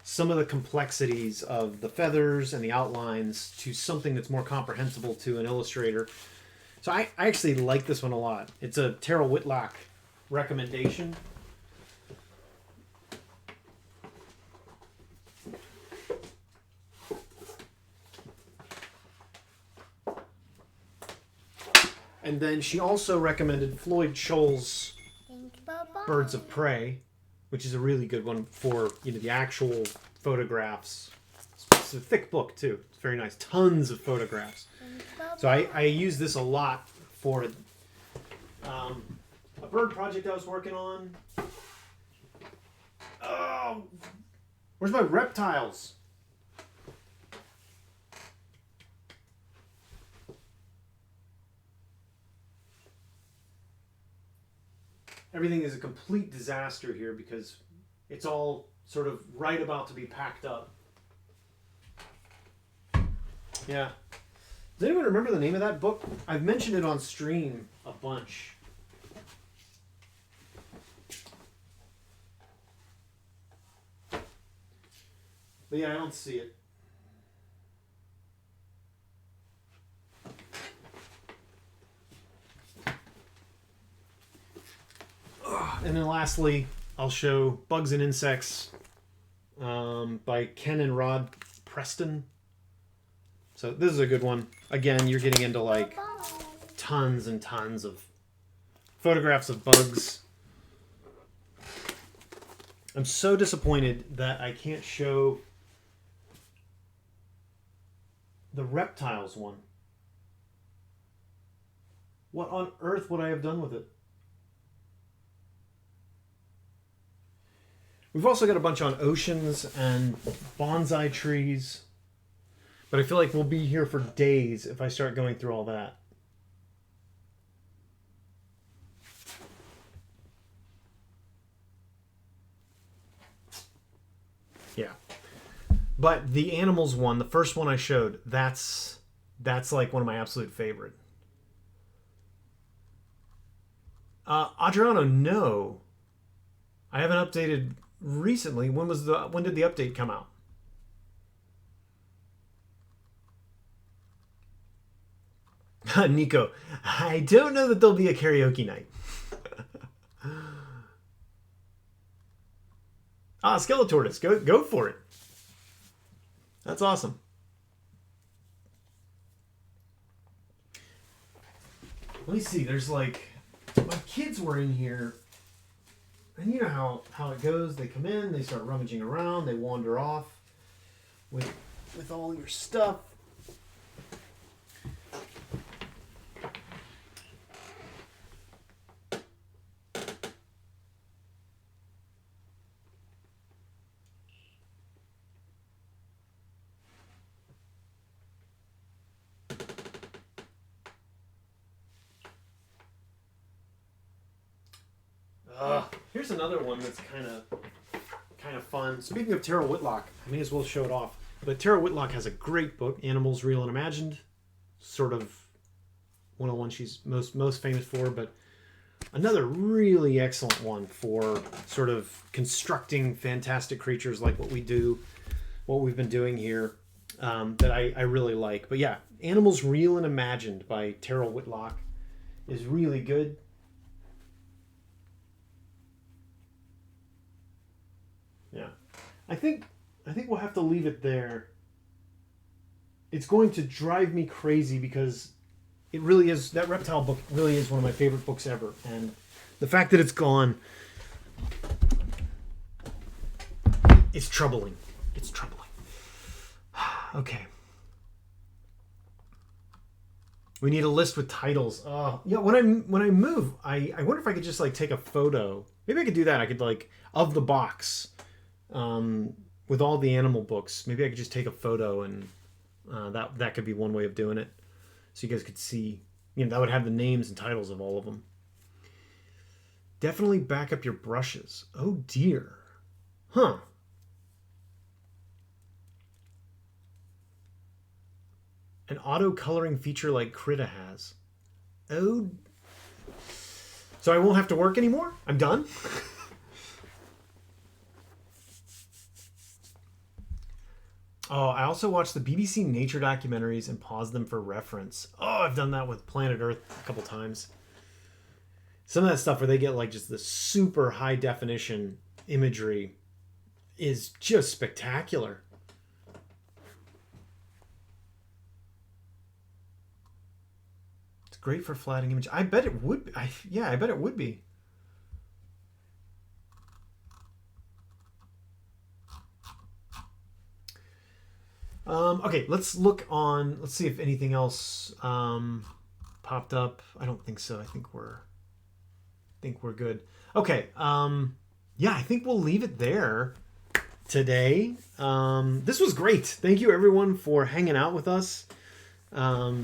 A: some of the complexities of the feathers and the outlines to something that's more comprehensible to an illustrator. So I actually like this one a lot. It's a Tara Whitlock recommendation. And then she also recommended Floyd Scholl's Birds of Prey, which is a really good one for the actual photographs. It's a thick book too. It's very nice. Tons of photographs. So I use this a lot for a bird project I was working on. Oh, where's my reptiles? Everything is a complete disaster here because it's all sort of right about to be packed up. Yeah. Does anyone remember the name of that book? I've mentioned it on stream a bunch. But yeah, I don't see it. And then lastly, I'll show Bugs and Insects by Ken and Rod Preston. So this is a good one. Again, you're getting into tons and tons of photographs of bugs. I'm so disappointed that I can't show the reptiles one. What on earth would I have done with it? We've also got a bunch on oceans and bonsai trees. But I feel like we'll be here for days if I start going through all that. Yeah. But the animals one, the first one I showed, that's one of my absolute favorite. Adriano, no. I haven't updated recently. When did the update come out? Nico, I don't know that there'll be a karaoke night. Skeletortus, go for it. That's awesome. Let me see, there's my kids were in here, and you know how it goes. They come in, they start rummaging around, they wander off with all your stuff. Here's another one that's kind of fun. Speaking of Tara Whitlock, I may as well show it off. But Tara Whitlock has a great book, Animals Real and Imagined. Sort of one of the ones she's most famous for, but another really excellent one for sort of constructing fantastic creatures like what we've been doing here, that I really like. But yeah, Animals Real and Imagined by Tara Whitlock is really good. Yeah, I think we'll have to leave it there. It's going to drive me crazy because it really is, that reptile book really is one of my favorite books ever, and the fact that it's gone, it's troubling. It's troubling. Okay. We need a list with titles. Yeah. When I move, I wonder if I could just like take a photo. Maybe I could do that. I could like of the box, with all the animal books. Maybe I could just take a photo, and that could be one way of doing it, so you guys could see. That would have the names and titles of all of them. Definitely back up your brushes. Oh dear. Huh. An auto coloring feature like Krita has. Oh. So I won't have to work anymore? I'm done? Oh, I also watch the BBC nature documentaries and pause them for reference. Oh, I've done that with Planet Earth a couple times. Some of that stuff where they get like just the super high definition imagery is just spectacular. It's great for flattening image. I bet it would be. I bet it would be. Okay, let's look on. Let's see if anything else popped up. I don't think so. I think we're good. Okay. Yeah, I think we'll leave it there today. This was great. Thank you everyone for hanging out with us. Yeah,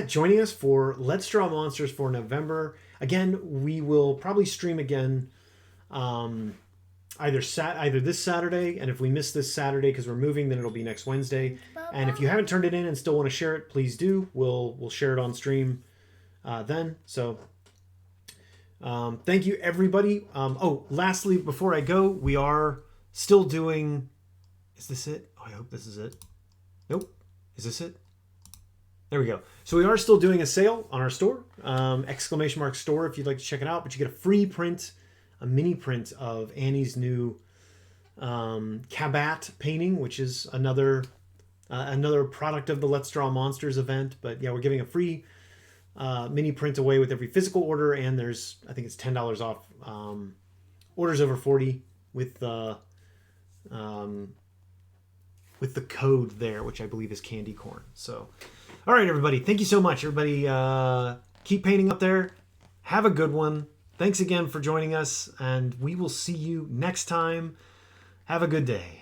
A: joining us for Let's Draw Monsters for November. Again, we will probably stream again either this Saturday, and if we miss this Saturday because we're moving, then it'll be next Wednesday. And if you haven't turned it in and still want to share it, please do. We'll share it on stream then. So thank you everybody. Lastly, before I go, we are still doing. Is this it? Oh, I hope this is it. Nope. Is this it? There we go. So we are still doing a sale on our store, ! Store if you'd like to check it out. But you get a free print, a mini print of Annie's new Kabat painting, which is another product of the Let's Draw Monsters event. But yeah, we're giving a free mini print away with every physical order, and there's, I think it's $10 off orders over 40 with the code there, which I believe is candy corn. So, all right, everybody, thank you so much. Everybody, keep painting up there. Have a good one. Thanks again for joining us, and we will see you next time. Have a good day.